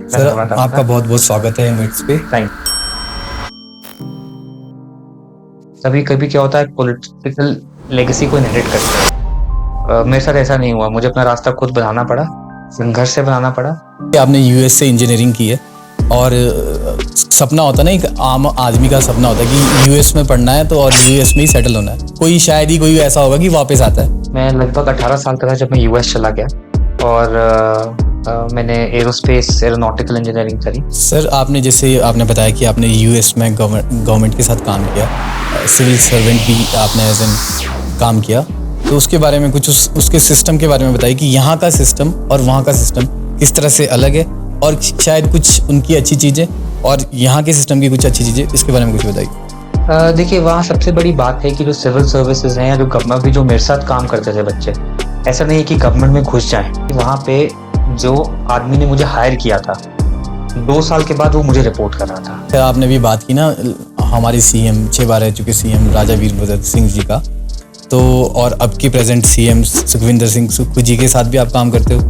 Sir धन्यवाद आपका आपका। बहुत बहुत स्वागत है मिट्स पे। थैंक कभी कभी क्या होता है, पॉलिटिकल लेगेसी को इनहेरिट करते हैं। मेरे साथ ऐसा नहीं हुआ, मुझे अपना रास्ता खुद बनाना पड़ा, संघर्ष से बनाना पड़ा। आपने यूएस से इंजीनियरिंग की है और सपना होता है ना, एक आम आदमी का सपना होता है कि यूएस में पढ़ना है तो और यूएस में ही सेटल होना है। कोई शायद ही कोई ऐसा होगा कि वापस आता है। मैं लगभग 18 साल का था जब मैं यूएस चला गया, और मैंने एरोस्पेस एरोनॉटिकल इंजीनियरिंग करी। सर आपने जैसे आपने बताया कि आपने यूएस में गवर्नमेंट के साथ काम किया, सिविल सर्वेंट भी आपने एज एन काम किया, तो उसके बारे में कुछ उसके सिस्टम के बारे में बताइए कि यहाँ का सिस्टम और वहाँ का सिस्टम किस तरह से अलग है, और शायद कुछ उनकी अच्छी चीज़ें और यहाँ के सिस्टम की कुछ अच्छी चीज़ें, इसके बारे में कुछ बताइए। देखिए, वहाँ सबसे बड़ी बात है कि जो सिविल सर्विसेज हैं या जो गवर्नमेंट भी जो मेरे साथ काम करते थे बच्चे, ऐसा नहीं है कि गवर्नमेंट में घुस जाएं। वहाँ पे जो आदमी ने मुझे हायर किया था, 2 साल के बाद वो मुझे रिपोर्ट कर रहा था। सर आपने भी बात की ना हमारे सीएम 6 बार रह चुके सीएम राजा वीरभद्र सिंह जी का, तो और अब के प्रेजेंट सीएम सुखविंदर सिंह सुक्खू जी के साथ भी आप काम करते हो,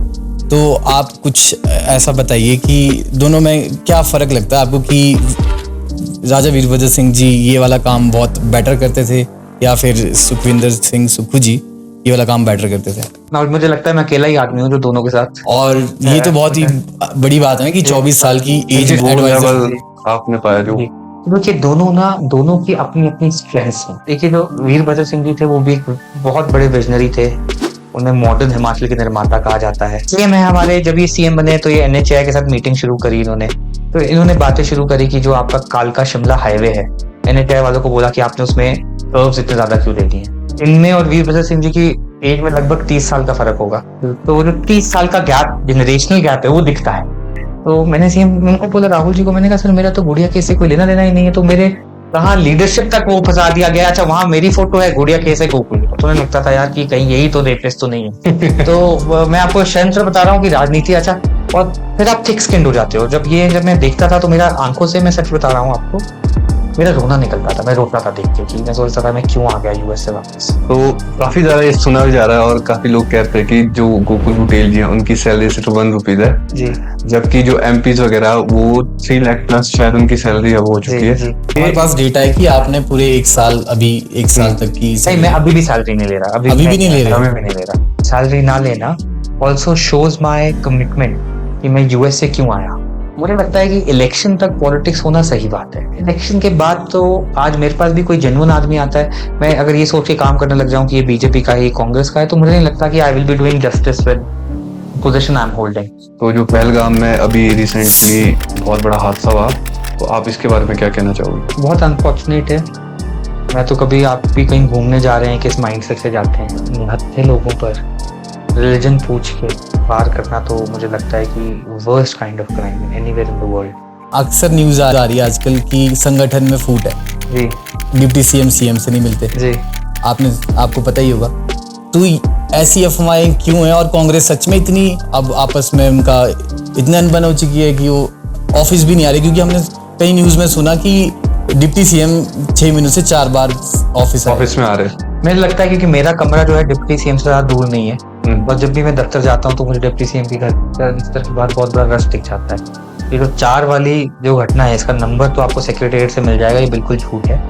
तो आप कुछ ऐसा बताइए कि दोनों में क्या फ़र्क लगता है आपको कि राजा वीरभद्र सिंह जी ये वाला काम बहुत बेटर करते थे या फिर सुखविंदर सिंह सुक्खू जी ये वाला काम बेटर करते थे। और मुझे लगता है मैं अकेला ही आदमी हूँ जो दोनों के साथ। और ये तो बहुत ही बड़ी बात है ना कि 24 साल की एज वो एडवाइजर। लेवल आपने पाया जो देखिए, दोनों की अपनी अपनी स्ट्रेंथ्स हैं। देखिए, जो वीरभद्र सिंह जी थे वो भी एक बहुत बड़े विजनरी थे। उन्हें मॉडर्न हिमाचल के निर्माता कहा जाता है। सीएम है हमारे, जब ये सीएम बने तो ये एनएचएआई के साथ मीटिंग शुरू करी इन्होंने। तो इन्होंने बातें शुरू करी कि जो आपका कालका शिमला हाईवे है, एनएचएआई वालों को बोला कि आपने उसमें कर्व्स इतने ज्यादा क्यों दे दिए। इनमें और वीरभद्र सिंह जी की एज में लगभग 30 साल का फर्क होगा। तो वो जो 30 साल का गैप, जनरेशनल गैप है, वो दिखता है। तो मैंने सीएम उनको बोला, राहुल जी को मैंने कहा, सर मेरा तो गुड़िया केस से कोई लेना देना ही नहीं है, तो मेरे कहाँ लीडरशिप तक वो फंसा दिया गया। अच्छा, वहां मेरी फोटो है, गुड़िया केस है, कोई तो मुझे लगता था यार कि कहीं यही तो रेपिस्ट तो नहीं है। तो मैं आपको शर्म से बता रहा हूँ कि राजनीति, अच्छा, और फिर आप थिक स्किन्ड हो जाते हो। जब मैं देखता था तो मेरा आंखों से, मैं सच बता रहा हूँ आपको, मेरा रोना निकलता था। मैं रोता था देख के कि मैं सोचता था मैं क्यों आ गया यूएस से वापस। तो काफी ज्यादा ये सुना भी जा रहा है और काफी लोग कहते हैं कि जो गोकुल बुटेल जी हैं उनकी सैलरी सिर्फ ₹1 है जी, जबकि जो एमपीज वगैरह वो 3 लाख प्लस शायद उनकी सैलरी अब हो चुकी जी, है। जी। हमारे पास डेटा है कि आपने पूरे एक साल तक की नहीं, मैं अभी भी सैलरी नहीं ले रहा। अभी भी नहीं ले रहे? अभी भी नहीं ले रहा। सैलरी ना लेना ऑल्सो शोज माई कमिटमेंट कि मैं यूएस से क्यों आया। मुझे लगता है कि इलेक्शन तक पॉलिटिक्स होना सही बात है। इलेक्शन के बाद तो आज मेरे पास भी कोई जेन्युइन आदमी आता है, मैं अगर ये सोच के काम करने लग जाऊं कि ये बीजेपी का है, कांग्रेस का है, तो मुझे नहीं लगता कि I will be doing justice with position I am holding. तो जो पहलगाम में अभी रिसेंटली बहुत बड़ा हादसा हुआ, तो आप इसके बारे में क्या कहना चाहोगे? बहुत अनफॉर्चुनेट है। मैं तो कभी, आप भी कहीं घूमने जा रहे हैं, किस माइंडसेट से जाते हैं, निहत्थे लोगों पर रिलीजन पूछ के वार करना, तो मुझे लगता है कि worst kind of crime in anywhere in the world. अक्सर न्यूज आ रही है आजकल कि संगठन में फूट है, जी, डिप्टी सीएम से नहीं मिलते। जी। आपको पता ही होगा, तो ऐसी अफवाहें क्यों है और कांग्रेस सच में इतनी अब आपस में उनका इतना अनबन हो चुकी है कि वो ऑफिस भी नहीं आ रही? क्योंकि हमने कई न्यूज में सुना कि डिप्टी सीएम 6 महीनों से 4 बार ऑफिस में आ रहे हैं। मुझे लगता है क्योंकि मेरा कमरा जो है डिप्टी सीएम से ज्यादा दूर नहीं है, और जब भी मैं दफ्तर जाता हूँ तो मुझे डिप्टी सीएम की दफ्तर के बाद बहुत बड़ा रश दिख जाता है। ये जो 4 वाली जो घटना है, इसका नंबर तो आपको सेक्रेटेरिएट से मिल जाएगा, ये बिल्कुल झूठ है।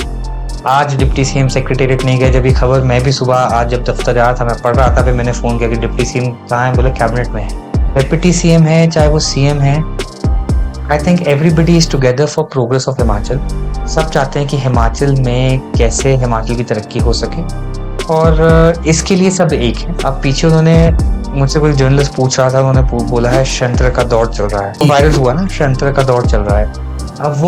आज डिप्टी सीएम सेक्रेटेरिएट नहीं गए। जब ये खबर, मैं भी सुबह आज जब दफ्तर जा रहा था, मैं पढ़ रहा था, फिर मैंने फोन किया कि डिप्टी सीएम कहाँ है, बोले कैबिनेट में है। डिप्टी सीएम है चाहे वो सीएम है, I think everybody is together for progress of Himachal. सब चाहते हैं कि हिमाचल में कैसे हिमाचल की तरक्की हो सके, और इसके लिए सब एक है। अब पीछे उन्होंने मुझसे, कोई जर्नलिस्ट पूछ रहा था, उन्होंने बोला है षड्यंत्र का दौर चल रहा है, तो वायरल हुआ ना, षड्यंत्र का दौर चल रहा है। अब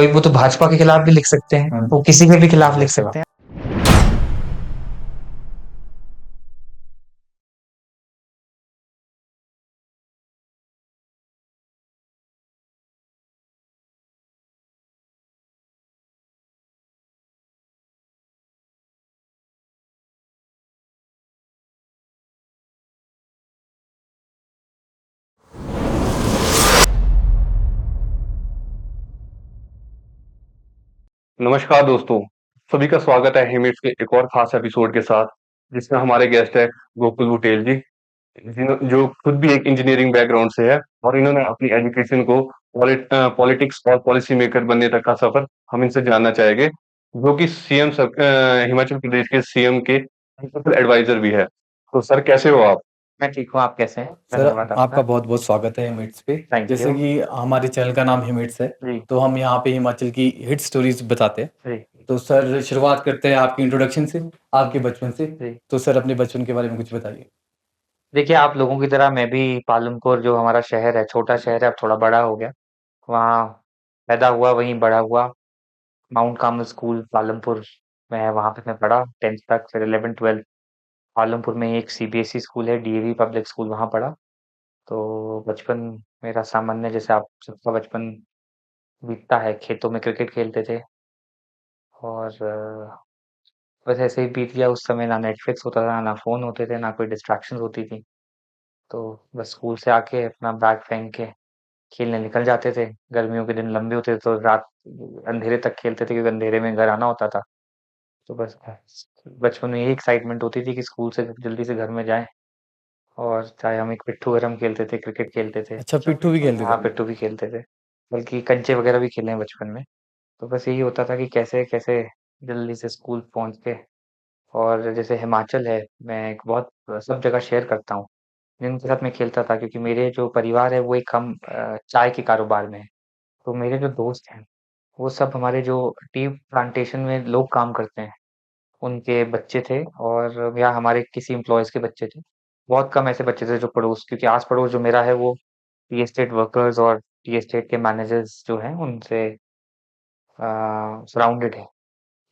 वो तो भाजपा के खिलाफ भी लिख सकते हैं, वो किसी के भी खिलाफ लिख सकते हैं। नमस्कार दोस्तों, सभी का स्वागत है हिमिट्स के एक और खास एपिसोड के साथ, जिसमें हमारे गेस्ट है गोकुल बुटेल जी। जो खुद भी एक इंजीनियरिंग बैकग्राउंड से है और इन्होंने अपनी एजुकेशन को पॉलिटिक्स और पॉलिसी मेकर बनने तक का सफर हम इनसे जानना चाहेंगे, जो कि हिमाचल प्रदेश के सीएम के एडवाइजर भी है। तो सर कैसे हो आप? मैं ठीक हूँ, आप कैसे हैं? सर धन्यवाद आपका बहुत बहुत स्वागत है हिमिट्स पे। थैंक जैसे यू कि हमारे चैनल का नाम हिमिट्स है, जी तो हम यहाँ पे हिमाचल की हिट स्टोरीज बताते हैं। जी तो सर शुरुआत करते हैं आपकी इंट्रोडक्शन से, आपके बचपन से। जी। तो सर अपने बचपन के बारे में कुछ बताइए। देखिए, आप लोगों की तरह मैं भी पालमपुर जो हमारा शहर है, छोटा शहर है, अब थोड़ा बड़ा हो गया। वहाँ पैदा हुआ, वहीं बड़ा हुआ। माउंट कार्मल स्कूल पालमपुर में है, वहाँ पे मैं पढ़ा 10th तक। फिर 11th 12th पालमपुर में ही एक सीबीएसई स्कूल है, डीएवी पब्लिक स्कूल, वहाँ पढ़ा। तो बचपन मेरा सामान्य, जैसे आप सबका बचपन बीतता है, खेतों में क्रिकेट खेलते थे। और बस ऐसे ही बीत गया। उस समय ना नेटफ्लिक्स होता था, ना फ़ोन होते थे, ना कोई डिस्ट्रैक्शंस होती थी। तो बस स्कूल से आके अपना बैग फेंक के खेलने निकल जाते थे। गर्मियों के दिन लंबे होते थे तो रात अंधेरे तक खेलते थे, क्योंकि अंधेरे में घर आना होता था। तो बस बचपन में यही एक्साइटमेंट होती थी कि स्कूल से जल्दी से घर में जाएं। और चाहे हम एक पिट्ठू गरम खेलते थे, क्रिकेट खेलते थे। अच्छा, पिट्ठू भी खेलते हाँ, थे? पिट्ठू भी खेलते थे, बल्कि कंचे वगैरह भी खेले हैं बचपन में। तो बस यही होता था कि कैसे कैसे जल्दी से स्कूल पहुंच के। और जैसे हिमाचल है, मैं एक बहुत सब जगह शेयर करता हूँ जिनके साथ मैं खेलता था, क्योंकि मेरे जो परिवार है वो एक हम चाय के कारोबार में है। तो मेरे जो दोस्त हैं वो सब हमारे जो टी प्लांटेशन में लोग काम करते हैं, उनके बच्चे थे। और या हमारे किसी एम्प्लॉयज़ के बच्चे थे। बहुत कम ऐसे बच्चे थे जो पड़ोस, क्योंकि आस-पड़ोस जो मेरा है वो टी एस्टेट वर्कर्स और टी एस्टेट के मैनेजर्स जो हैं उनसे सराउंडेड है।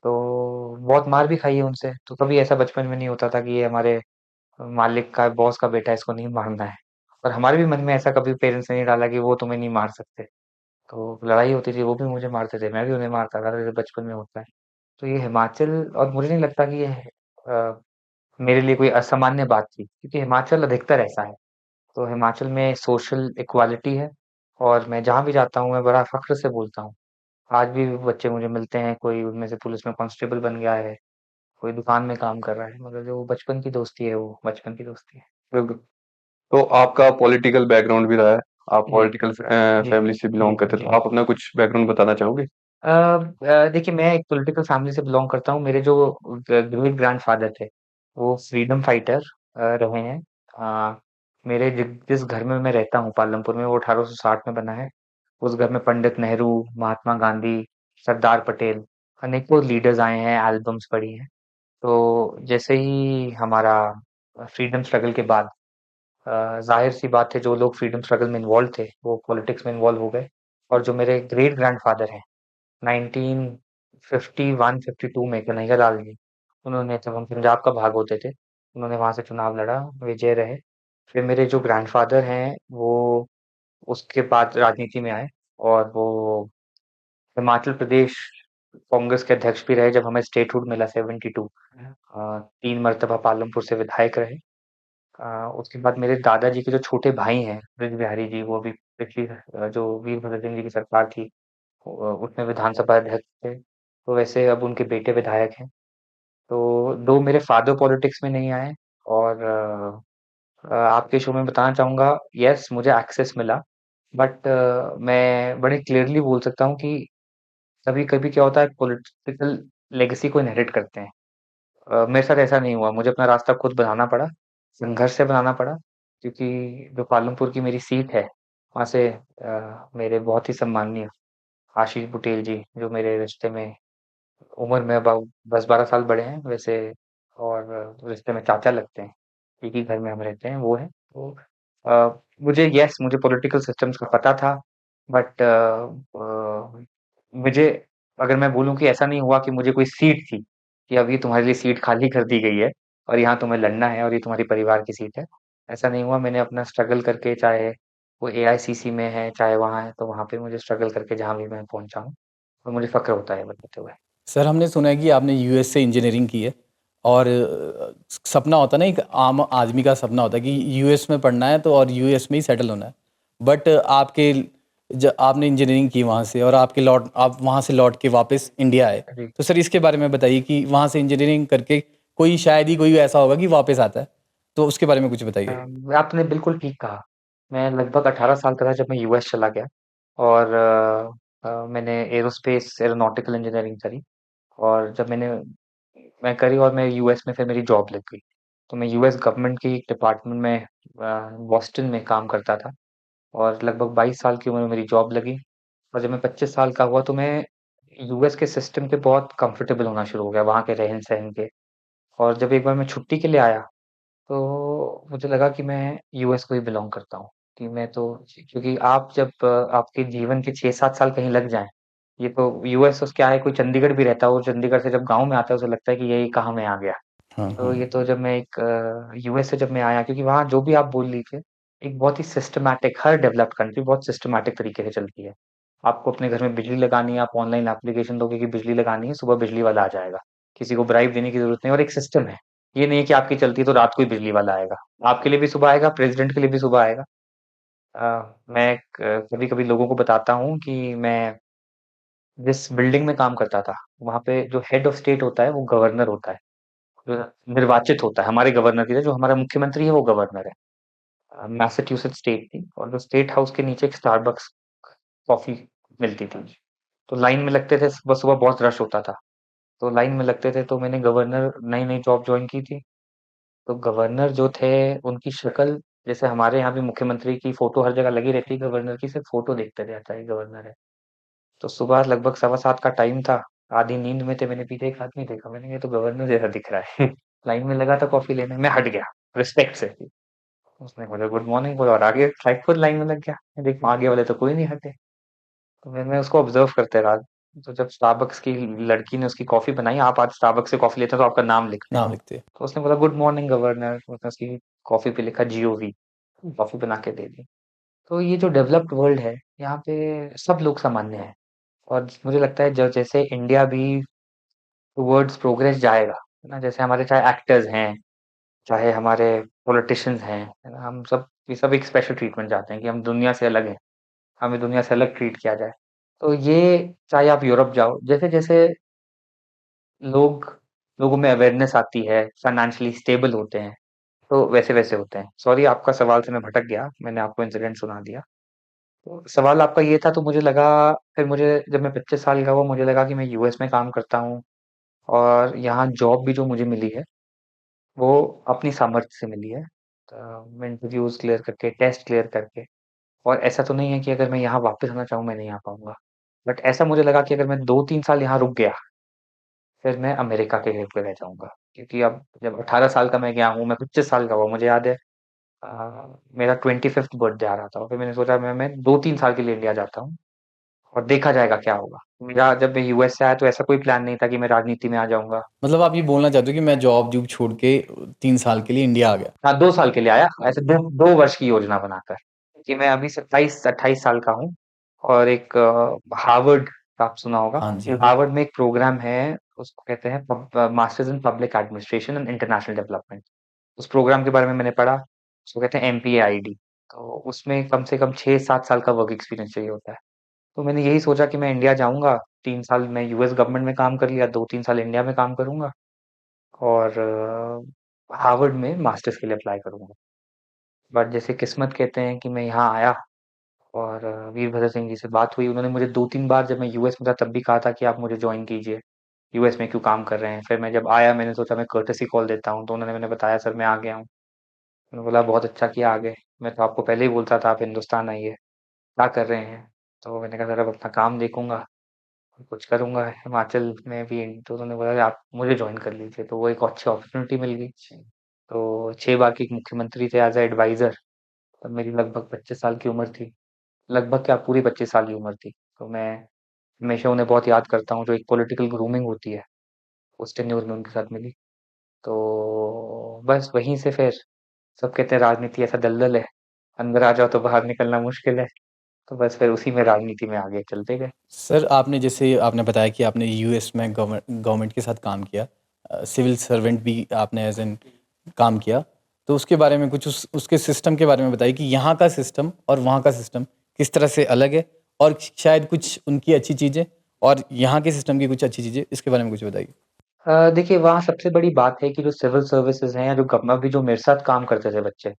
तो बहुत मार भी खाई है उनसे। तो कभी ऐसा बचपन में नहीं होता था कि ये हमारे मालिक का, बॉस का बेटा है, इसको नहीं मारना है। और हमारे भी मन में ऐसा कभी पेरेंट्स ने नहीं डाला कि वो तुम्हें नहीं मार सकते। तो लड़ाई होती थी, वो भी मुझे मारते थे, मैं भी उन्हें मारता था, जैसे बचपन में होता है। तो ये हिमाचल, और मुझे नहीं लगता कि ये मेरे लिए कोई असामान्य बात थी, क्योंकि हिमाचल अधिकतर ऐसा है। तो हिमाचल में सोशल इक्वालिटी है। और मैं जहाँ भी जाता हूँ मैं बड़ा फ़ख्र से बोलता हूँ। आज भी बच्चे मुझे मिलते हैं, कोई उनमें से पुलिस में कांस्टेबल बन गया है, कोई दुकान में काम कर रहा है, मगर जो बचपन की दोस्ती है वो बचपन की दोस्ती है। बिल्कुल। तो आपका पॉलिटिकल बैकग्राउंड भी रहा है, आप जी पॉलिटिकल जी फैमिली से जी बिलोंग करते हैं, जी। तो आप अपना कुछ बैकग्राउंड बताना चाहोगे? देखिए, मैं एक पॉलिटिकल फैमिली से बिलोंग करता हूँ। मेरे जो ग्रेट ग्रैंडफादर थे वो फ्रीडम फाइटर रहे हैं। मेरे जिस घर में मैं रहता हूँ पालमपुर में, वो 1860 में बना है। उस घर में पंडित नेहरू, महात्मा गांधी, सरदार पटेल, अनेकों लीडर्स आए हैं, एल्बम्स पड़ी हैं। तो जैसे ही हमारा फ्रीडम स्ट्रगल के बाद जाहिर सी बात है, जो लोग फ्रीडम स्ट्रगल में इन्वॉल्व थे वो पॉलिटिक्स में इन्वॉल्व हो गए। और जो मेरे ग्रेट ग्रैंडफादर हैं, 1951-52 में कन्हैया लाल जी, उन्होंने, जब हम पंजाब का भाग होते थे, उन्होंने वहां से चुनाव लड़ा, विजय रहे। फिर मेरे जो ग्रैंडफादर हैं वो उसके बाद राजनीति में आए। और वो हिमाचल प्रदेश कांग्रेस के अध्यक्ष भी रहे, जब हमें स्टेटहुड मिला 72। 3 मरतबा पालमपुर से विधायक रहे। उसके बाद मेरे दादाजी के जो छोटे भाई हैं, ब्रज बिहारी जी, वो भी पिछली जो वीरभद्र सिंह जी की सरकार थी, उसमें विधानसभा अध्यक्ष थे। तो वैसे अब उनके बेटे विधायक हैं। तो दो मेरे फादर पॉलिटिक्स में नहीं आए। और आपके शो में बताना चाहूँगा, यस मुझे एक्सेस मिला, बट मैं बड़े क्लियरली बोल सकता हूँ कि कभी-कभी क्या होता है, पॉलिटिकल लेगेसी को इनहेरिट करते हैं। मेरे साथ ऐसा नहीं हुआ, मुझे अपना रास्ता खुद बनाना पड़ा, संघर्ष से बनाना पड़ा। क्योंकि जो पालमपुर की मेरी सीट है, वहाँ से मेरे बहुत ही सम्माननीय आशीष बुटेल जी, जो मेरे रिश्ते में उम्र में अबाउट 10-12 साल बड़े हैं वैसे, और रिश्ते में चाचा लगते हैं, एक ही घर में हम रहते हैं, वो हैं। तो मुझे पॉलिटिकल सिस्टम्स का पता था, बट मुझे, अगर मैं बोलूँ कि ऐसा नहीं हुआ कि मुझे कोई सीट थी कि अब ये तुम्हारे लिए सीट खाली कर दी गई है और यहाँ तुम्हें लड़ना है और ये तुम्हारी परिवार की सीट है। ऐसा नहीं हुआ। मैंने अपना स्ट्रगल करके, चाहे वो एआईसीसी में है, चाहे वहाँ है, तो वहाँ पे मुझे स्ट्रगल करके जहाँ भी मैं पहुँचा हूँ, और मुझे फ़क्र होता है बताते हुए। सर हमने सुना है कि आपने यूएस से इंजीनियरिंग की है, और सपना होता है ना, एक आम आदमी का सपना होता है कि यूएस में पढ़ना है तो और यूएस में ही सेटल होना है। बट आपके जब आपने इंजीनियरिंग की वहाँ से, और आप वहाँ से लौट के वापस इंडिया आए, जी। तो सर इसके बारे में बताइए कि वहाँ से इंजीनियरिंग करके कोई शायद ही कोई ऐसा होगा कि वापस आता है। तो उसके बारे में कुछ बताइए। आपने बिल्कुल ठीक कहा। मैं लगभग 18 साल का था जब मैं यूएस चला गया और मैंने एरोस्पेस एरोनॉटिकल इंजीनियरिंग करी और जब मैं करी और मैं यूएस में फिर मेरी जॉब लग गई। तो मैं यूएस गवर्नमेंट की डिपार्टमेंट में बॉस्टन में काम करता था और लगभग 22 साल की उम्र में मेरी जॉब लगी और जब मैं 25 साल का हुआ तो मैं यूएस के सिस्टम पे बहुत कंफर्टेबल होना शुरू हो गया, वहाँ के रहन-सहन के। और जब एक बार मैं छुट्टी के लिए आया तो मुझे लगा कि मैं यूएस को ही बिलॉन्ग करता हूँ कि मैं तो क्योंकि आप जब आपके जीवन के 6-7 साल कहीं लग जाएँ, ये तो यूएस तो क्या है कोई चंडीगढ़ भी रहता है और चंडीगढ़ से जब गाँव में आता है उसे लगता है कि ये कहाँ मैं आ गया। हाँ, तो ये तो जब मैं एक यूएस से जब मैं आया क्योंकि वहाँ जो भी आप बोल लीजिए, एक बहुत ही सिस्टमैटिक हर डेवलप्ड कंट्री बहुत सिस्टमैटिक तरीके से चलती है। आपको अपने घर में बिजली लगानी है, आप ऑनलाइन एप्लीकेशन दोगे कि बिजली लगानी है, सुबह बिजली वाला आ जाएगा। किसी को ब्राइब देने की ज़रूरत नहीं और एक सिस्टम है। ये नहीं है कि आपकी चलती है तो रात को ही बिजली वाला आएगा। आपके लिए भी सुबह आएगा, प्रेज़िडेंट के लिए भी सुबह आएगा। मैं क कभी-कभी लोगों को बताता हूँ कि मैं जिस बिल्डिंग में काम करता था, वहाँ पे जो हेड ऑफ़ स्टेट होता है, वो गवर्नर होता है। जो निर्वाचित होता है, हमारे गवर्नर की तरह जो हमारा मुख्यमंत्री है वो गवर्नर है। मैसाचुसेट्स स्टेट थी और जो स्टेट हाउस के नीचे एक स्टारबक्स कॉफ़ी मिलती थी। तो लाइन में लगते थे, सुबह-सुबह बहुत रश होता था। तो लाइन में लगते थे तो मैंने गवर्नर नई-नई जॉब जॉइन की थी। तो गवर्नर जो थे उनकी शक्ल जैसे हमारे यहाँ भी मुख्यमंत्री की फ़ोटो हर जगह लगी रहती है, गवर्नर की सिर्फ़ फ़ोटो देखते थे अच्छा ये गवर्नर है। तो सुबह लगभग सवा 7 का टाइम था, आधी नींद में थे, मैंने पीछे एक आदमी देखा, मैंने कहा ये तो गवर्नर जैसा दिख रहा है। लाइन में लगा था कॉफ़ी लेने, मैं हट गया रिस्पेक्ट से। उसने बोला गुड मॉर्निंग बोला और आगे खुद लाइन में लग गया। मैं देखा आगे वाले तो कोई नहीं हटे। तो मैं उसको ऑब्जर्व करते रहा। तो जब स्टारबक्स की लड़की ने उसकी कॉफ़ी बनाई, आप आज स्टारबक्स से कॉफ़ी लेते हैं तो आपका नाम लिखते हैं। नाम लिखते हैं। तो उसने बोला गुड मॉर्निंग गवर्नर, उसने उसकी कॉफ़ी पे लिखा जीओवी, कॉफ़ी बना के दे दी। तो ये जो डेवलप्ड वर्ल्ड है, यहाँ पे सब लोग सामान्य हैं और मुझे लगता है ज जैसे इंडिया भी टुवर्ड्स प्रोग्रेस जाएगा, है ना? जैसे हमारे चाहे एक्टर्स हैं, चाहे हमारे पॉलिटिशियंस हैं, है ना? हम सब ये सब एक स्पेशल ट्रीटमेंट चाहते हैं कि हम दुनिया से अलग हैं, हमें दुनिया से अलग ट्रीट किया जाए। तो ये चाहे आप यूरोप जाओ, जैसे-जैसे लोग लोगों में अवेयरनेस आती है, फाइनेंशियली स्टेबल होते हैं, तो वैसे-वैसे होते हैं। सॉरी आपका सवाल से मैं भटक गया, मैंने आपको इंसिडेंट सुना दिया। तो सवाल आपका ये था तो मुझे लगा फिर मुझे जब मैं 25 साल का हुआ मुझे लगा कि मैं यूएस में काम करता हूँ और यहाँ जॉब भी जो मुझे मिली है, वो अपनी सामर्थ्य से मिली है। मैं इंटरव्यूज़ क्लियर करके, टेस्ट क्लियर करके और ऐसा तो नहीं है कि अगर मैं यहाँ वापस आना चाहूँ, मैं नहीं आ पाऊँगा। बट ऐसा मुझे लगा कि अगर मैं 2-3 साल यहाँ रुक गया, फिर मैं अमेरिका के होके रह जाऊँगा। क्योंकि अब जब 18 साल का मैं गया हूँ, मैं 25 साल का हुआ, मुझे याद है मेरा 25th बर्थडे आ रहा था और फिर मैंने सोचा मैं 2-3 साल के लिए इंडिया जाता हूँ और देखा जाएगा क्या होगा। मेरा जब मैं यूएस से आया तो ऐसा कोई प्लान नहीं था कि मैं राजनीति में आ जाऊँगा। मतलब आप ये बोलना चाहते हो कि मैं जॉब छोड़ के 3 साल के लिए इंडिया आ गया। हाँ, 2 साल के लिए आया, ऐसे 2 वर्ष की योजना बनाकर कि मैं अभी 27-28 साल का हूँ और एक हार्वर्ड आप सुना होगा। हाँ जी। हार्वर्ड में एक प्रोग्राम है, उसको कहते हैं masters in public administration and international development. उस प्रोग्राम के बारे में मैंने पढ़ा, उसको कहते हैं एमपीएआईडी। तो उसमें कम से कम 6-7 साल का वर्क एक्सपीरियंस चाहिए होता है। तो मैंने यही सोचा कि मैं इंडिया जाऊँगा, 3 साल मैं यूएस गवर्नमेंट में काम कर लिया, 2-3 साल इंडिया में काम करूँगा और हार्वर्ड में मास्टर्स के लिए अप्लाई करूँगा। बट जैसे किस्मत कहते हैं कि मैं यहाँ आया और वीरभद्र सिंह जी से बात हुई। उन्होंने मुझे 2-3 बार जब मैं यूएस में था तब भी कहा था कि आप मुझे जॉइन कीजिए, यूएस में क्यों काम कर रहे हैं? फिर मैं जब आया मैंने सोचा मैं कर्टेसी कॉल देता हूँ, तो उन्होंने मैंने बताया सर मैं आ गया हूँ। उन्होंने बोला बहुत अच्छा किया आ गए, मैं तो आपको पहले ही बोलता था आप हिंदुस्तान आइए, क्या कर रहे हैं? तो मैंने कहा सर अब अपना काम देखूँगा, कुछ करूँगा हिमाचल में भी। तो उन्होंने बोला आप मुझे जॉइन कर लीजिए, तो वो एक अच्छी अपॉर्चुनिटी मिल गई। तो 6 बार के मुख्यमंत्री थे एज़ अ एडवाइज़र, तब मेरी लगभग 25 साल की उम्र थी। लगभग क्या पूरी 25 साल की उम्र थी। तो मैं हमेशा उन्हें बहुत याद करता हूँ, जो एक पॉलिटिकल ग्रूमिंग होती है, उस टेन्योर में उनके साथ मिली। तो बस वहीं से फिर सब कहते हैं राजनीति ऐसा दलदल है, अंदर आ जाओ तो बाहर निकलना मुश्किल है। तो बस फिर उसी में राजनीति में आगे चलते गए। सर आपने जैसे आपने बताया कि आपने यूएस में गवर्नमेंट के साथ काम किया, सिविल सर्वेंट भी आपने एज एन काम किया, तो उसके बारे में कुछ उसके सिस्टम के बारे में बताइए कि यहाँ का सिस्टम और वहाँ का सिस्टम किस तरह से अलग है और शायद कुछ उनकी अच्छी चीज़ें और यहाँ के सिस्टम की कुछ अच्छी चीज़ें, इसके बारे में कुछ बताइए। देखिए वहाँ सबसे बड़ी बात है कि जो सिविल सर्विसेज हैं या जो गवर्नमेंट भी जो मेरे साथ काम करते थे बच्चे,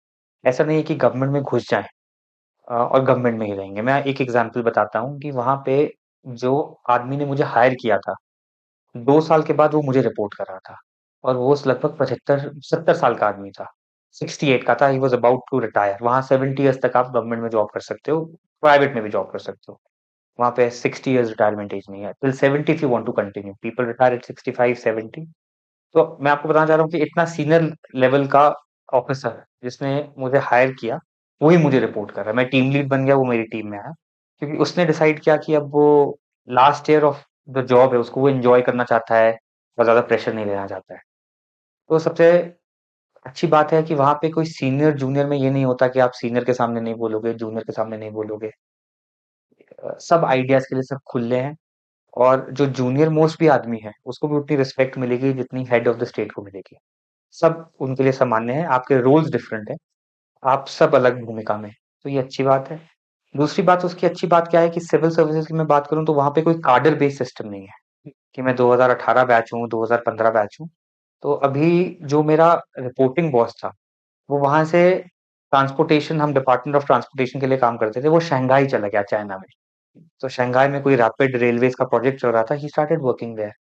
ऐसा नहीं है कि गवर्नमेंट में घुस जाएँ और गवर्नमेंट में ही रहेंगे। मैं एक एग्ज़ाम्पल बताता हूँ कि वहाँ पे जो आदमी ने मुझे हायर किया था, 2 साल के बाद वो मुझे रिपोर्ट कर रहा था और वो लगभग 75-70 साल का आदमी था। 68 का था, he was about to retire. वहाँ 70 इयर्स तक आप गवर्नमेंट में जॉब कर सकते हो, प्राइवेट में भी जॉब कर सकते हो। वहाँ पे 60 इयर्स रिटायरमेंट एज नहीं है। Till 70 if you want to continue. People retire at 65-70। तो मैं आपको बताना चाह रहा हूँ कि इतना सीनियर लेवल का ऑफिसर जिसने मुझे हायर किया, वो ही मुझे रिपोर्ट कर रहा है। मैं टीम लीड बन गया, वो मेरी टीम में आया। क्योंकि उसने डिसाइड किया कि अब वो last year of the job है, उसको वो एन्जॉय करना चाहता है और ज़्यादा प्रेशर नहीं लेना चाहता है। तो सबसे अच्छी बात है कि वहाँ पे कोई सीनियर जूनियर में ये नहीं होता कि आप सीनियर के सामने नहीं बोलोगे, जूनियर के सामने नहीं बोलोगे। सब आइडियाज़ के लिए सब खुले हैं और जो जूनियर मोस्ट भी आदमी है, उसको भी उतनी रिस्पेक्ट मिलेगी जितनी हेड ऑफ द स्टेट को मिलेगी। सब उनके लिए सामान्य है, आपके रोल्स डिफरेंट हैं, आप सब अलग भूमिका में हैं, तो ये अच्छी बात है। दूसरी बात उसकी अच्छी बात क्या है कि सिविल सर्विसेज़ की मैं बात करूँ तो वहाँ पे कोई काडर बेस्ड सिस्टम नहीं है, कि मैं 2018 बैच हूँ, 2015 बैच हूँ। तो अभी जो मेरा रिपोर्टिंग बॉस था, वो वहाँ से ट्रांसपोर्टेशन हम डिपार्टमेंट ऑफ ट्रांसपोर्टेशन के लिए काम करते थे, वो शंघाई चला गया चाइना में। तो शंघाई में कोई रैपिड रेलवेज़ का प्रोजेक्ट चल रहा था, ही स्टार्टेड वर्किंग देयर।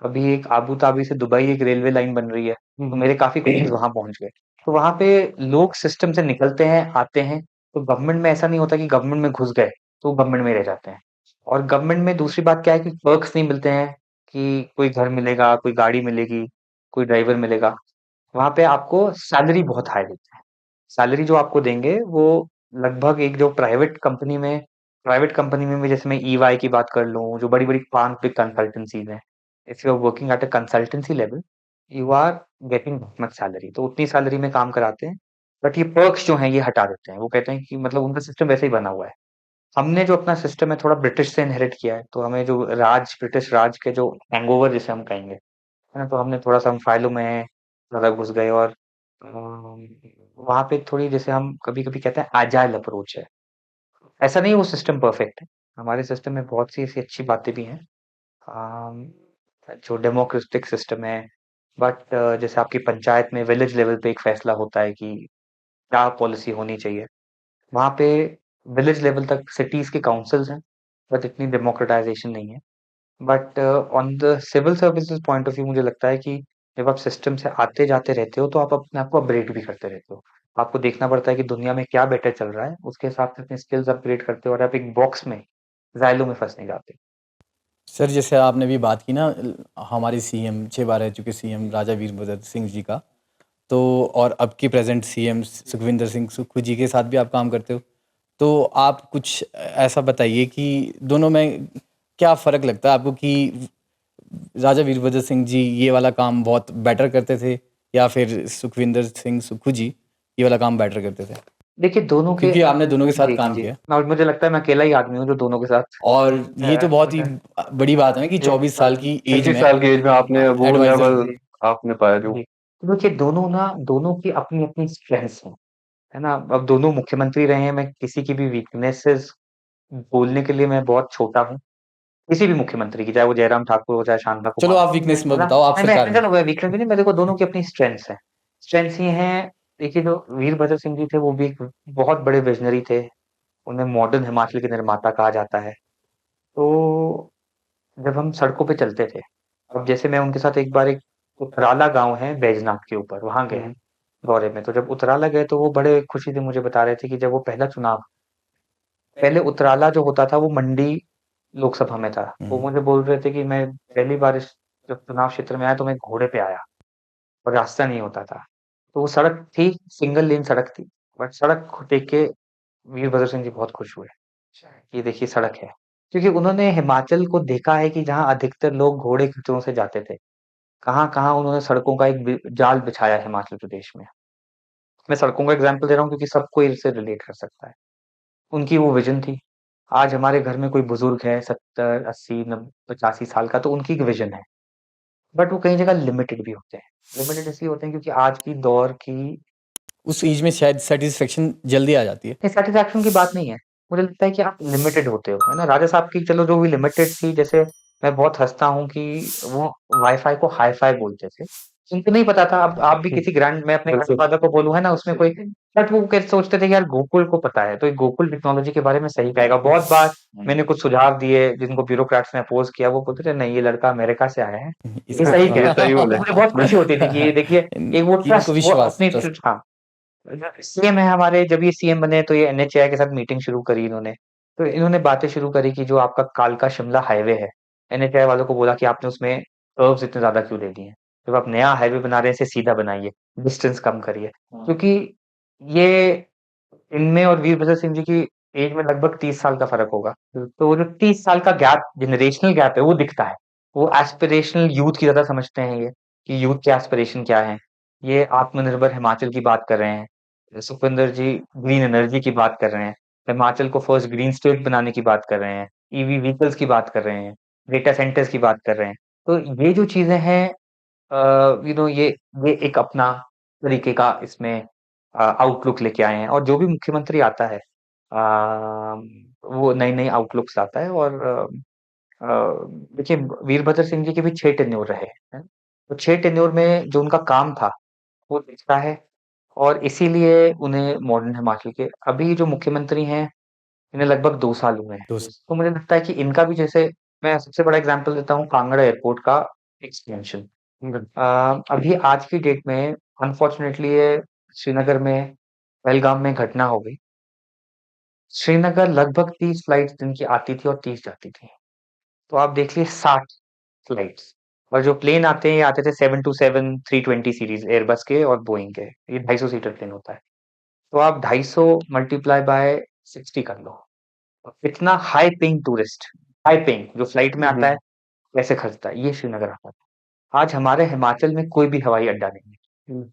अभी एक अबू धाबी से दुबई एक रेलवे लाइन बन रही है, तो मेरे काफ़ी कलीग्स वहाँ पहुँच गए। तो वहाँ पे लोग सिस्टम से निकलते हैं, आते हैं, तो गवर्नमेंट में ऐसा नहीं होता कि गवर्नमेंट में घुस गए, तो गवर्नमेंट में ही रह जाते हैं। और गवर्नमेंट में दूसरी बात क्या है कि पर्क्स नहीं मिलते हैं कि कोई घर मिलेगा, कोई गाड़ी मिलेगी, कोई ड्राइवर मिलेगा। वहाँ पे आपको सैलरी बहुत हाई देते हैं। सैलरी जो आपको देंगे वो लगभग एक जो प्राइवेट कंपनी में भी जैसे मैं ईवाई की बात कर लूँ, जो बड़ी-बड़ी 5 बिग कंसल्टेंसीज़ हैं। If you are working at a consultancy level, you are getting that much salary. तो उतनी सैलरी में काम कराते हैं। बट ये पर्क्स जो हैं ये हटा देते हैं। वो कहते हैं कि मतलब उनका सिस्टम वैसे ही बना हुआ है। हमने जो अपना सिस्टम है थोड़ा ब्रिटिश से इनहेरिट किया है, तो हमें जो ब्रिटिश राज के जो हैंगओवर जिसे हम कहेंगे, है ना? तो हमने थोड़ा-सा हम फाइलों में ज़्यादा घुस गए और वहाँ पे थोड़ी जैसे हम कभी-कभी कहते हैं एजाइल अप्रोच है। ऐसा नहीं है वो सिस्टम परफेक्ट है। हमारे सिस्टम में बहुत सी ऐसी अच्छी बातें भी हैं। अम, जो डेमोक्रेटिक सिस्टम है, बट जैसे आपकी पंचायत में विलेज लेवल पे एक फैसला होता है कि क्या पॉलिसी होनी चाहिए। वहाँ पे विलेज लेवल तक सिटीज़ के काउंसिल्स हैं, बट इतनी डेमोक्रेटाइज़ेशन नहीं है। But on the civil services point of view मुझे लगता है कि जब आप सिस्टम से आते जाते रहते हो तो आप अपने आप को अपग्रेड भी करते रहते हो। आपको देखना पड़ता है कि दुनिया में क्या बेटर चल रहा है, उसके हिसाब से अपने स्किल्स अपग्रेड करते हो और आप एक बॉक्स में ज़ाइलों में फँस नहीं जाते। सर जैसे आपने भी बात की ना हमारे सीएम 6 बार रह चुके सीएम राजा वीरभद्र सिंह जी का, तो और अब के प्रेजेंट सीएम सुखविंदर सिंह सुक्खू जी के साथ भी आप काम करते हो। तो आप कुछ ऐसा बताइए कि दोनों में क्या फ़र्क लगता है आपको कि राजा वीरभद्र सिंह जी ये वाला काम बहुत बेटर करते थे या फिर सुखविंदर सिंह सुक्खू जी ये वाला काम बेटर करते थे? देखिए दोनों के क्योंकि आपने दोनों के साथ जी, काम जी। किया और मुझे लगता है मैं अकेला ही आदमी हूँ जो दोनों के साथ और ये तो बहुत ही बड़ी बात है कि जी, 24 साल की एज 35 में साल की एज में आपने वो एडवाइज़र लेवल आपने पाया जो जी। तो देखिए दोनों की अपनी-अपनी स्ट्रेंथ्स हैं, है ना? अब दोनों मुख्यमंत्री रहे हैं, मैं किसी की भी वीकनेसेस बोलने के लिए मैं बहुत छोटा हूँ। किसी भी मुख्यमंत्री की, चाहे वो जयराम ठाकुर हो, चाहे शांता चलो कुमार आप हो, वीकनेस मत है ना? बताओ, आप नहीं, सरकार मैं में। चलो मैं वीकनेस भी नहीं, मैं देखो दोनों की अपनी स्ट्रेंथ्स हैं। स्ट्रेंथ्स ये हैं, देखिए जो वीरभद्र सिंह जी थे, वो भी एक बहुत बड़े विज़नरी थे। उन्हें मॉडर्न हिमाचल के निर्माता कहा जाता है। तो जब हम सड़कों पे चलते थे, अब जैसे मैं उनके साथ एक बार एक उतराला गाँव है बैजनाथ के ऊपर, वहाँ गए हैं दौरे में। तो जब उतराला गए तो वो बड़े खुशी से मुझे बता रहे थे कि जब वो पहले उतराला जो होता था वो मंडी लोकसभा में था। वो हुँ। मुझे बोल रहे थे कि मैं पहली बार इस जब चुनाव क्षेत्र में आया तो मैं घोड़े पे आया और रास्ता नहीं होता था। तो वो सड़क थी, सिंगल लेन सड़क थी, बट सड़क को देख के वीरभद्र सिंह जी बहुत खुश हुए। ये देखिए सड़क है। क्योंकि उन्होंने हिमाचल को देखा है कि जहाँ अधिकतर लोग घोड़े खच्चरों से जाते थे। कहाँ-कहाँ उन्होंने सड़कों का एक जाल बिछाया है हिमाचल प्रदेश में। मैं सड़कों का एग्ज़ाम्पल दे रहा हूँ क्योंकि सब कोई इससे रिलेट कर सकता है। उनकी वो विज़न थी। आज हमारे घर में कोई बुज़ुर्ग है 70, 80, 85 साल का तो उनकी एक विज़न है। बट वो कई जगह लिमिटेड भी होते हैं। लिमिटेड इसलिए होते हैं क्योंकि आज की दौर की उस एज में शायद सैटिस्फैक्शन जल्दी आ जाती है। ये सैटिस्फैक्शन की बात नहीं है। मुझे लगता है कि आप लिमिटेड होते हो, है ना? राजा साहब की चलो जो भी लिमिटेड थी जैसे मैं बहुत हँसता हूँ कि वो वाई-फाई को हाई-फाई बोलते थे। उनको नहीं पता था। अब आप भी किसी मैं अपने बिल्कुल। ग्रैंडफ़ादर को बोलूँ है ना, उसमें कोई बट वो कैसे सोचते थे कि यार गोकुल को पता है, तो ये गोकुल टेक्नोलॉजी के बारे में सही कहेगा। बहुत बार मैंने कुछ सुझाव दिए जिनको ब्यूरोक्रेट्स ने अपोज़ किया, वो बोलते थे नहीं ये लड़का अमेरिका से आया है, ये इसको सही कह ये रहा सही है। बोले। तो मुझे बहुत खुशी होती थी कि ये देखिए एक वो इनको ट्रस्ट, वो विश्वास अपनी ट्रस्ट। हाँ। सीएम है हमारे, जब ये सीएम बने तो ये एनएचएआई के साथ मीटिंग शुरू करी इन्होंने। तो इन्होंने बातें शुरू करी कि जो आपका कालका शिमला हाईवे है, एनएचएआई वालों को बोला कि आपने उसमें कर्व्स इतने ज़्यादा क्यों दे दिए हैं? जब आप नया हाईवे बना रहे हैं इसे सीधा बनाइए, डिस्टेंस कम करिए। क्योंकि ये इनमें और वीरभद्र सिंह जी की एज में लगभग 30 साल का फ़र्क होगा। तो वो जो 30 साल का गैप, जनरेशनल गैप है, वो दिखता है। वो एस्पिरेशनल यूथ की तरह समझते हैं ये, कि यूथ के एस्पिरेशन क्या हैं। ये आत्मनिर्भर हिमाचल की बात कर रहे हैं। सुखविंदर जी ग्रीन एनर्जी की बात कर रहे हैं। हिमाचल को फर्स्ट ग्रीन स्टेट बनाने की बात कर रहे हैं। ईवी व्हीकल्स की बात कर रहे हैं। डेटा सेंटर्स की बात कर रहे हैं। तो ये जो चीज़ें हैं ये एक अपना तरीके का इसमें आउटलुक लेके आए हैं, और जो भी मुख्यमंत्री आता है वो नई-नई आउटलुक्स लाता है। और देखिए वीरभद्र सिंह जी के भी 6 टेन्योर रहे हैं। तो 6 टेन्योर में जो उनका काम था वो दिखता है, और इसीलिए उन्हें मॉडर्न हिमाचल के अभी जो मुख्यमंत्री हैं, इन्हें लगभग 2 साल हुए हैं। दोस्त। तो मुझे लगता है कि इनका भी, जैसे मैं सबसे बड़ा एग्जांपल देता हूँ कांगड़ा एयरपोर्ट का एक्सपेंशन। अभी आज की डेट में अनफॉर्चुनेटली ये श्रीनगर में पहलगाम में घटना हो गई। श्रीनगर लगभग 30 फ्लाइट्स दिन की आती थी और 30 जाती थी। तो आप देख लीजिए 60 फ्लाइट्स, और जो प्लेन आते हैं ये आते थे 727 320 सीरीज एयरबस के और बोइंग के। ये 250 सीटर प्लेन होता है। तो आप 250 मल्टीप्लाई बाय 60 कर लो। इतना high paying tourist, high paying जो फ्लाइट में आता है पैसे खर्चता है, ये श्रीनगर आता है। आज हमारे हिमाचल में कोई भी हवाई अड्डा नहीं है।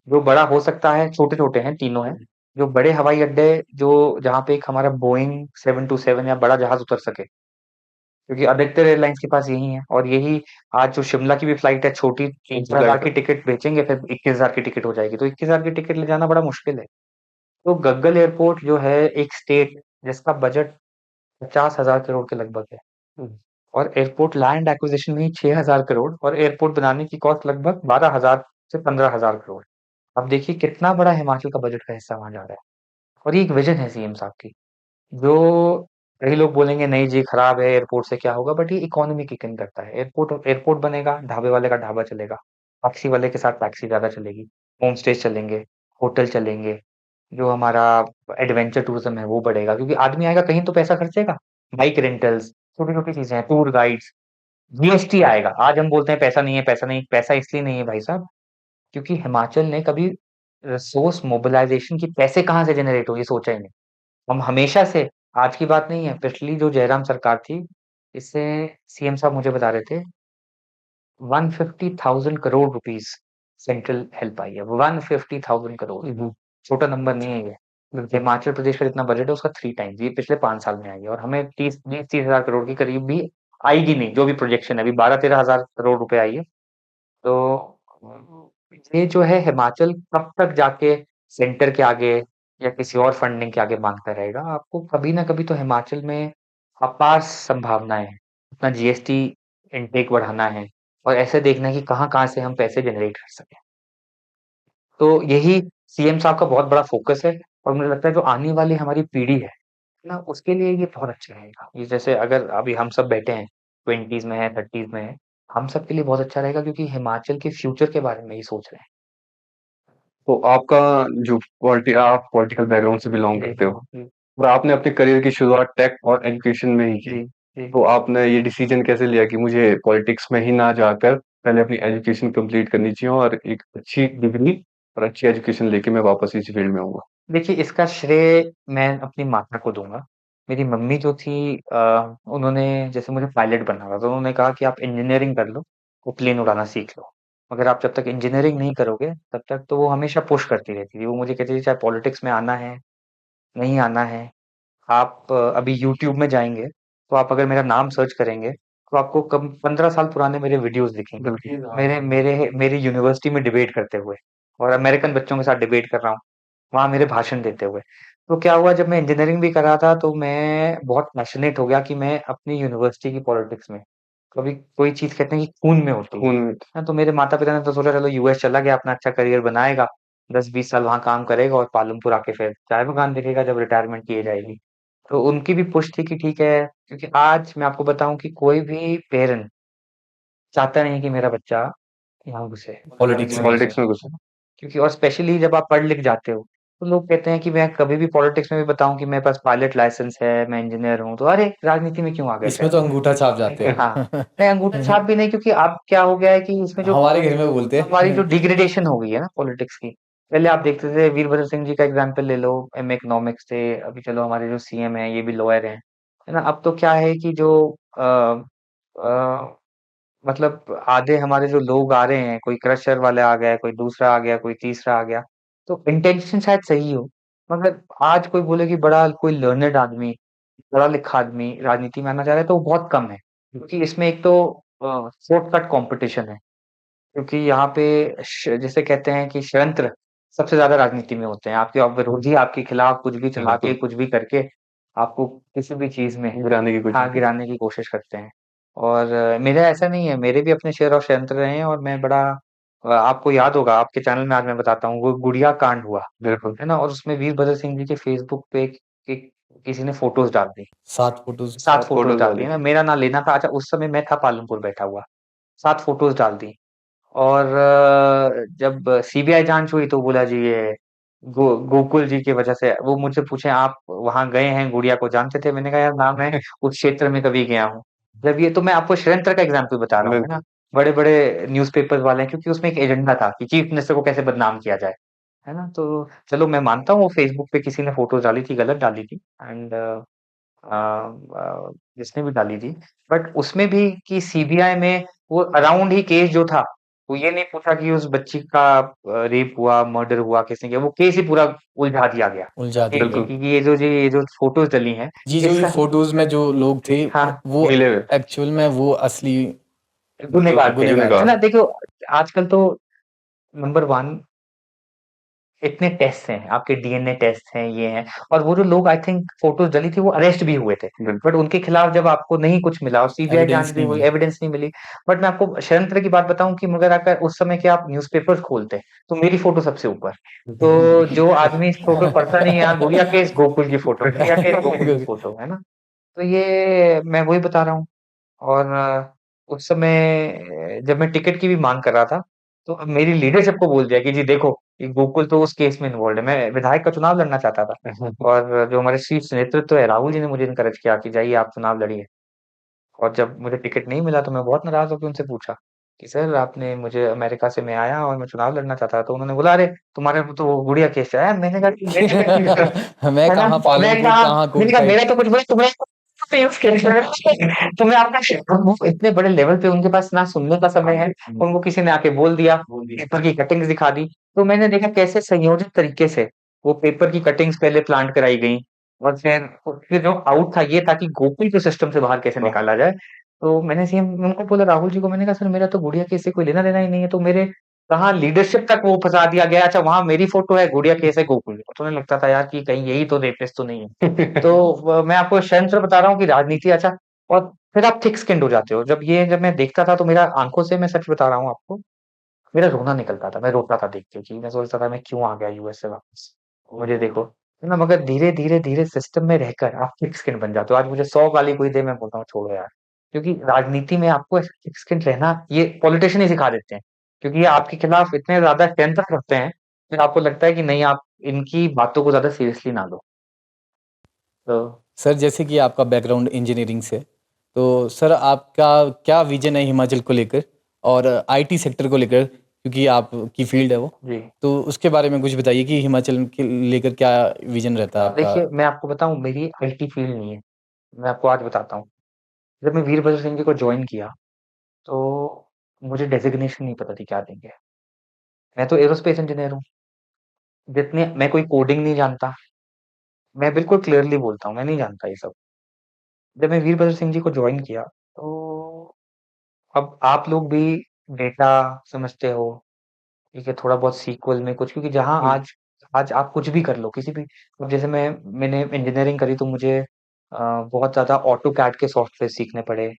जो बड़ा हो सकता है, छोटे-छोटे हैं, तीनों हैं। जो बड़े हवाई अड्डे, जो जहाँ पे एक हमारा बोइंग 727 या बड़ा जहाज उतर सके, क्योंकि अधिकतर एयरलाइंस के पास यही है। और यही आज जो शिमला की भी फ्लाइट है छोटी, 30,000 की टिकट बेचेंगे, फिर 21,000 की टिकट हो जाएगी। तो 21,000 की टिकट ले जाना बड़ा मुश्किल है। तो गग्गल एयरपोर्ट जो है एक स्टेट जिसका बजट 50,000 करोड़ के लगभग है, और एयरपोर्ट लैंड एक्विजिशन में ही 6,000 करोड़, और एयरपोर्ट बनाने की कॉस्ट लगभग 12,000 से 15,000 करोड़। अब देखिए कितना बड़ा हिमाचल का बजट का हिस्सा वहां जा रहा है। और ये एक विजन है सीएम साहब की, जो कई लोग बोलेंगे नहीं जी खराब है, एयरपोर्ट से क्या होगा, बट ये इकोनॉमी किक इन करता है। एयरपोर्ट एयरपोर्ट बनेगा, ढाबे वाले का ढाबा चलेगा, टैक्सी वाले के साथ टैक्सी ज्यादा चलेगी, होम स्टे चलेंगे, होटल चलेंगे, जो हमारा एडवेंचर टूरिज्म है वो बढ़ेगा, क्योंकि आदमी आएगा कहीं तो पैसा खर्चेगा। बाइक रेंटल्स, छोटी छोटी चीजें हैं, टूर गाइड्स, जीएसटी आएगा। आज हम बोलते हैं पैसा नहीं है, पैसा नहीं, पैसा इसलिए नहीं है भाई साहब, क्योंकि हिमाचल ने कभी रिसोर्स मोबिलाइजेशन की पैसे कहाँ से जनरेट हो ये सोचा ही नहीं। हम हमेशा से, आज की बात नहीं है, पिछली जो जयराम सरकार थी, इससे सीएम साहब मुझे बता रहे थे 150,000 crore rupees central help I है। 150,000 करोड़ छोटा नंबर नहीं है ये। हिमाचल प्रदेश का जितना बजट है उसका 3 टाइम्स ये पिछले 5 साल में आई है, और हमें 30 हजार करोड़ के करीब भी आएगी नहीं, जो भी प्रोजेक्शन है अभी 12-13 हजार करोड़ रुपए आई है। तो ये जो है हिमाचल कब तक जाके सेंटर के आगे या किसी और फंडिंग के आगे मांगता रहेगा? आपको कभी ना कभी तो हिमाचल में अपार संभावनाएं हैं। अपना जीएसटी इनटेक बढ़ाना है, और ऐसे देखना है कि कहाँ-कहाँ से हम पैसे जनरेट कर सकें। तो यही सीएम साहब का बहुत बड़ा फोकस है, और मुझे लगता है जो आने वाली हमारी पीढ़ी है ना, उसके लिए ये बहुत अच्छा रहेगा। ये जैसे अगर अभी हम सब बैठे हैं, 20s में हैं, 30s में हैं, हम सबके लिए बहुत अच्छा रहेगा, क्योंकि हिमाचल के फ्यूचर के बारे में ही सोच रहे हैं। तो आपका जो आप पॉलिटिकल बैकग्राउंड से बिलॉन्ग जी, करते हो, जी, और आपने अपने करियर की शुरुआत टेक और एजुकेशन में ही की। जी, जी। तो आपने ये डिसीजन कैसे लिया कि मुझे पॉलिटिक्स में ही ना जाकर पहले अपनी एजुकेशन कंप्लीट करनी चाहिए और एक अच्छी डिग्री और अच्छी एजुकेशन लेके मैं वापस इसी फील्ड में आऊँगा? देखिए इसका श्रेय मैं अपनी माता को दूँगा। मेरी मम्मी जो थी उन्होंने, जैसे मुझे पायलट बनना था, तो उन्होंने कहा कि आप इंजीनियरिंग कर लो, वो प्लेन उड़ाना सीख लो। मगर आप जब तक इंजीनियरिंग नहीं करोगे, तब तक, तो वो हमेशा पुश करती रहती थी। वो मुझे कहती थी चाहे पॉलिटिक्स में आना है, नहीं आना है, आप अभी यूट्यूब में जाएँगे, तो आप अगर मेरा नाम सर्च करेंगे, तो आपको कम 15 साल पुराने मेरे वीडियोज़ दिखेंगे। बिल्कुल। मेरी यूनिवर्सिटी में डिबेट करते हुए, और अमेरिकन बच्चों के साथ डिबेट कर रहा हूँ, वहाँ मेरे भाषण देते हुए। तो क्या हुआ, जब मैं इंजीनियरिंग भी कर रहा था, तो मैं बहुत पैशनेट हो गया कि मैं अपनी यूनिवर्सिटी की पॉलिटिक्स में कभी कोई चीज कहते हैं कि खून में होती खून में है। तो मेरे माता पिता ने तो सोचा चलो यूएस चला गया, अपना अच्छा करियर बनाएगा, 10-20 साल वहां काम करेगा और पालमपुर आके फिर चाय बगान देखेगा जब रिटायरमेंट की एज आएगी। तो उनकी भी पुश थी कि ठीक है, क्योंकि आज मैं आपको बताऊं कि कोई भी पेरेंट चाहता नहीं कि मेरा बच्चा यहाँ घुसे, पॉलिटिक्स में घुसे। पॉलिटिक्स में घुसे। क्योंकि और स्पेशली जब आप पढ़ लिख जाते हो तो लोग कहते हैं कि मैं कभी भी पॉलिटिक्स में भी बताऊं कि मेरे पास पायलट लाइसेंस है, मैं इंजीनियर हूँ, तो अरे राजनीति में क्यों आ गए इसमें फिर? तो अंगूठा छाप जाते हाँ, हैं। नहीं अंगूठा छाप भी नहीं, क्योंकि अब क्या हो गया है कि इसमें जो हमारे घर में बोलते हमारी जो हैं। डिग्रेडेशन हो गई है ना पॉलिटिक्स की। पहले आप देखते थे वीरभद्र सिंह जी का एग्जाम्पल ले लो, एमए इकोनॉमिक्स थे, अभी चलो हमारे जो सीएम है ये भी लॉयर हैं, है ना। अब तो क्या है कि जो मतलब आधे हमारे जो लोग आ रहे हैं, कोई क्रशर वाले आ गया, कोई दूसरा आ गया, कोई तीसरा आ गया, तो इंटेंशन शायद सही हो, मगर आज कोई बोले कि बड़ा कोई लर्नेड आदमी, पढ़ा लिखा आदमी राजनीति में आना चाह रहा है तो वो बहुत कम है, क्योंकि इसमें एक तो शॉर्टकट कंपटीशन है। क्योंकि यहाँ पे जिसे कहते हैं कि षड्यंत्र सबसे ज्यादा राजनीति में होते हैं, आपके विरोधी आपके खिलाफ कुछ भी चला के बिल्कुल, कुछ भी करके आपको किसी भी चीज में गिराने की हाँ कोशिश की। गिराने की कोशिश करते हैं। और मेरा ऐसा नहीं है, मेरे भी अपने शेर और षड्यंत्र रहे हैं, और मैं बड़ा आपको याद होगा आपके चैनल में आज मैं बताता हूँ वो गुड़िया कांड हुआ, बिल्कुल, है ना, और उसमें वीरभद्र सिंह जी के फेसबुक पे किसी ने फोटोज डाल दी, 7 फोटोज। 7 फोटोज फ़ोटोज़ डाल दी डाली है ना, थी। मेरा ना लेना था, अच्छा उस समय मैं था पालमपुर बैठा हुआ, 7 फोटोज डाल दी। और जब सीबीआई जांच हुई तो बोला जी ये गोकुल जी की वजह से, वो मुझसे पूछे आप वहां गए हैं, गुड़िया को जानते थे? मैंने कहा यार नाम है, उस क्षेत्र में कभी गया हूँ। जब ये तो मैं आपको षड्यंत्र का एग्जाम्पल बता रहा हूँ, है ना। बिल्कुल, बड़े बड़े न्यूज़पेपर वाले हैं, क्योंकि उसमें एक एजेंडा था कि चीफ मिनिस्टर को कैसे बदनाम किया जाए, है ना। तो चलो मैं मानता हूँ वो फेसबुक पे किसी ने फोटोज डाली थी, गलत डाली थी, एंड जिसने भी डाली थी, बट उसमें भी कि सीबीआई में वो अराउंड ही केस जो था, वो ये नहीं पूछा कि उस बच्ची का रेप हुआ, मर्डर हुआ, किसने किया, वो केस ही पूरा उलझा दिया गया। उलझा दिया गया। बिल्कुल, कि ये जो फोटोज डली हैं, जी, जो ये इसका फोटोज में जो लोग थे हाँ वो मिले हुए एक्चुअल में वो असली गुनहगार थे। गुनहगार है थे। ना, देखो आजकल तो नंबर वन इतने टेस्ट हैं, आपके डीएनए टेस्ट हैं, ये हैं, और वो जो लोग आई थिंक फोटोज डली थी वो अरेस्ट भी हुए थे, बिल्कुल, बट उनके खिलाफ जब आपको नहीं कुछ मिला और सीबीआई जांच एविडेंस भी नहीं हुई, मिला। एविडेंस नहीं मिली। बट मैं आपको षड्यंत्र की बात बताऊं कि मगर अगर उस समय के आप न्यूज़पेपर्स खोलते तो मेरी फोटो सबसे ऊपर। तो जो आदमी इस फोटो पढ़ता नहीं है, यहाँ गुड़िया केस गोकुल की फोटो, गुड़िया केस गोकुल की फोटो, है ना। तो ये मैं वही बता रहा हूँ। और उस समय जब मैं टिकट की भी माँग कर रहा था, तो अब मेरी लीडरशिप को बोल दिया कि जी देखो, ये गोकुल तो उस केस में इन्वॉल्व्ड है। मैं विधायक का चुनाव लड़ना चाहता था, और जो हमारे शीर्ष नेतृत्व है, राहुल जी ने मुझे एनकरेज किया कि जाइए आप चुनाव लड़िए। और जब मुझे टिकट नहीं मिला तो मैं बहुत नाराज़ होके उनसे पूछा कि सर आपने मुझे, अमेरिका से मैं आया और मैं चुनाव लड़ना चाहता था। तो उन्होंने बोला, "अरे! तुम्हारे वो तो वो गुड़िया केस है।" मैंने कहा कि मेरे टिकट नहीं मिला, मैं है ना? कहाँ मैं पालमपुर, कहा कहाँ मैंने कोर्ट कहा साइड। मेरा तो कुछ बोले तुम्हें पे यूज़ किया तो मैं आपका वो इतने बड़े लेवल पे उनके पास ना सुनने का समय है, उनको किसी ने आके बोल दिया, पेपर की कटिंग्स दिखा दी। तो मैंने देखा कैसे संयोजित तरीके से वो पेपर की कटिंग्स पहले प्लांट कराई गई, और फिर जो आउट था ये था कि गोकुल को सिस्टम से बाहर कैसे वाह! निकाला जाए। तो मैंने सीएम उनको बोला, राहुल जी को मैंने कहा सर मेरा तो गुड़िया केस से कोई लेना-देना ही नहीं है, तो मेरे कहाँ लीडरशिप तक वो फँसा दिया गया। अच्छा वहाँ मेरी फ़ोटो है, गुड़िया केस है गोकुल में। तो उन्हें लगता था यार कि कहीं यही तो रेपिस्ट तो नहीं है। तो मैं आपको षड्यंत्र बता रहा हूँ कि राजनीति अच्छा, और फिर आप थिक स्किन्ड हो जाते हो। जब मैं देखता था तो मेरा आँखों से, मैं सच बता रहा हूँ आपको, मेरा रोना निकलता था। मैं रोता था देख के कि मैं सोचता था मैं क्यों आ गया यूएस से वापस। मुझे देखो, है ना, मगर धीरे-धीरे सिस्टम में रहकर आप थिक स्किन बन जाते हो। आज मुझे 100 गाली कोई दे मैं बोलता हूँ छोड़ो यार। क्योंकि राजनीति में आपको ऐसे थिक स्किन रहना ये पॉलिटिशियन ही सिखा देते हैं। क्योंकि ये आपके खिलाफ इतने ज़्यादा षड्यंत्र करते हैं, फिर आपको लगता है कि नहीं आप इनकी बातों को ज़्यादा सीरियसली ना लो। तो सर जैसे कि आपका बैकग्राउंड इंजीनियरिंग से, तो सर आपका क्या विजन है हिमाचल को लेकर और आईटी सेक्टर को लेकर, क्योंकि आपकी फील्ड है वो। जी। तो उसके बारे में कुछ बताइए कि हिमाचल के लेकर क्या विजन रहता है आपका। देखिए मैं आपको बताऊँ मेरी आईटी फील्ड नहीं है। मैं आपको आज बताता हूँ। जब मैं वीरभद्र सिंह जी को जॉइन किया, तो मुझे डेज़िग्नेशन नहीं पता थी क्या देंगे। मैं तो एयरोस्पेस इंजीनियर हूँ। जितने मैं कोई कोडिंग नहीं जानता। मैं बिल्कुल क्लियरली बोलता हूँ, मैं नहीं जानता ये सब। जब मैं वीरभद्र सिंह जी को जॉइन किया, तो अब आप लोग भी डेटा समझते हो, ठीक है, थोड़ा बहुत सीक्वल में कुछ, क्योंकि जहाँ हुँ, आज आज आप कुछ भी कर लो, किसी भी, अब जैसे मैंने इंजीनियरिंग करी तो मुझे बहुत ज़्यादा ऑटोकैड के सॉफ्टवेयर सीखने पड़े।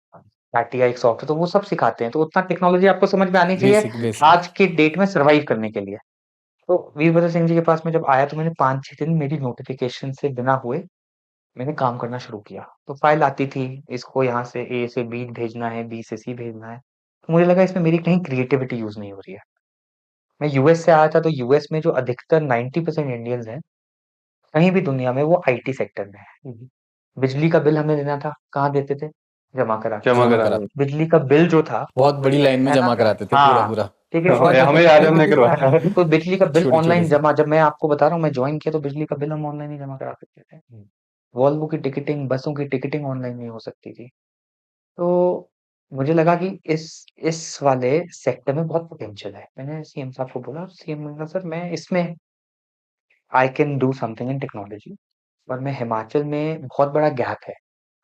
Satya एक सॉफ्टवेयर, तो वो सब सिखाते हैं, तो उतना टेक्नोलॉजी आपको समझ में आनी चाहिए बेसिक बेसिक आज के डेट में सर्वाइव करने के लिए। तो वीरभद्र सिंह जी के पास में जब आया तो मैंने 5-6 दिन मेरी नोटिफिकेशन से बिना हुए मैंने काम करना शुरू किया। तो फाइल आती थी, इसको यहाँ से ए से बी भेजना है, बी से सी भेजना है। तो मुझे लगा इसमें मेरी कहीं क्रिएटिविटी यूज़ नहीं हो रही है। मैं यूएस से आया था, तो यूएस में जो अधिकतर 90% इंडियंस हैं, कहीं भी दुनिया में वो आईटी सेक्टर में है। बिजली का बिल हमें देना था, कहाँ देते थे? जमा करा के। जमा जमा करा करा, दो। बिजली का बिल जो था बहुत बड़ी लाइन में है ना? जमा कराते थे पूरा हाँ, पूरा। ठीक है। हमें हमें आज हमने करवाया। तो बिजली का बिल छोटे छोटे ऑनलाइन से। जमा, जब मैं आपको बता रहा हूँ मैं जॉइन किया तो बिजली का बिल हम ऑनलाइन ही जमा करा सकते थे। वॉल्वो की टिकटिंग, बसों की टिकटिंग ऑनलाइन नहीं हो सकती थी। तो मुझे लगा कि इस वाले सेक्टर में बहुत पोटेंशियल है। मैंने सीएम साहब को बोला, सीएम ने कहा सर मैं इसमें I can do something in technology, पर मैं हिमाचल में बहुत बड़ा गैप है।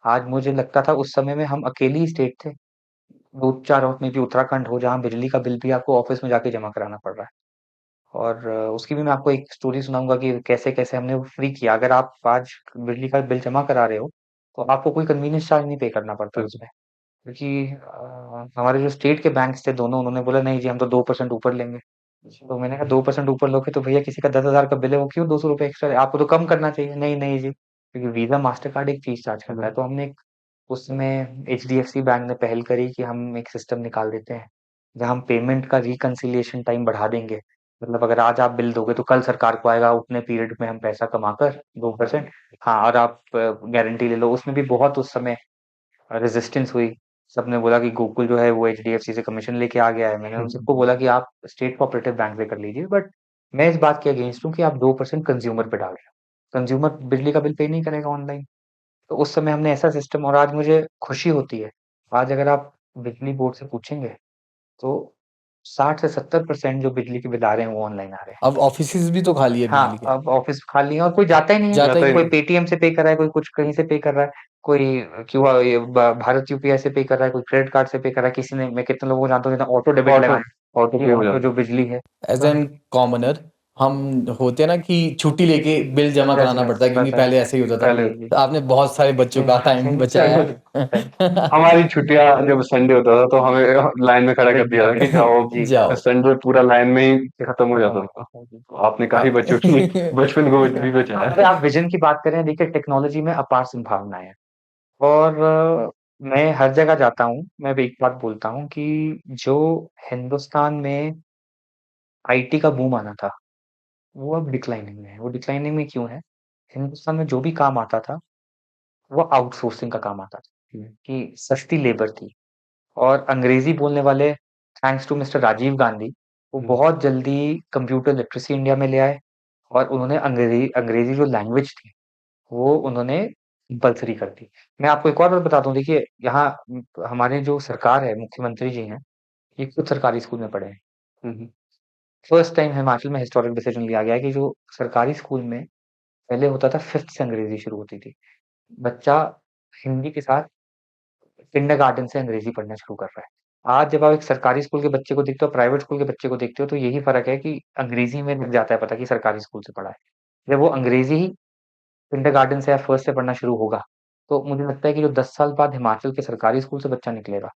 आज मुझे लगता था उस समय में हम अकेली ही स्टेट थे, 2-4 और मे बी उत्तराखंड हो जहाँ बिजली का बिल भी आपको ऑफिस में जाके जमा कराना पड़ रहा है। और उसकी भी मैं आपको एक स्टोरी सुनाऊँगा कि कैसे-कैसे हमने वो फ्री किया। अगर आप आज बिजली का बिल जमा करा रहे हो, तो आपको कोई कन्वीनियंस चार्ज नहीं पे करना पड़ता है उसमें। क्योंकि हमारे जो स्टेट के बैंक्स थे दोनों, उन्होंने बोला नहीं जी हम तो 2% ऊपर लेंगे। तो मैंने कहा 2% ऊपर लोगे तो भैया किसी का 10,000 का बिल है वो क्यों 200 रुपए एक्स्ट्रा है? आपको तो कम करना चाहिए। नहीं, नहीं जी, क्योंकि वीज़ा, मास्टरकार्ड एक फीस चार्ज करता है। तो हमने एक उसमें एचडीएफसी बैंक ने पहल करी कि हम एक सिस्टम निकाल देते हैं, जहाँ हम पेमेंट का रिकंसिलिएशन टाइम बढ़ा देंगे। मतलब अगर आज आप बिल दोगे तो कल सरकार को आएगा, उतने पीरियड में हम पैसा कमाकर 2%। हाँ, और आप गारंटी ले लो। उसमें भी बहुत उस समय रेजिस्टेंस हुई। सबने बोला कि गोकुल जो है वो एचडीएफसी से कमीशन लेके आ गया है। मैंने उन सबको बोला कि आप स्टेट कोऑपरेटिव बैंक से कर लीजिए, बट मैं इस बात के अगेंस्ट हूँ कि आप 2% कंज्यूमर पे डाल रहे हो। कंज्यूमर बिजली का बिल पे नहीं करेगा ऑनलाइन। तो उस समय हमने ऐसा सिस्टम, और आज मुझे खुशी होती है। आज अगर आप बिजली बोर्ड से पूछेंगे तो 60 से 70% जो बिजली के बिल आ रहे हैं वो ऑनलाइन आ रहे हैं। अब ऑफिसेज भी तो खाली है बिजली हाँ, के। अब ऑफिस खाली है और कोई जाता ही नहीं है। जाता ही जाता ही कोई नहीं। पेटीएम से पे कर रहा है, कोई कुछ कहीं से पे कर रहा है, कोई क्यूआर ये भारत यूपीआई से पे कर रहा है, कोई क्रेडिट कार्ड से पे कर रहा है। किसी ने, मैं कितने लोगों को जानता हूँ जिन्हें ऑटो डेबिट ऑटो लगा ऑटो है, पे ये हो ऑटो जाता जो बिजली है। एज तो एन कॉमनर, हम होते हैं ना कि छुट्टी लेके बिल जमा बस कराना बस पड़ता है, क्योंकि बस पहले ऐसे ही होता था। पहले। जी जी। तो आपने बहुत सारे बच्चों का टाइम बचाया है। हमारी छुट्टियां जब संडे होता था तो हमें लाइन में खड़ा कर दिया था कि जाओ। जी जाओ। संडे पूरा लाइन में ही खत्म हो खत्म जाता हो था। गया। जी। तो आपने काफी बच्चों की बचपन को भी अगर बचाया। आप विजन की बात करें, देखिए टेक्नोलॉजी में अपार संभावनाएं हैं। और मैं हर जगह जाता हूँ, मैं भी एक बात बोलता हूँ कि जो हिंदुस्तान में आईटी का बूम आना था, वो अब डिक्लाइनिंग में है। वो डिक्लाइनिंग में क्यों है? हिंदुस्तान में जो भी काम आता था, वो आउटसोर्सिंग का काम आता था, कि सस्ती लेबर थी। और अंग्रेजी बोलने वाले, thanks to mister Rajiv Gandhi, वो बहुत जल्दी कंप्यूटर लिटरेसी इंडिया में ले आए। और उन्होंने अंग्रेजी अंग्रेजी जो लैंग्वेज थी, वो उन्होंने कंपल्सरी कर दी। मैं आपको एक और बात बताता हूँ, देखिए यहाँ हमारे जो सरकार है, मुख्यमंत्री जी हैं, ये खुद सरकारी स्कूल में पढ़े हैं। हम्म। फर्स्ट टाइम हिमाचल में हिस्टोरिक डिसीजन लिया गया है कि जो सरकारी स्कूल में पहले होता था 5th से अंग्रेजी शुरू होती थी। बच्चा हिंदी के साथ किंडरगार्टन से अंग्रेजी पढ़ना शुरू कर रहा है। आज जब आप एक सरकारी स्कूल के बच्चे को देखते हो, प्राइवेट स्कूल के बच्चे को देखते हो, तो यही फ़र्क है कि अंग्रेजी में लग जाता है पता कि सरकारी स्कूल से पढ़ा है। जब वो अंग्रेजी ही किंडरगार्टन से या फर्स्ट से पढ़ना शुरू होगा, तो मुझे लगता है कि जो 10 साल बाद हिमाचल के सरकारी स्कूल से बच्चा निकलेगा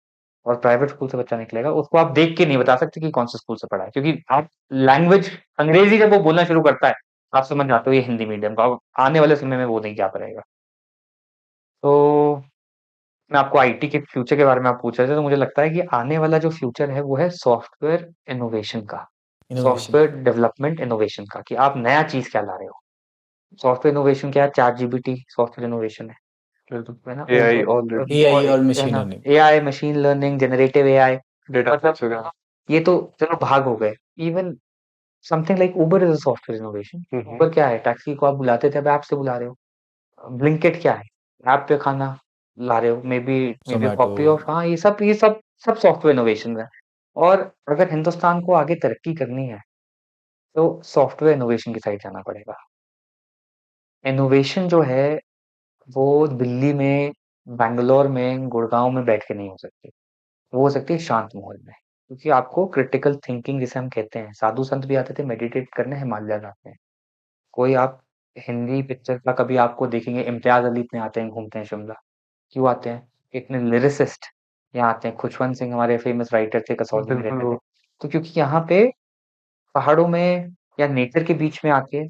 और प्राइवेट स्कूल से बच्चा निकलेगा, उसको आप देख के नहीं बता सकते कि कौन से स्कूल से पढ़ा है। क्योंकि आप लैंग्वेज अंग्रेजी जब वो बोलना शुरू करता है, आप समझ जाते हो ये हिंदी मीडियम का। अब आने वाले समय में वो नहीं जा पाएगा। तो मैं आपको आईटी के फ्यूचर के बारे में आप पूछ रहे थे, तो मुझे लगता है कि आने वाला जो फ्यूचर है वो है सॉफ्टवेयर इनोवेशन का, इनोवेशन। सॉफ्टवेयर डेवलपमेंट इनोवेशन का, कि आप नया चीज़ क्या ला रहे हो। सॉफ्टवेयर इनोवेशन क्या है? चैटजीपीटी सॉफ्टवेयर इनोवेशन है ना? एआई ऑलरेडी एआई और है मशीन ना? Learning. AI, machine learning, generative AI, data मतलब वगैरह। ये तो चलो भाग हो गए। Even something like Uber is a software innovation. Hmm. Uber क्या है? टैक्सी को आप बुलाते थे, अब ऐप से बुला रहे हो। ब्लिंकिट क्या है? ऐप पे खाना ला रहे हो। May be Zomato. Copy of, हाँ, ये सब सॉफ्टवेयर इनोवेशन है। और अगर हिंदुस्तान को आगे तरक्की करनी है, तो सॉफ्टवेयर इनोवेशन की साइड जाना पड़ेगा। इनोवेशन जो है वो दिल्ली में, बैंगलोर में, गुड़गाँव में बैठ के नहीं हो सकती। वो हो सकती है शांत माहौल में। क्योंकि आपको क्रिटिकल थिंकिंग जिसे हम कहते हैं, साधु संत भी आते थे मेडिटेट करने, हिमालय जाते हैं। कोई आप हिंदी पिक्चर का कभी आपको देखेंगे, इम्तियाज अली इतने आते हैं, घूमते हैं शिमला। क्यों आते हैं? इतने लिरिसिस्ट यहाँ आते हैं, खुशवंत सिंह हमारे फेमस राइटर थे, कसौली में बिल्कुल रहते थे। वो तो क्योंकि यहाँ पे पहाड़ों में या नेचर के बीच में आके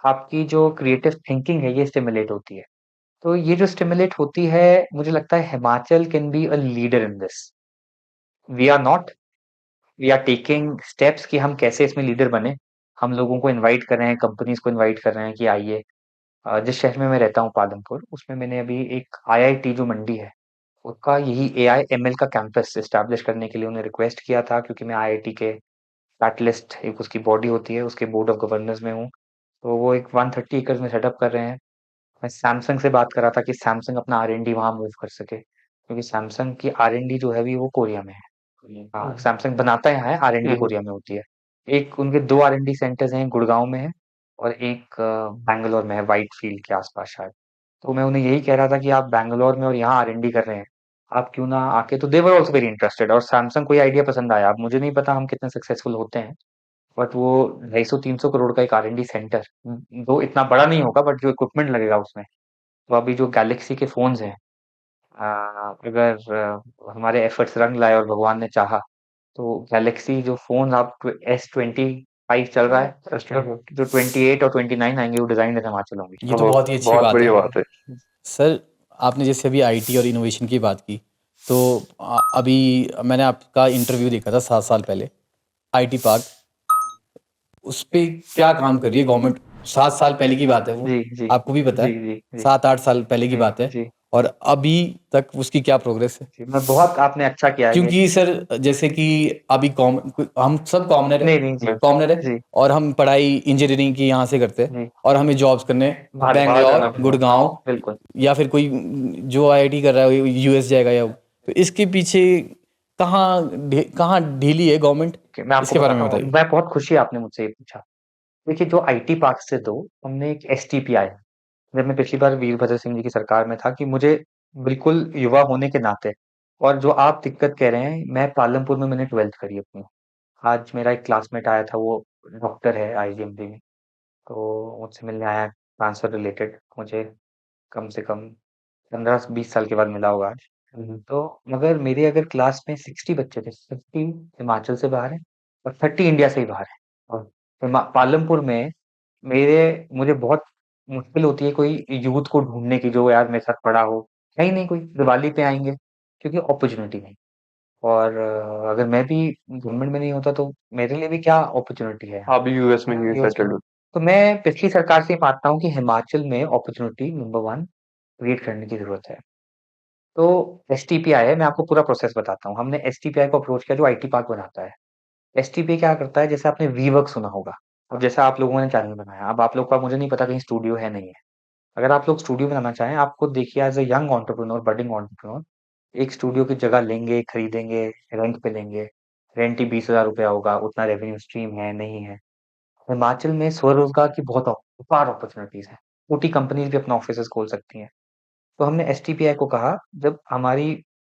आपकी जो क्रिएटिव थिंकिंग है ये स्टिमुलेट होती है। तो ये जो स्टिमुलेट होती है, मुझे लगता है Himachal can be a leader in this. We are not, we are taking steps कि हम कैसे इसमें लीडर बने। हम लोगों को इनवाइट कर रहे हैं, कंपनीज को इनवाइट कर रहे हैं कि आइए। जिस शहर में मैं रहता हूँ पालमपुर, उसमें मैंने अभी एक आईआईटी जो मंडी है, उसका यही एआई एमएल का कैंपस एस्टैब्लिश करने के लिए उन्हें रिक्वेस्ट किया था, क्योंकि मैं आईआईटी के कैटलिस्ट एक उसकी बॉडी होती है, उसके बोर्ड ऑफ गवर्नर्स में हूँ। तो वो एक 130 एकड़ में सेटअप कर रहे हैं। मैं सैमसंग से बात कर रहा था कि सैमसंग अपना आर&डी वहाँ मूव कर सके, क्योंकि सैमसंग की आर&डी जो है अभी वो कोरिया में है। हाँ, सैमसंग बनाता यहाँ है, आर&डी हम्म, कोरिया में होती है। एक उनके 2 आर&डी सेंटर्स हैं, गुड़गाँव में है और एक बैंगलोर में है, व्हाइटफील्ड के आसपास शायद। तो मैं उन्हें यही कह रहा था कि आप बैंगलोर में और यहाँ आर&डी कर रहे हैं, आप क्यों ना आके। तो दे वर आल्सो वेरी इंटरेस्टेड और सैमसंग को ये आइडिया पसंद आया। अब मुझे नहीं पता हम कितने सक्सेसफुल होते हैं, बट वो 250-300 करोड़ का एक आर&डी सेंटर, दो इतना बड़ा नहीं होगा, बट जो इक्विपमेंट लगेगा उसमें। तो अभी जो गैलेक्सी के फोन्स हैं, अगर हमारे एफर्ट्स रंग लाए और भगवान ने चाहा, तो गैलेक्सी जो फोन आप S25 चल रहा है, अच्छा, जो 28 और 29 आएंगे वो डिजाइन हिमाचल होंगे। ये तो बहुत ही अच्छी बहुत बात बढ़िया है। बात है। सर, आपने जैसे अभी आईटी और इनोवेशन की बात की, तो अभी मैंने आपका इंटरव्यू देखा था 7 साल पहले, आईटी पार्क, उस पे क्या काम कर रही है गवर्नमेंट। 7 साल पहले की बात है वो, जी जी आपको भी पता जी है। जी जी 7-8 साल पहले की जी बात है। जी और अभी तक उसकी क्या प्रोग्रेस है। जी। मैं बहुत, आपने अच्छा किया है ये। क्योंकि सर, जैसे कि अभी हम सब कॉमनर है, नहीं नहीं जी कॉमनर है, जी और हम पढ़ाई इंजीनियरिंग की यहाँ से करते हैं, जी। और हमें जॉब्स करने बाहर जाना बेंगलोर, पड़ेगा, गुड़गांव, बिल्कुल। या फिर कोई जो आईआईटी कर रहा है यूएस जाएगा, या तो इसके पीछे कहाँ ढीली है गवर्नमेंट, मैं आपको इसके बारे में बताता हूँ, बताइए। मैं बहुत खुशी है आपने मुझसे ये पूछा। देखिए, जो आईटी पार्क से दो, हमने एक एसटीपीआई, जब मैं पिछली बार वीरभद्र सिंह जी की सरकार में था, कि मुझे बिल्कुल युवा होने के नाते, और जो आप दिक्कत कह रहे हैं, मैं पालमपुर में मैंने 12th करी अपनी। आज मेरा एक क्लासमेट आया था, वो डॉक्टर है आईजीएमसी में, तो मुझसे मिलने आया, ट्रांसफर रिलेटेड, मुझे कम से कम 15-20 साल के बाद मिला होगा आज। तो मगर मेरे अगर क्लास में 60 बच्चे थे, 50 हिमाचल से बाहर हैं और 30 इंडिया से ही बाहर हैं। और पालमपुर में मुझे बहुत मुश्किल होती है कोई यूथ को ढूंढने की जो यार मेरे साथ पढ़ा हो। है ही नहीं कोई, दिवाली पे आएंगे, क्योंकि अपॉर्चुनिटी नहीं। और अगर मैं भी गवर्नमेंट में नहीं होता तो मेरे लिए भी क्या अपॉर्चुनिटी है। आप भी यूएस में ही यूएस में। सेटल्ड हो। तो मैं पिछली सरकार से मानता हूँ कि हिमाचल में अपॉर्चुनिटी नंबर वन क्रिएट करने की जरूरत है। तो एसटीपीआई है, मैं आपको पूरा प्रोसेस बताता हूँ। हमने एसटीपीआई को अप्रोच किया जो आईटी पार्क बनाता है। एसटीपीआई क्या करता है, जैसे आपने वी वर्क सुना होगा, अब जैसा आप लोगों ने चैनल बनाया, अब आप लोग का मुझे नहीं पता कहीं स्टूडियो है नहीं है। अगर आप लोग स्टूडियो बनाना चाहें, आपको देखिए as a young entrepreneur, budding entrepreneur, एक स्टूडियो की जगह लेंगे, खरीदेंगे, रेंट पे लेंगे। रेंट ही 20,000 रुपया होगा, उतना रेवेन्यू स्ट्रीम है नहीं है। हिमाचल में स्वरोजगार की बहुत अपार अपॉर्चुनिटीज है, छोटी कंपनीज भी अपना ऑफिस खोल सकती हैं। तो हमने एसटीपीआई को कहा, जब हमारी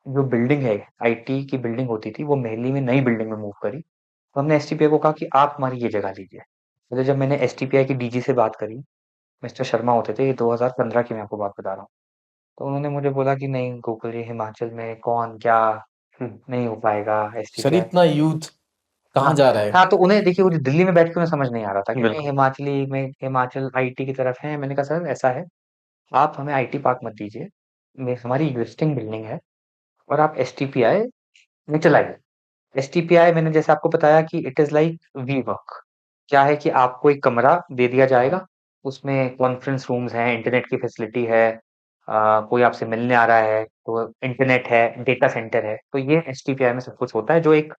जो बिल्डिंग है, आईटी की बिल्डिंग होती थी, वो महली में नई बिल्डिंग में मूव करी, तो हमने एसटीपीआई को कहा कि आप हमारी ये जगह लीजिए। तो जब मैंने एसटीपीआई की डीजी से बात करी, मिस्टर शर्मा होते थे, ये 2015 की मैं आपको बात बता रहा हूँ। तो उन्होंने मुझे बोला कि नहीं गोकुल जी, हिमाचल में कौन क्या, नहीं हो पाएगा सर, एसटीपीआई। इतना यूथ हाँ कहाँ जा रहा है। हाँ, तो उन्हें देखिए, वो जो दिल्ली में बैठ के उन्हें समझ नहीं आ रहा था, क्योंकि बिल्कुल। हिमाचली में, हिमाचल आईटी की तरफ है। मैंने कहा सर ऐसा है, आप हमें आईटी पार्क मत दीजिए, हमारी एग्जिस्टिंग बिल्डिंग है, और आप एसटीपीआई में चलाइए। एसटीपीआई मैंने जैसे आपको बताया कि it is like we work. क्या है कि आपको एक कमरा दे दिया जाएगा, उसमें कॉन्फ्रेंस रूम्स हैं, इंटरनेट की फैसिलिटी है, कोई आपसे मिलने आ रहा है तो इंटरनेट है, डेटा सेंटर है। तो ये एसटीपीआई में सब कुछ होता है जो एक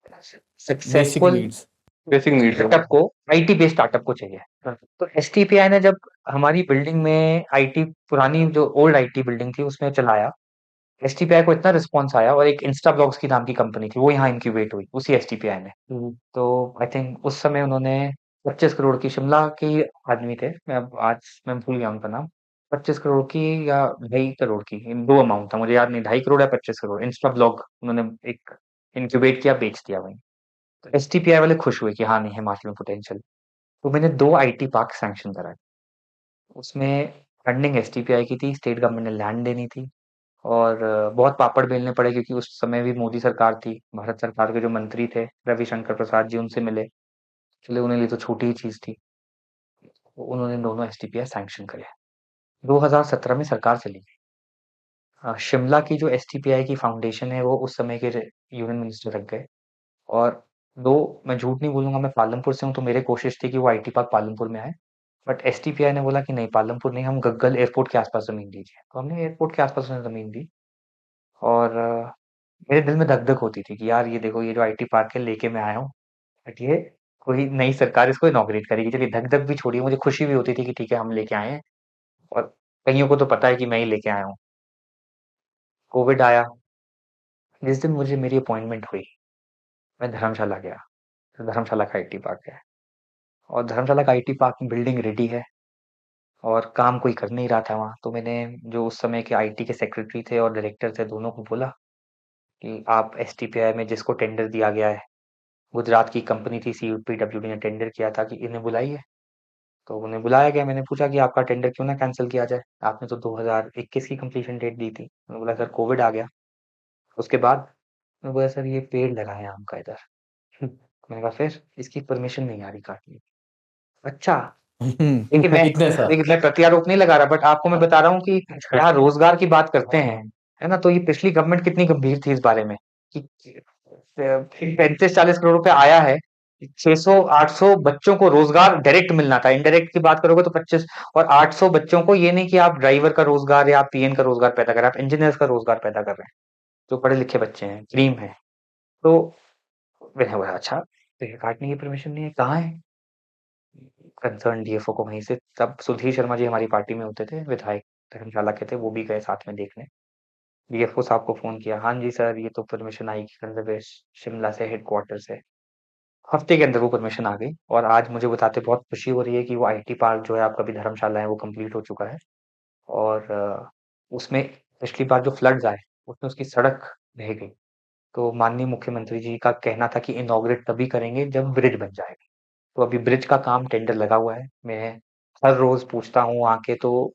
basic successful needs. Basic needs startup को, आईटी बेस्ड स्टार्टअप को चाहिए। तो एसटीपीआई ने जब हमारी बिल्डिंग में आईटी, पुरानी जो ओल्ड आईटी बिल्डिंग थी उसमें चलाया, एसटीपीआई को इतना रिस्पॉन्स आया, और एक इंस्टा ब्लॉग्स की नाम की कंपनी थी, वो यहाँ इंक्यूबेट हुई उसी एसटीपीआई में। तो आई थिंक उस समय उन्होंने 25 करोड़ की, शिमला के ही आदमी थे, मैं अब आज मैं भूल गया उनका नाम, 25 करोड़ की या 2.5 करोड़ की, इन दो अमाउंट था, मुझे याद नहीं, 2.5 करोड़ या 25 करोड़, इंस्टा ब्लॉग उन्होंने एक इंक्यूबेट किया, बेच दिया वहीं। तो एसटीपीआई वाले खुश हुए कि हाँ नहीं, हिमाचल में पोटेंशियल। तो मैंने 2 आईटी पार्क सैंक्शन कराए। उसमें फंडिंग एसटीपीआई की थी, स्टेट गवर्नमेंट ने लैंड देनी थी, और बहुत पापड़ बेलने पड़े क्योंकि उस समय भी मोदी सरकार थी। भारत सरकार के जो मंत्री थे रविशंकर प्रसाद जी, उनसे मिले। चलिए उन्हें लिए तो छोटी ही चीज थी। तो उन्होंने दोनों एसटीपीआई सैंक्शन करे। 2017 में सरकार चली गई। शिमला की जो एसटीपीआई की फाउंडेशन है वो उस समय के यूनियन मिनिस्टर रख गए। और दो, मैं झूठ नहीं बोलूंगा, मैं पालमपुर से हूँ तो मेरी कोशिश थी कि वो आईटी पार्क पालमपुर में आए। बट एसटीपीआई ने बोला कि नहीं, पालमपुर नहीं, हम गग्गल एयरपोर्ट के आसपास जमीन दीजिए। तो हमने एयरपोर्ट के आसपास उन्हें जमीन दी। और मेरे दिल में धक-धक होती थी कि यार ये देखो, ये जो आईटी पार्क है लेके मैं आया हूँ, बट ये कोई नई सरकार इसको इनॉग्रेट करेगी। चलिए धक-धक भी छोड़िए, मुझे खुशी भी होती थी कि ठीक है हम लेके आए हैं। और कइयों को तो पता है कि मैं ही लेके आया हूँ। कोविड आया। जिस दिन मुझे मेरी अपॉइंटमेंट हुई, मैं धर्मशाला गया। तो धर्मशाला का आईटी पार्क है और धर्मशाला का आईटी पार्क में बिल्डिंग रेडी है और काम कोई कर नहीं रहा था वहाँ। तो मैंने जो उस समय के आईटी के सेक्रेटरी थे और डायरेक्टर थे, दोनों को बोला कि आप एसटीपीआई में जिसको टेंडर दिया गया है, गुजरात की कंपनी थी सीपीडब्ल्यूडी ने टेंडर किया था, कि इन्हें बुलाइए। तो उन्हें बुलाया गया। मैंने पूछा कि आपका टेंडर क्यों ना कैंसिल किया जाए, आपने तो 2021 की कंप्लीशन डेट दी थी। उन्होंने बोला सर कोविड आ गया। उसके बाद मैं बोला सर ये पेड़ लगाए हैं आम का इधर। मैंने कहा फिर इसकी परमिशन नहीं आ रही काटने की। अच्छा। देखिए मैं इतना सा। देखिए मैं प्रत्यारोप नहीं लगा रहा, बट आपको मैं बता रहा हूँ कि यहाँ रोजगार की बात करते हैं, है ना? तो ये पिछली गवर्नमेंट कितनी गंभीर थी इस बारे में कि 35-40 करोड़ रुपए आया है। 600-800 बच्चों को रोजगार डायरेक्ट मिलना था। इनडायरेक्ट की बात करोगे तो 25। और 800 बच्चों को, ये नहीं कि आप ड्राइवर का रोजगार या आप पीएन का रोजगार पैदा कर रहे हैं, आप इंजीनियर्स का रोजगार पैदा कर रहे हैं, जो पढ़े लिखे बच्चे हैं, ड्रीम है। तो मैंने बोला अच्छा, पेड़ काटने की परमिशन नहीं है, कहाँ है? कंसर्न डीएफओ को वहीं से, तब सुधीर शर्मा जी हमारी पार्टी में होते थे, विधायक धर्मशाला के थे, वो भी गए साथ में देखने। डीएफओ साहब को फोन किया, हाँ जी सर ये तो परमिशन आई शिमला से, हेडक्वार्टर से। हफ्ते के अंदर वो परमिशन आ गई और आज मुझे बताते बहुत खुशी हो रही है कि वो आईटी पार्क जो है आपका भी धर्मशाला है वो कंप्लीट हो चुका है। और उसमें पिछली बार जो फ्लड्स आए उसमें उसकी सड़क बह गई। तो माननीय मुख्यमंत्री जी का कहना था कि इनॉग्रेट तभी करेंगे जब ब्रिज बन जाएगा। तो अभी ब्रिज का काम टेंडर लगा हुआ है। मैं हर रोज पूछता हूँ आके, तो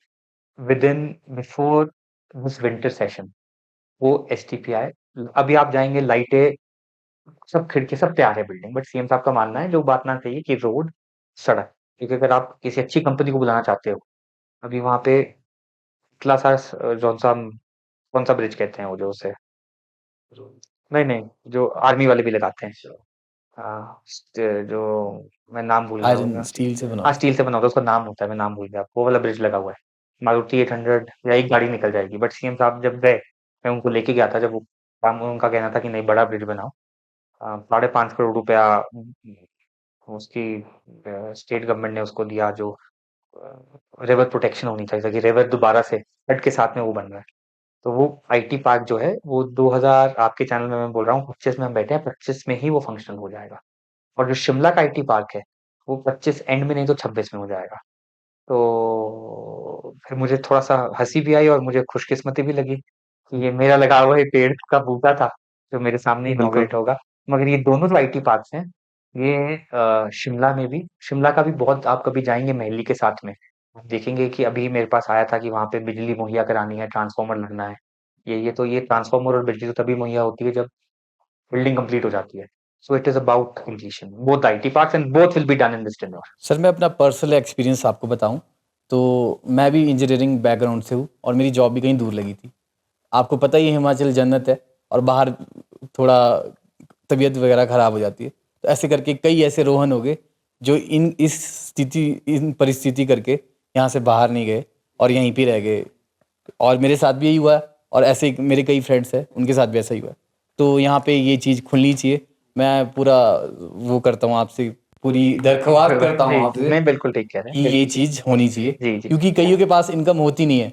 with in before this winter session वो एसटीपीआई, अभी आप जाएंगे लाइटें, सब खिड़की सब तैयार है बिल्डिंग। बट सीएम साहब का मानना है जो बात ना कही कि रोड, सड़क, क्योंकि अगर आप किसी अच्छी कंपनी को बुलाना चाहते हो, अभी वहां पे इतला सा जौन सा, कौन सा ब्रिज कहते हैं वो जो उसे, नहीं नहीं, जो आर्मी वाले भी लगाते हैं, जो, मैं नाम भूल गया आयरन होगा। स्टील से बना हाँ होता स्टील से बना होता है, उसका नाम होता है, मैं नाम भूल गया। वो वाला ब्रिज लगा हुआ है। मारुति 800 या एक गाड़ी निकल जाएगी। बट सीएम साहब जब गए, मैं उनको लेके गया था, जब वो काम, उनका कहना था कि नहीं बड़ा ब्रिज बनाओ। 5.5 करोड़ रुपया उसकी स्टेट गवर्नमेंट ने उसको दिया, जो रिवर प्रोटेक्शन होनी चाहिए ताकि रिवर दोबारा से फ्लड के साथ में वो बन रहा है। तो वो आईटी पार्क जो है वो 2000, आपके चैनल में मैं बोल रहा हूँ 25 में हम बैठे हैं, 25 में ही वो फंक्शनल हो जाएगा। और जो शिमला का आईटी पार्क है वो 25 एंड में नहीं तो 26 में हो जाएगा। तो फिर मुझे थोड़ा सा हंसी भी आई और मुझे खुशकिस्मती भी लगी कि ये मेरा लगा हुआ ये पेड़ का बूटा था जो मेरे सामने बिल्कुल। इनॉग्रेट होगा। मगर ये दोनों जो आईटी पार्क्स हैं, ये शिमला में भी, शिमला का भी बहुत, आप कभी जाएंगे महली के साथ में, आप देखेंगे कि अभी मेरे पास आया था कि वहां पे बिजली मुहैया करानी है, ट्रांसफार्मर लगना है। ये ट्रांसफार्मर और बिजली तो तभी मुहैया होती है जब बिल्डिंग कंप्लीट हो जाती है। So it is about completion, both IT parks and both will be done in this tenure. Sir मैं अपना पर्सनल एक्सपीरियंस आपको बताऊं तो मैं भी इंजीनियरिंग बैकग्राउंड से हूँ और मेरी जॉब भी कहीं दूर लगी थी। आपको पता ही है हिमाचल जन्नत है और बाहर थोड़ा तबीयत वगैरह ख़राब हो जाती है। तो ऐसे करके कई ऐसे रोहन हो गए जो इन परिस्थिति करके यहाँ से बाहर नहीं गए और यहीं पे रह गए। और मेरे साथ भी यही हुआ है और ऐसे मेरे कई फ्रेंड्स हैं उनके साथ भी ऐसा ही हुआ है। तो यहाँ पे ये चीज़ खुलनी चाहिए। मैं पूरा वो करता हूँ आपसे, पूरी दरख्वास्त करता हूँ आपसे नहीं बिल्कुल ठीक कह रहे कि हैं। ये चीज़ होनी चाहिए जी जी। क्योंकि कईयों के पास इनकम होती नहीं है।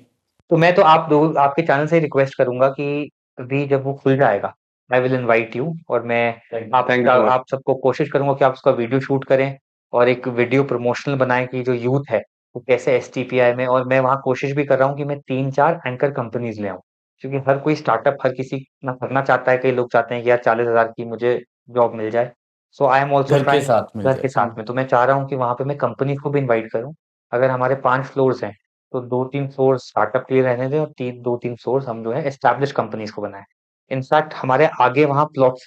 तो मैं तो आपके चैनल से रिक्वेस्ट करूंगा कि अभी जब वो खुल जाएगा, आई विल इनवाइट यू, और मैं थैंक यू सो मच। आप सबको कोशिश करूंगा कि आप उसका वीडियो शूट करें और एक वीडियो प्रमोशनल बनाएं कि जो यूथ है वो कैसे एसटीपीआई में। और मैं वहाँ कोशिश भी कर रहा हूँ कि मैं 3-4 एंकर कंपनीज ले आऊँ, क्योंकि हर कोई स्टार्टअप, हर किसी ना करना चाहता है। कई लोग चाहते हैं कि यार 40,000 की मुझे जॉब मिल जाए। सो आई एम ऑल्सो घर के ट्राइंग, साथ मिल घर के जाए। साथ में। तो मैं चाह रहा हूँ कि वहां पे मैं कंपनी को भी इन्वाइट करूँ। अगर हमारे 5 फ्लोर्स हैं तो 2-3 फ्लोर स्टार्टअप के लिए रहने दें और 2-3 फ्लोर्स हम जो है एस्टैब्लिश कंपनीज को बनाएं। इनफैक्ट हमारे आगे वहाँ प्लॉट्स,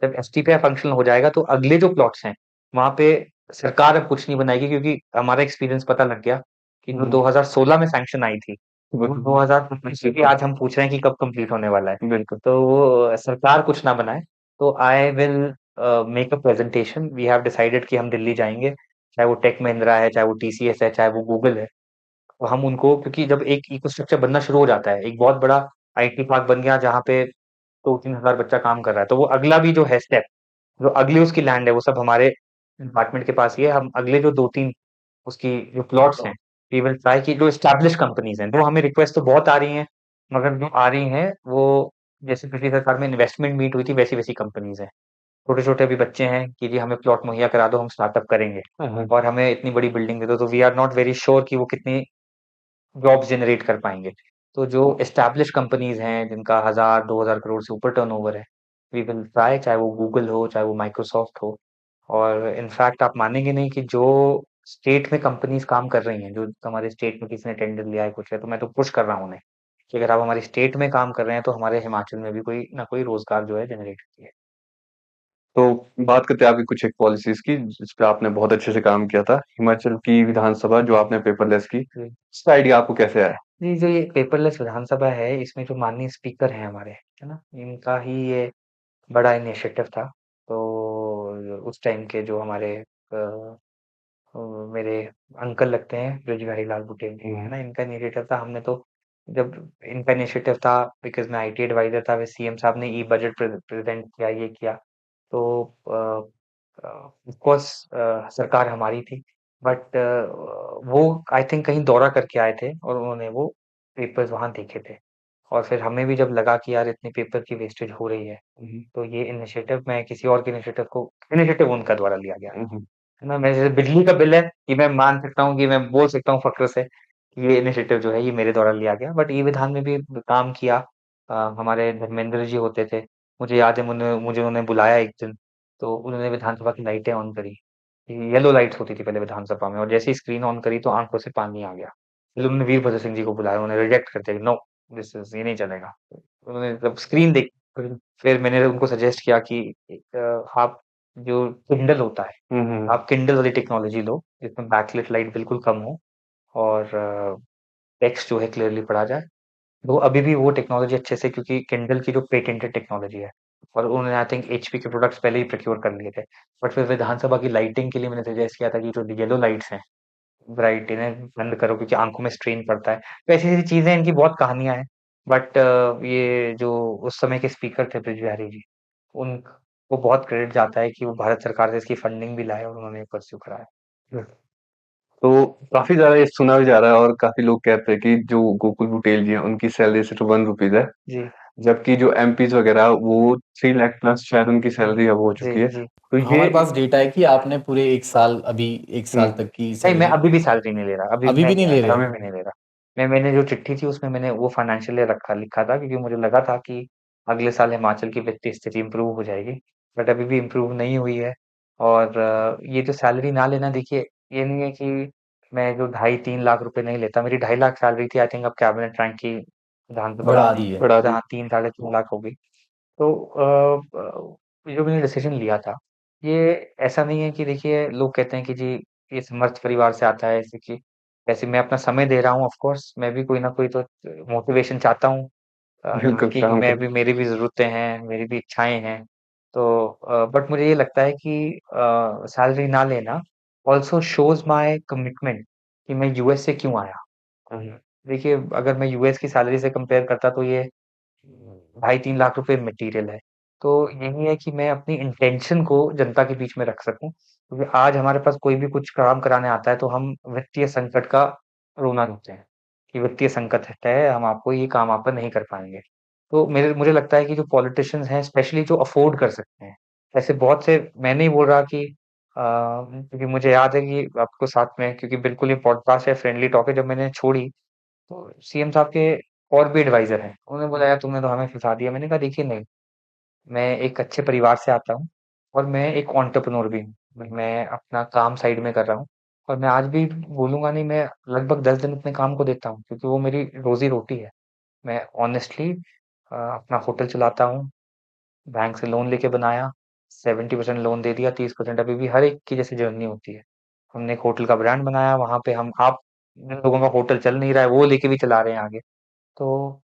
जब एसटीपीआई फंक्शनल हो जाएगा तो अगले जो प्लॉट्स हैं वहाँ पे सरकार अब कुछ नहीं बनाएगी, क्योंकि हमारा एक्सपीरियंस पता लग गया कि जो 2016 में सैंक्शन आई थी वो 2025 की आज हम पूछ रहे हैं कि कब कंप्लीट होने वाला है। बिल्कुल। तो वो सरकार कुछ ना बनाए तो I will make a presentation. We have decided कि हम दिल्ली जाएंगे, चाहे वो टेक महिंद्रा है, चाहे वो टीसीएस है, चाहे वो गूगल है। तो हम उनको, क्योंकि जब एक इकोस्ट्रक्चर बनना शुरू हो जाता है, एक बहुत बड़ा आईटी पार्क बन गया जहाँ पे 2-3 हजार बच्चा काम कर रहा है, तो वो अगला भी जो है स्टेप, जो अगली उसकी लैंड है वो सब हमारे डिपार्टमेंट के पास ही है। हम अगले जो 2-3 उसकी जो प्लॉट्स हैं, वी विल ट्राई कि जो एस्टैब्लिश कंपनीज हैं, जो हमें रिक्वेस्ट तो बहुत आ रही हैं, मगर जो आ रही हैं वो जैसे पिछली सरकार में इन्वेस्टमेंट मीट हुई थी वैसी वैसी कंपनीज हैं। छोटे छोटे अभी बच्चे हैं कि जी हमें प्लॉट मुहैया करा दो, हम स्टार्टअप करेंगे और हमें इतनी बड़ी बिल्डिंग दे दो, तो we are not very sure कि वो कितनी जॉब्स जनरेट कर पाएंगे। तो जो एस्टैब्लिश कंपनीज हैं जिनका 1000-2000 करोड़ से ऊपर टर्नओवर है, वी विल ट्राई, चाहे वो गूगल हो, चाहे वो माइक्रोसॉफ्ट हो। और इनफैक्ट आप मानेंगे नहीं कि जो स्टेट में कंपनीज काम कर रही हैं, जो हमारे स्टेट में किसी ने टेंडर लिया है कुछ है, तो मैं तो पुश कर रहा हूँ उन्हें कि अगर आप हमारी स्टेट में काम कर रहे हैं तो हमारे हिमाचल में भी कोई ना कोई रोजगार जो है जनरेट किए। तो बात करते हैं आपकी कुछ एक पॉलिसीज की जिस पे आपने बहुत अच्छे से काम किया था, हिमाचल की विधानसभा जो आपने पेपरलेस की, जी इसका आइडिया आपको कैसे आया? जी, जो ये पेपरलेस विधानसभा है, इसमें जो माननीय स्पीकर हैं हमारे, है ना, इनका ही ये बड़ा इनिशिएटिव था। तो उस टाइम के जो हमारे अ, मेरे अंकल लगते हैं ब्रिजबिहारी लाल बुटेल जी, है ना, इनका इनिशिएटिव था। हमने तो जब इनका इनिशिएटिव था, बिकॉज मैं आईटी एडवाइजर था, वे सीएम साहब ने ई बजट प्रेजेंट किया, ये किया। तो ऑफ कोर्स सरकार हमारी थी, बट वो आई थिंक कहीं दौरा करके आए थे और उन्होंने वो पेपर्स वहां देखे थे। और फिर हमें भी जब लगा कि यार इतनी पेपर की वेस्टेज हो रही है, तो ये इनिशिएटिव, मैं किसी और के इनिशिएटिव उनका द्वारा लिया गया, है ना। मैं जैसे बिजली का बिल है कि मैं मान सकता हूँ कि मैं बोल सकता हूँ फक्र से कि ये इनिशिएटिव जो है ये मेरे द्वारा लिया गया। बट ई विधान में भी काम किया। हमारे धर्मेंद्र जी होते थे, मुझे याद है, मुझे उन्होंने बुलाया एक दिन, तो उन्होंने विधानसभा की लाइटें ऑन करी। येलो लाइट्स होती थी पहले विधानसभा में, और जैसे ही स्क्रीन ऑन करी तो आंखों से पानी आ गया। फिर उन्होंने वीरभद्र सिंह जी को बुलाया, उन्होंने रिजेक्ट कर दिया, नो दिस इज, ये नहीं चलेगा। उन्होंने जब स्क्रीन देख, फिर मैंने उनको सजेस्ट किया कि आप जो किंडल होता है, आप किंडल वाली टेक्नोलॉजी लो जिसमें बैकलिट लाइट बिल्कुल कम हो और टेक्स्ट जो है क्लियरली पढ़ा जाए। वो अभी भी वो टेक्नोलॉजी अच्छे से, क्योंकि किंडल की जो पेटेंटेड टेक्नोलॉजी है, और उन्होंने आई थिंक एचपी के प्रोडक्ट्स पहले ही प्रोक्योर कर लिए थे। बट फिर विधानसभा की लाइटिंग के लिए मैंने सजेस्ट किया था कि जो येलो लाइट्स हैं, ब्राइट, इन्हें बंद करो क्योंकि आंखों में स्ट्रेन पड़ता है। तो ऐसी ऐसी चीजें, इनकी बहुत कहानियां हैं। बट ये जो उस समय के स्पीकर थे ब्रिज बिहारी जी, उनको बहुत क्रेडिट जाता है कि वो भारत सरकार से इसकी फंडिंग भी लाए और उन्होंने परस्यू कराया। तो काफी ज्यादा ये सुना भी जा रहा है और काफी लोग कहते हैं कि जो गोकुल बुटेल जी हैं उनकी सैलरी सिर्फ 1 रुपीज है, जी जबकि जो एमपीज वगैरह वो 3 लाख प्लस शायद उनकी सैलरी अब हो जी चुकी है। जी। तो ये हमारे पास डेटा है कि आपने पूरे एक साल, अभी एक साल हम्म तक की नहीं, मैं सैलरी अभी भी सैलरी नहीं ले रहा, अभी अभी मैं भी नहीं ले रहे? अभी भी नहीं ले रहा। मैंने जो चिट्ठी थी उसमें मैंने वो फाइनेंशियल ईयर रखा लिखा था, क्योंकि मुझे लगा था कि अगले साल हिमाचल की वित्तीय स्थिति इंप्रूव हो जाएगी। बट अभी भी इंप्रूव नहीं हुई है। और ये जो सैलरी ना लेना, देखिए, ये नहीं है कि मैं जो 2.5-3 लाख रुपए नहीं लेता, मेरी 2.5 लाख सैलरी थी, आई थिंक अब कैबिनेट रैंक की विधानसभा बढ़ा में दी है। बढ़ा दी। जहाँ 3-3.5 लाख हो गई। तो जो मैंने डिसीजन लिया था, ये ऐसा नहीं है कि, देखिए, लोग कहते हैं कि जी ये समर्थ परिवार से आता है, ऐसे कि वैसे मैं अपना समय दे रहा हूँ, ऑफ कोर्स मैं भी कोई ना कोई तो मोटिवेशन चाहता हूँ, बिल्कुल कि काम मैं कर। भी, मेरी भी ज़रूरतें हैं, मेरी भी इच्छाएँ हैं। तो बट मुझे ये लगता है कि सैलरी ना लेना ऑल्सो शोज़ माय कमिटमेंट कि मैं यूएस से क्यों आया। देखिए, अगर मैं यूएस की सैलरी से कंपेयर करता तो ये 2.5-3 लाख रुपए मटेरियल है। तो यही है कि मैं अपनी इंटेंशन को जनता के बीच में रख सकूँ, क्योंकि आज हमारे पास कोई भी कुछ काम कराने आता है तो हम वित्तीय संकट का रोना रोते हैं कि वित्तीय संकट है, हम आपको ये काम आप पर नहीं कर पाएँगे। तो मेरे मुझे लगता है कि जो पॉलिटिशियंस हैं, स्पेशली जो अफ़ोर्ड कर सकते हैं, ऐसे बहुत से, मैं नहीं बोल रहा कि क्योंकि मुझे याद है कि आपको साथ में, क्योंकि बिल्कुल ये पॉडकास्ट है, फ्रेंडली टॉक है, जब मैंने छोड़ी तो सीएम साहब के और भी एडवाइज़र हैं। उन्होंने बोला, "यार तुमने तो हमें फँसा दिया।" मैंने कहा, "देखिए, नहीं, मैं एक अच्छे परिवार से आता हूँ और मैं एक एंटरप्रेन्योर भी हूँ। मैं अपना काम साइड में कर रहा हूँ और मैं आज भी बोलूँगा नहीं, मैं लगभग 10 दिन अपने काम को देता हूँ, क्योंकि वो मेरी रोज़ी-रोटी है। मैं ऑनेस्टली अपना होटल चलाता हूँ, बैंक से लोन लेके बनाया, 70% लोन दे दिया, 30% अभी भी हर एक की जैसे जर्नी होती है। हमने एक होटल का ब्रांड बनाया, वहाँ पे हम आप जिन लोगों का होटल चल नहीं रहा है, वो लेके भी चला रहे हैं आगे। तो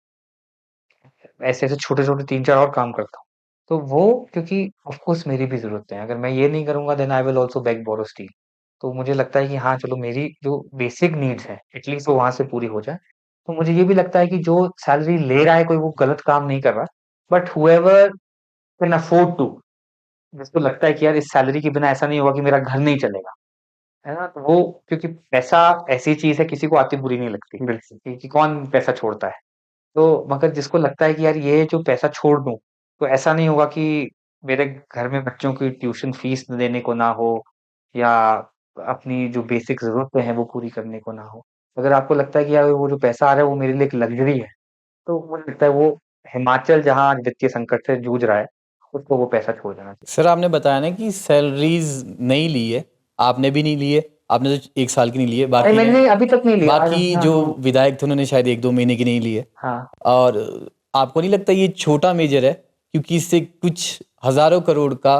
ऐसे-ऐसे छोटे-छोटे 3-4 और काम करता हूँ। तो वो क्योंकि ऑफ कोर्स मेरी भी ज़रूरतें हैं, अगर मैं ये नहीं करूँगा then I will also beg, borrow, steal. तो मुझे लगता है कि हाँ, चलो मेरी जो बेसिक नीड्स हैं, एटलीस्ट वो वहाँ से पूरी हो जाए। तो मुझे ये भी लगता है कि जो सैलरी ले रहा है कोई, वो गलत काम नहीं कर रहा, but whoever can afford to, जिसको लगता है कि यार इस सैलरी के बिना ऐसा नहीं होगा कि मेरा घर नहीं चलेगा, है ना? तो वो क्योंकि पैसा ऐसी चीज़ है, किसी को आती बुरी नहीं लगती, बिल्कुल। कि कौन पैसा छोड़ता है। तो मगर जिसको लगता है कि यार ये जो पैसा छोड़ दूँ, तो ऐसा नहीं होगा कि मेरे घर में बच्चों की ट्यूशन फीस देने को ना हो, या अपनी जो बेसिक ज़रूरतें हैं वो पूरी करने को ना हो। अगर आपको लगता है कि यार वो जो पैसा आ रहा है वो मेरे लिए एक लग्ज़री है, तो मुझे लगता है वो हिमाचल जहाँ आज वित्तीय संकट से जूझ रहा है, उसको वो पैसा छोड़ देना चाहिए। सर आपने बताया ना कि सैलरीज नहीं ली है, आपने भी नहीं ली है, आपने तो 1 साल की नहीं ली है, नहीं, बाकी ने मैंने अभी तक नहीं लिया। आज बाकी हाँ, जो हाँ, विधायक थे उन्होंने शायद 1-2 महीने की नहीं ली है। हाँ। और आपको नहीं लगता ये छोटा मेजर है? क्योंकि इससे कुछ हज़ारों करोड़ का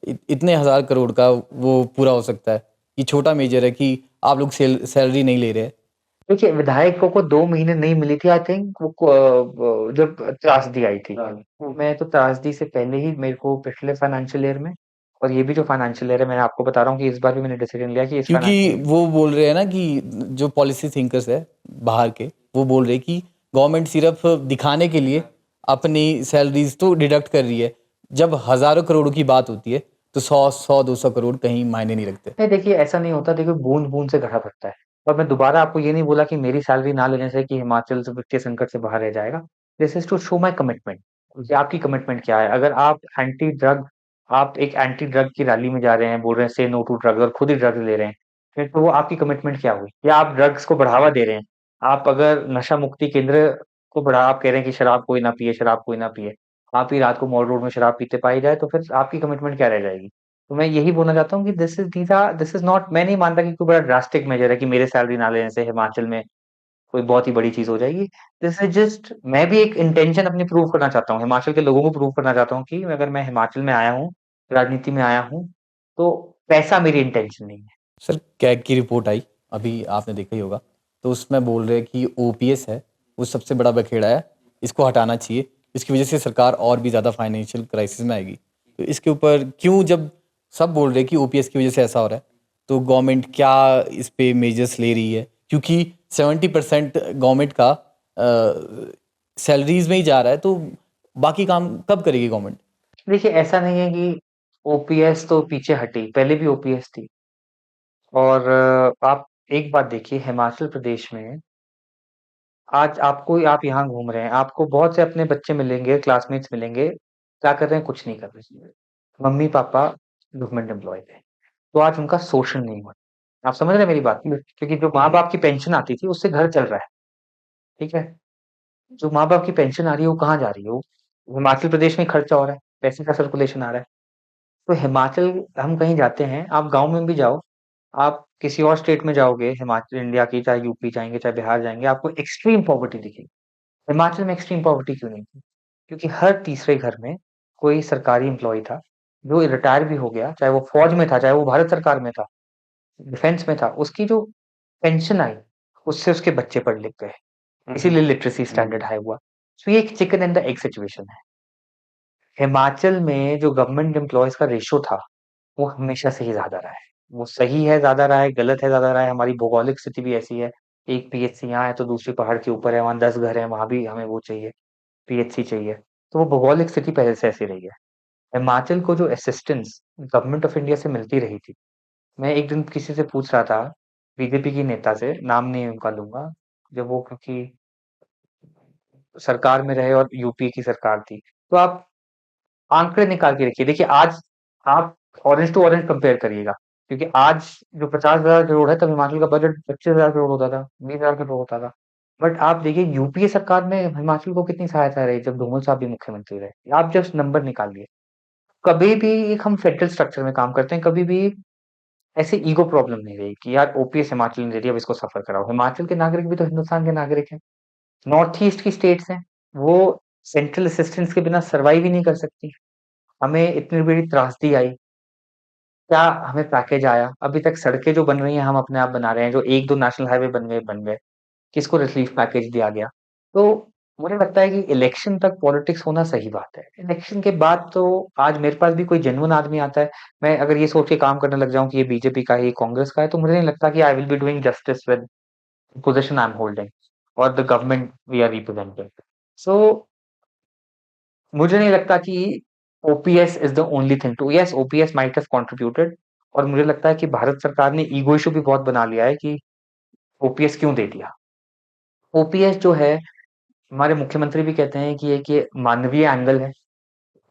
इतने हज़ार करोड़ का वो पूरा हो सकता है। ये छोटा मेजर है कि आप लोग सैलरी नहीं ले रहे हैं। देखिए, विधायकों को 2 महीने नहीं मिली थी, आई थिंक वो जब त्रासदी आई थी। मैं तो त्रासदी से पहले ही, मेरे को पिछले फाइनेंशियल ईयर में, और ये भी जो फाइनेंशियल ईयर है, मैं आपको बता रहा हूँ कि इस बार भी मैंने डिसीजन लिया कि इस क्योंकि फाइनेंशियल वो बोल रहे हैं ना कि जो पॉलिसी थिंकर्स है बाहर के, वो बोल रहे हैं कि गवर्नमेंट सिर्फ दिखाने के लिए अपनी सैलरीज तो डिडक्ट कर रही है। जब हज़ारों करोड़ों की बात होती है तो 100-200 करोड़ कहीं मायने नहीं रखते। नहीं, देखिए ऐसा नहीं होता, देखिए बूंद-बूंद से घड़ा भरता है। और मैं दोबारा आपको ये नहीं बोला कि मेरी सैलरी ना लेने से कि हिमाचल से वित्तीय संकट से बाहर रह जाएगा। This is to show my commitment, कि आपकी कमिटमेंट क्या है? अगर आप एक एंटी ड्रग की रैली में जा रहे हैं, बोल रहे हैं से नो टू ड्रग्स, और खुद ही ड्रग्स ले रहे हैं, फिर तो वो आपकी कमिटमेंट क्या हुई? या आप ड्रग्स को बढ़ावा दे रहे हैं। आप अगर नशा मुक्ति केंद्र को आप कह रहे हैं कि शराब कोई ना पिए, शराब कोई ना पिए। आप ही रात को मॉल रोड में शराब पीते पाए जाए, तो फिर आपकी कमिटमेंट क्या रह जाएगी? तो मैं यही बोलना चाहता हूँ कि दिस इज़ नॉट, मैं नहीं मानता कि कोई बड़ा ड्रास्टिक मेजर है कि मेरे सैलरी ना लेने से हिमाचल में कोई बहुत ही बड़ी चीज़ हो जाएगी। दिस इज़ जस्ट, मैं भी एक इंटेंशन अपनी प्रूव करना चाहता हूँ। हिमाचल के लोगों को प्रूव करना चाहता हूँ कि अगर मैं हिमाचल में आया हूँ, राजनीति में आया हूँ, तो पैसा मेरी इंटेंशन नहीं है। सर कैग की रिपोर्ट आई, अभी आपने देखा ही होगा, तो उसमें बोल रहे हैं कि ओपीएस है वो सबसे बड़ा बखेड़ा है, इसको हटाना चाहिए, इसकी वजह से सरकार और भी ज़्यादा फाइनेंशियल क्राइसिस में आएगी। तो इसके ऊपर क्यों, जब सब बोल रहे हैं कि ओपीएस की वजह से ऐसा हो रहा है, तो गवर्नमेंट क्या इस पे मेजर्स ले रही है? क्योंकि 70% गवर्नमेंट का सैलरीज में ही जा रहा है, तो बाकी काम कब करेगी गवर्नमेंट? देखिए, ऐसा नहीं है कि ओपीएस तो पीछे हटी, पहले भी ओपीएस थी। और आप एक बात देखिए, हिमाचल प्रदेश में आज आपको, आप यहाँ घूम रहे हैं, आपको बहुत से अपने बच्चे मिलेंगे, क्लासमेट्स मिलेंगे, क्या कर रहे हैं? कुछ नहीं कर रहे। मम्मी-पापा गवर्नमेंट एम्प्लॉयी थे, तो आज उनका शोषण नहीं हुआ। आप समझ रहे हैं मेरी बात? क्योंकि जो माँ-बाप की पेंशन आती थी, उससे घर चल रहा है, ठीक है? जो माँ-बाप की पेंशन आ रही है, वो कहाँ जा रही है? वो हिमाचल प्रदेश में खर्चा हो रहा है, पैसे का सर्कुलेशन आ रहा है। तो हिमाचल, हम कहीं जाते हैं, आप गाँव में भी जाओ, आप किसी और स्टेट में जाओगे, हिमाचल इंडिया की, चाहे यूपी जाएँगे, चाहे बिहार जाएँगे, आपको एक्सट्रीम पॉवर्टी दिखेगी। हिमाचल में एक्सट्रीम पॉवर्टी क्यों नहीं थी? क्योंकि हर तीसरे घर में कोई सरकारी एम्प्लॉयी था, जो रिटायर भी हो गया, चाहे वो फौज में था, चाहे वो भारत सरकार में था, डिफेंस में था, उसकी जो पेंशन आई, उससे उसके बच्चे पढ़ लिख गए। इसीलिए लिटरेसी स्टैंडर्ड हाई हुआ। तो ये एक chicken and the egg situation है। हिमाचल में जो गवर्नमेंट एम्प्लॉइज़ का रेशियो था, वो हमेशा से ही ज़्यादा रहा है। वो सही है, ज़्यादा रहा है, गलत है, ज़्यादा रहा है, हमारी भौगोलिक स्थिति भी ऐसी है। एक पीएचसी यहाँ है, तो दूसरी पहाड़ के ऊपर है, वहाँ 10 घर हैं, वहाँ भी हमें वो चाहिए, पीएचसी चाहिए। तो वो भौगोलिक स्थिति पहले से ऐसी रही है। हिमाचल को जो असिस्टेंस गवर्नमेंट ऑफ इंडिया से मिलती रही थी, मैं एक दिन किसी से पूछ रहा था, बीजेपी की नेता से, नाम नहीं उनका लूँगा, जब वो, क्योंकि सरकार में रहे और यूपी की सरकार थी। तो आप आंकड़े निकाल के रखिए। देखिए, आज आप ऑरेंज टू ऑरेंज कंपेयर करिएगा, क्योंकि आज जो 50,000 करोड़ है, तब हिमाचल का बजट 25,000 करोड़ होता था, 20,000 करोड़ होता था। बट आप देखिए यूपीए सरकार में हिमाचल को कितनी सहायता रही जब धूमल साहब भी मुख्यमंत्री रहे। आप जस्ट नंबर निकालिए। कभी भी एक, हम फेडरल स्ट्रक्चर में काम करते हैं, कभी भी ऐसे ईगो प्रॉब्लम नहीं रही कि यार ओपीएस हिमाचल ने दे दिया, अब इसको सफर कराओ। हिमाचल के नागरिक भी तो हिंदुस्तान के नागरिक हैं। नॉर्थ ईस्ट की स्टेट्स हैं, वो सेंट्रल असिस्टेंस के बिना सर्वाइव ही नहीं कर सकती। हमें इतनी बड़ी त्रासदी आई, क्या हमें पैकेज आया? अभी तक सड़कें जो बन रही हैं हम अपने आप बना रहे हैं, जो 1-2 नेशनल हाईवे बन गए। किसको रिलीफ पैकेज दिया गया? तो मुझे लगता है कि इलेक्शन तक पॉलिटिक्स होना सही बात है। इलेक्शन के बाद तो आज मेरे पास भी कोई जेन्युइन आदमी आता है, मैं अगर ये सोच के काम करने लग जाऊँ कि ये बीजेपी का है, ये कांग्रेस का है, तो मुझे नहीं लगता कि I will be doing justice with position I am holding और the government we are representing. So मुझे नहीं लगता कि OPS is the only thing to, yes OPS might have contributed. और मुझे लगता है कि भारत सरकार ने ईगो इशू भी बहुत बना लिया है कि ओपीएस क्यों दे दिया। ओपीएस जो है, हमारे मुख्यमंत्री भी कहते हैं कि एक ये मानवीय एंगल है।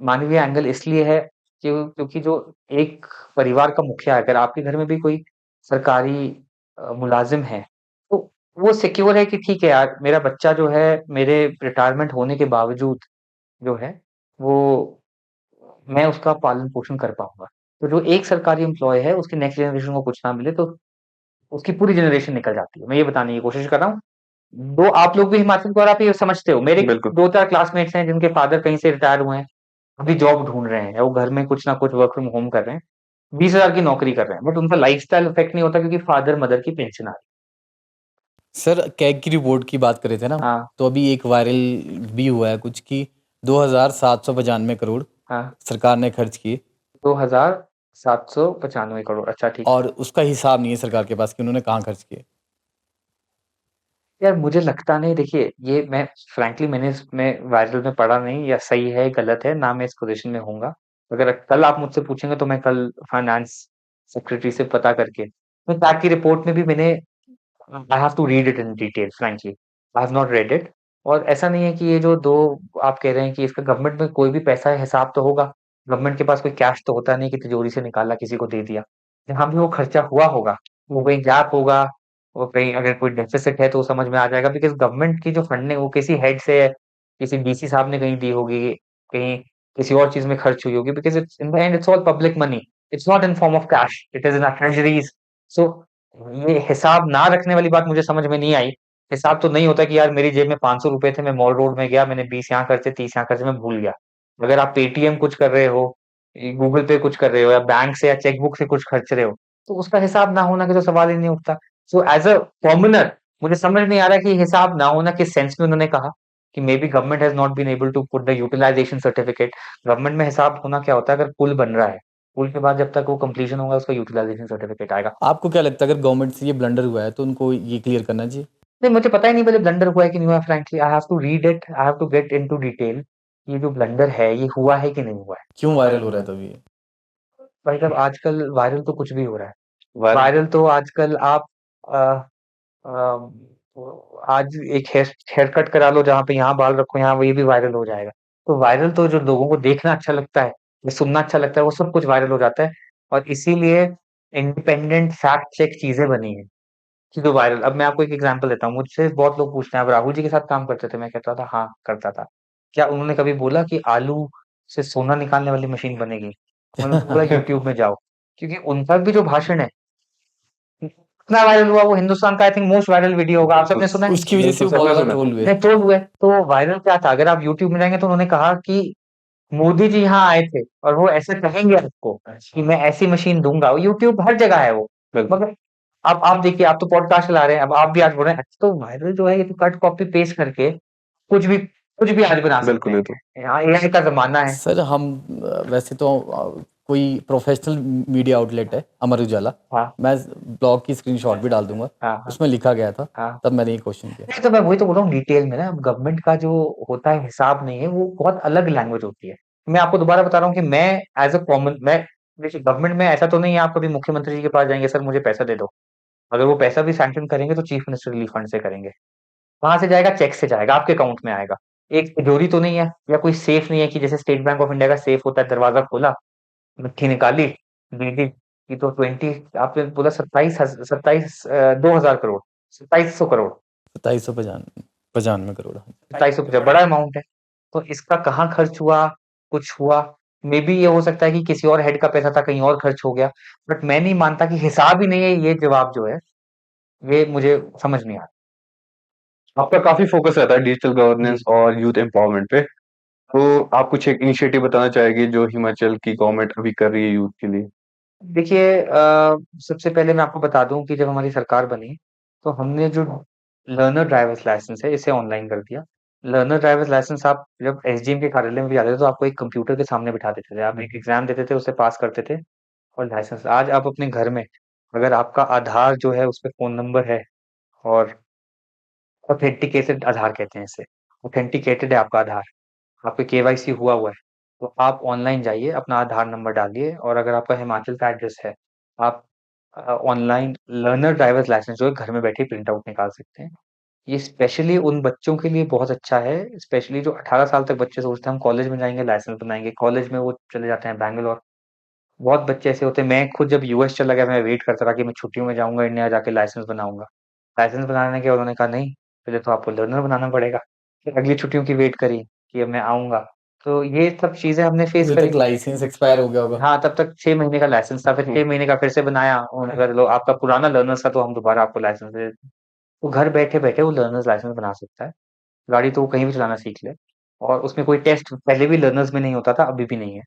मानवीय एंगल इसलिए है क्योंकि जो एक परिवार का मुखिया है, अगर आपके घर में भी कोई सरकारी मुलाजिम है, तो वो सिक्योर है कि ठीक है यार, मेरा बच्चा जो है मेरे रिटायरमेंट होने के बावजूद जो है वो मैं उसका पालन पोषण कर पाऊंगा। तो जो एक सरकारी एम्प्लॉय है, उसकी नेक्स्ट जनरेशन को कुछ ना मिले तो उसकी पूरी जनरेशन निकल जाती है। मैं ये बताने की कोशिश कर रहा हूँ। दो आप लोग भी हिमाचल को, और आप ये समझते हो, मेरे बिल्कुल। 2-4 क्लासमेट्स हैं जिनके फादर कहीं से रिटायर हुए हैं, अभी जॉब ढूंढ रहे हैं, या वो घर में कुछ ना कुछ वर्क फ्रॉम होम कर रहे हैं, 20,000 की नौकरी कर रहे हैं, बट उनका लाइफस्टाइल इफेक्ट नहीं होता क्योंकि फादर मदर की पेंशन आ रही सर कैग की रिपोर्ट की बात कर रहे थे ना, है। हाँ तो अभी एक वायरल भी हुआ है कुछ कि 2,795 करोड़ हाँ, सरकार ने खर्च किए 2,795 करोड़, अच्छा ठीक है। और उसका हिसाब नहीं है सरकार के पास कि उन्होंने कहाँ खर्च किए। यार मुझे लगता नहीं, देखिए ये मैं फ्रैंकली मैंने इसमें वायरल में पढ़ा नहीं, या सही है गलत है ना, मैं इस पोजीशन में होऊंगा। अगर कल आप मुझसे पूछेंगे तो मैं कल फाइनेंस सेक्रेटरी से पता करके, मैं टैग की रिपोर्ट में भी मैंने I have to read it in detail, frankly I have not read it. और ऐसा नहीं है कि ये जो दो आप कह रहे हैं कि इसका गवर्नमेंट में कोई भी पैसा है, हिसाब तो होगा। गवर्नमेंट के पास कोई कैश तो होता नहीं कि तिजोरी से निकाला किसी को दे दिया। जहाँ भी वो खर्चा हुआ होगा, वो कहीं गैप होगा, वो कहीं अगर कोई डेफिसिट है तो वो समझ में आ जाएगा, बिकॉज गवर्नमेंट की जो फंडिंग वो किसी हेड से, किसी डीसी साहब ने कहीं दी होगी, कहीं किसी और चीज में खर्च हुई होगी, because it's in the end it's all public money. It's not in form of cash, it is in treasuries. So ये हिसाब ना रखने वाली बात मुझे समझ में नहीं आई। हिसाब तो नहीं होता कि यार मेरी जेब में 500 रुपए थे, मैं मॉल रोड में गया, मैंने 20 यहाँ खर्चे, 30 यहाँ खर्चे, मैं भूल गया। अगर आप पेटीएम कुछ कर रहे हो, गूगल पे कुछ कर रहे हो, या बैंक से या चेकबुक से कुछ खर्च रहे हो, तो उसका हिसाब ना होना के तो सवाल ही नहीं उठता। सो एज अ कॉमनर मुझे समझ नहीं आ रहा कि हिसाब ना होना किस सेंस में उन्होंने कहा, कि may be government has not been able to put the utilisation certificate. Government में हिसाब होना क्या होता है? अगर पुल बन रहा है, पुल के बाद जब तक वो कंप्लीशन होगा, उसका यूटिलाइजेशन सर्टिफिकेट आएगा। आपको क्या लगता है अगर गवर्नमेंट से ये ब्लंडर हुआ है तो उनको ये क्लियर करना चाहिए? नहीं, मुझे पता ही नहीं पहले ब्लंडर हुआ है कि नहीं हुआ। Frankly I have to read it, I have to get into detail. ये जो ब्लंडर है, ये हुआ है कि नहीं हुआ है। क्यों वायरल हो रहा है तभी ये? भाई साहब, आजकल वायरल तो कुछ भी हो रहा है। वायरल वायरल तो आजकल आप अ, आज एक हेयर कट करा लो, जहाँ पे यहाँ बाल रखो, यहाँ वो ये भी वायरल हो जाएगा। तो वायरल तो जो लोगों को देखना अच्छा लगता है, या सुनना अच्छा लगता है, वो सब कुछ वायरल हो जाता है। और इसीलिए इंडिपेंडेंट फैक्ट चेक चीजें बनी है कि जो वायरल। अब मैं आपको एक एग्जांपल देता हूँ, मुझसे बहुत लोग पूछते हैं, आप राहुल जी के साथ काम करते थे? मैं कहता था हाँ करता था। क्या उन्होंने कभी बोला कि आलू से सोना निकालने वाली मशीन बनेगी? उन्होंने बोला यूट्यूब में जाओ। क्योंकि उनका भी जो भाषण है इतना वायरल हुआ, वो हिंदुस्तान का I think most viral video होगा। आप सबने सुना है? उसकी वजह से बिल्कुल वो सर, बहुत मैं ज्यादा सुना। ट्रोल हुए। नहीं, ट्रोल हुए। तो वायरल क्या था? अगर आप यूट्यूब में जाएंगे तो उन्होंने कहा कि मोदी जी यहाँ आए थे और वो ऐसे कहेंगे आपको कि मैं ऐसी मशीन दूंगा। वो यूट्यूब हर जगह है वो। बिल्कुल। मगर अब आप देखिए, आप तो पॉडकास्ट चला रहे हैं, अब आप भी आज बोल रहे हैं, अच्छा तो वायरल जो है ये तो कट कॉपी पेस्ट करके कुछ भी आज बना सकते बिल्कुल, ये तो हैं। यहाँ एआई का जमाना है। सर हम वैसे तो कोई प्रोफेशनल मीडिया आउटलेट है अमर उजाला, हाँ मैं ब्लॉग की स्क्रीनशॉट भी डाल दूंगा, हाँ हाँ उसमें लिखा गया था, हाँ। तब मैंने ये क्वेश्चन किया। नहीं, तो मैं वही तो बोल रहा हूँ डिटेल में ना। अब गवर्नमेंट का जो होता है हिसाब नहीं है, वो बहुत अलग लैंग्वेज होती है। मैं आपको दोबारा बता रहा हूँ कि मैं एज अ कॉमन, मैं देखिए गवर्नमेंट में ऐसा तो नहीं है आप कभी मुख्यमंत्री जी के पास जाएंगे, सर मुझे पैसा दे दो। अगर वो पैसा भी सैंक्शन करेंगे तो चीफ मिनिस्टर रिलीफ फंड से करेंगे। वहां से जाएगा, चेक से जाएगा, आपके अकाउंट में आएगा। एक तिजोरी तो नहीं है, या कोई सेफ नहीं है कि जैसे स्टेट बैंक ऑफ इंडिया का सेफ होता है, दरवाजा खोला, मिट्टी निकाली, दी दी की तो 20, आपने बोला 2,000 करोड़, 2,700 करोड़, 2795 करोड़। 2,250 बड़ा अमाउंट है। तो इसका कहाँ खर्च हुआ, कुछ हुआ, मे बी ये हो सकता है कि किसी और हेड का पैसा था, कहीं और खर्च हो गया, बट मैं नहीं मानता कि हिसाब ही नहीं है, ये जवाब जो है, ये मुझे समझ नहीं आता। आपका काफ़ी फ़ोकस रहता है डिजिटल जी। गवर्नेंस और यूथ एम्पावरमेंट पे। तो आप कुछ एक इनिशिएटिव बताना चाहेंगे जो हिमाचल की गवर्नमेंट अभी कर रही है यूथ के लिए? देखिए सबसे पहले मैं आपको बता दूँ कि जब हमारी सरकार बनी, तो हमने जो लर्नर ड्राइवर्स लाइसेंस है, इसे ऑनलाइन कर दिया। लर्नर ड्राइवर्स लाइसेंस आप जब एसडीएम के कार्यालय में भी जाते थे, तो आपको एक कंप्यूटर के सामने बिठा देते थे। आप एक एग्ज़ाम देते थे, उसे पास करते थे और लाइसेंस आज आप अपने घर में, अगर आपका आधार जो है, उसपे फ़ोन नंबर है और ऑथेंटिकेटेड आधार कहते हैं इसे, ऑथेंटिकेटेड है आपका आधार, आपका केवाईसी हुआ हुआ है, तो आप ऑनलाइन जाइए, अपना आधार नंबर डालिए और अगर आपका हिमाचल का एड्रेस है, आप ऑनलाइन लर्नर ड्राइवर्स लाइसेंस जो है घर में बैठे प्रिंट आउट निकाल सकते हैं। ये स्पेशली उन बच्चों के लिए बहुत अच्छा है, स्पेशली जो 18 साल तक बच्चे सोचते हैं हम कॉलेज में जाएँगे लाइसेंस बनाएँगे, कॉलेज में वो चले जाते हैं बैंगलोर। बहुत बच्चे ऐसे होते हैं, मैं खुद जब यूएस चला गया, मैं वेट करता था कि मैं छुट्टियों में जाऊँगा इंडिया जाके लाइसेंस बनाऊँगा। लाइसेंस बनाने के बाद उन्होंने कहा नहीं, पहले तो आपको लर्नर बनाना पड़ेगा। फिर अगली छुट्टियों की वेट करी कि अब मैं आऊँगा। तो ये सब चीज़ें हमने फेस जब करी। तक लाइसेंस एक्सपायर हो गया होगा। हाँ, तब तक 6 महीने का लाइसेंस था, फिर 6 महीने का फिर से बनाया, उन्होंने कहा लो आपका पुराना लर्नर्स था तो हम दोबारा आपको लाइसेंस दे देते हैं। तो घर बैठे-बैठे वो लर्नर्स लाइसेंस बना सकता है। गाड़ी तो वो कहीं भी चलाना सीख ले और उसमें कोई टेस्ट पहले भी लर्नर्स में नहीं होता था, अभी भी नहीं है।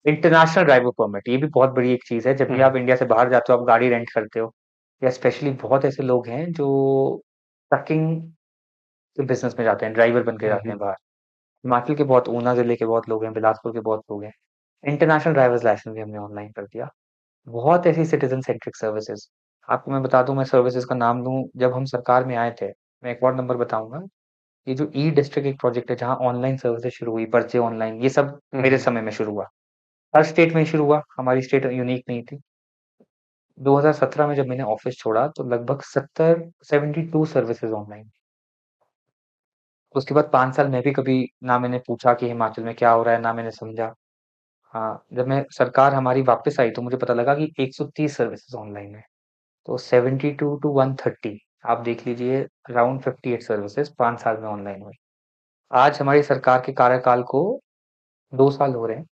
इंटरनेशनल ड्राइवर परमिट ये भी बहुत बड़ी एक चीज़ है, जब भी आप इंडिया से बाहर जाते हो, आप गाड़ी रेंट करते हो या स्पेशली बहुत ऐसे लोग हैं जो ट्रकिंग के बिज़नेस में जाते हैं, ड्राइवर बन के जाते हैं बाहर। हिमाचल के बहुत ऊना ज़िले के बहुत लोग हैं, बिलासपुर के बहुत लोग हैं। इंटरनेशनल ड्राइवर्स लाइसेंस भी हमने ऑनलाइन कर दिया। बहुत ऐसी सिटीज़न सेंट्रिक सर्विसेज़ आपको मैं बता दूँ मैं सर्विसेज़ का नाम लूँ, जब हम सरकार में आए थे, मैं एक और नंबर बताऊँगा, ये जो ई डिस्ट्रिक्ट एक प्रोजेक्ट है जहाँ ऑनलाइन सर्विसेज़ शुरू हुई, पर्चे ऑनलाइन, ये सब मेरे समय में शुरू हुआ। हर स्टेट में शुरू हुआ, हमारी स्टेट यूनिक नहीं थी। 2017 में जब मैंने ऑफ़िस छोड़ा तो लगभग 72 सर्विसेज़ ऑनलाइन। उसके बाद 5 साल मैं भी कभी ना मैंने पूछा कि हिमाचल में क्या हो रहा है, ना मैंने समझा। हाँ, जब मैं सरकार हमारी वापस आई तो मुझे पता लगा कि 130 सर्विसेज़ ऑनलाइन है। तो 72 टू 130 आप देख लीजिए अराउंड 58 सर्विसेज़ 5 साल में ऑनलाइन हुई। आज हमारी सरकार के कार्यकाल को 2 साल हो रहे हैं।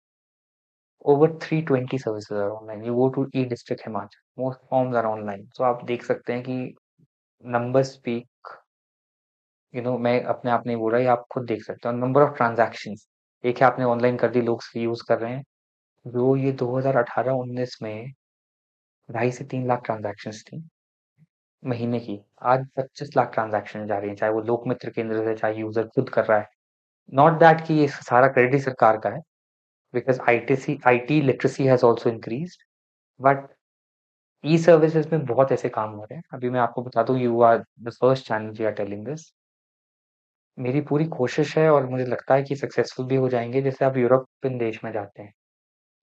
Over 320 services are online. You go to e-district Himachal, most forms are online. So आप देख सकते हैं कि numbers speak, मैं अपने आप नहीं बोल रहा, ये आप खुद देख सकते हो। नंबर ऑफ ट्रांजैक्शंस एक है आपने ऑनलाइन कर दी, लोग यूज कर रहे हैं। जो ये 2018-19 में 2.5 से 3 लाख ट्रांजैक्शंस थी महीने की, आज 25 लाख ट्रांजैक्शन जा रही है, चाहे वो लोकमित्र केंद्र से, चाहे यूजर खुद कर रहा है। नॉट दैट कि ये सारा क्रेडिट ही सरकार का है, because IT literacy has also increased, but E services में बहुत ऐसे काम हो रहे हैं। अभी मैं आपको बता दूं, you are the first channel you are telling this. मेरी पूरी कोशिश है और मुझे लगता है कि सक्सेसफुल भी हो जाएंगे। जैसे आप यूरोपियन देश में जाते हैं,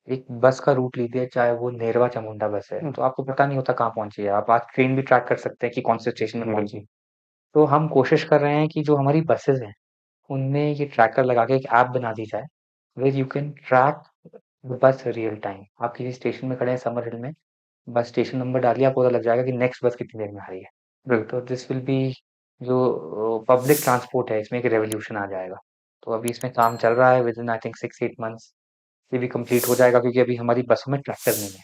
एक बस का रूट लीजिए, चाहे वो नेरवा चामुंडा बस है, तो आपको पता नहीं होता कहाँ पहुंची है। आप आज ट्रेन भी ट्रैक कर सकते हैं कि कौन से स्टेशन में पहुंची। तो हम कोशिश कर रहे हैं कि जो हमारी बसेज हैं उनमें ये ट्रैकर लगा के एक ऐप बना दी जाए, where you can track the bus real time. आप किसी स्टेशन में खड़े हैं समर हिल में, बस स्टेशन नंबर डालिए, आपको पता लग जाएगा कि नेक्स्ट बस कितनी देर में आ रही है। तो दिस विल बी जो पब्लिक ट्रांसपोर्ट है, इसमें एक रेवोल्यूशन आ जाएगा। तो अभी इसमें काम चल रहा है, with in I think 6-8 months ये भी कंप्लीट हो जाएगा, क्योंकि अभी हमारी बसों में ट्रैक्टर नहीं है।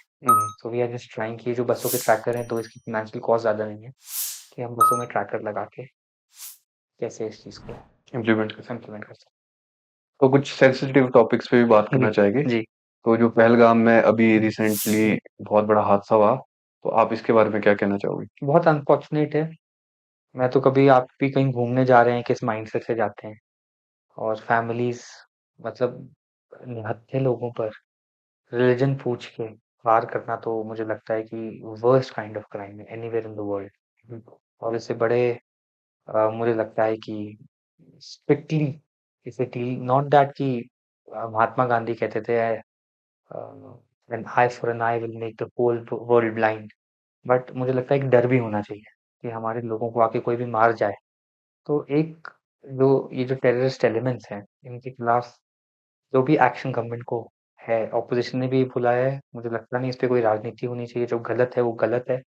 So we are just trying कि ये जो बसों के ट्रैक्टर हैं, तो इसकी फाइनेंशियल कॉस्ट ज़्यादा नहीं है कि हम बसों में ट्रैक्टर लगा के कैसे इस चीज़ को इम्प्लीमेंट कर सकते हैं। इम्प्लीमेंट कर सकते तो कुछ सेंसिटिव टॉपिक्स पे भी बात हैं। करना चाहेंगे। जी। तो जो पहलगाम में अभी रिसेंटली बहुत बड़ा हादसा हुआ, तो आप इसके बारे में क्या कहना चाहोगे? बहुत अनफॉर्चुनेट है। मैं तो कभी आप भी कहीं घूमने जा रहे हैं, किस माइंडसेट से जाते हैं, और फैमिलीज़ मतलब निहत्थे लोगों पर रिलीजन पूछ के वार करना, तो मुझे लगता है कि वर्स्ट काइंड ऑफ क्राइम है एनीवेयर इन द वर्ल्ड। और इससे बड़े मुझे लगता है कि स्ट्रिक्टली इसे डील, नॉट दैट कि महात्मा गांधी कहते थे an eye for an eye will make the whole world blind. But मुझे लगता है कि डर भी होना चाहिए कि हमारे लोगों को आके कोई भी मार जाए, तो एक जो ये जो टेररिस्ट एलिमेंट्स हैं, इनके खिलाफ जो भी एक्शन गवर्नमेंट को है, ऑपोजिशन ने भी बोला है, मुझे लगता नहीं इस पे कोई राजनीति होनी चाहिए। जो गलत है वो गलत है,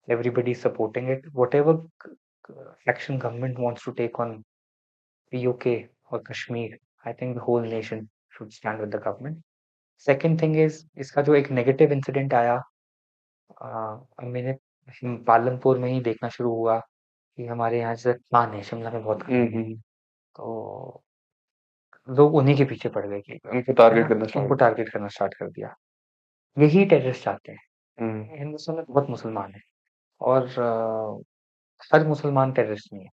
everybody is supporting it, whatever action government wants to take on PoK और Kashmir, I think the whole nation should stand with the government. Second thing is इसका जो एक नेगेटिव इंसिडेंट आया, मैंने पालनपुर में ही देखना शुरू हुआ कि हमारे यहाँ जैसे खान है, शिमला में बहुत खान है, तो लोग उन्हीं के पीछे पड़ गए कि उनको है टारगेट ना, करना उनको स्टार्ट टारगेट करना स्टार्ट कर दिया। यही टेररिस्ट चाहते हैं। हुँ, हिंदुस्तान में बहुत मुसलमान है और हर मुसलमान टेररिस्ट नहीं है,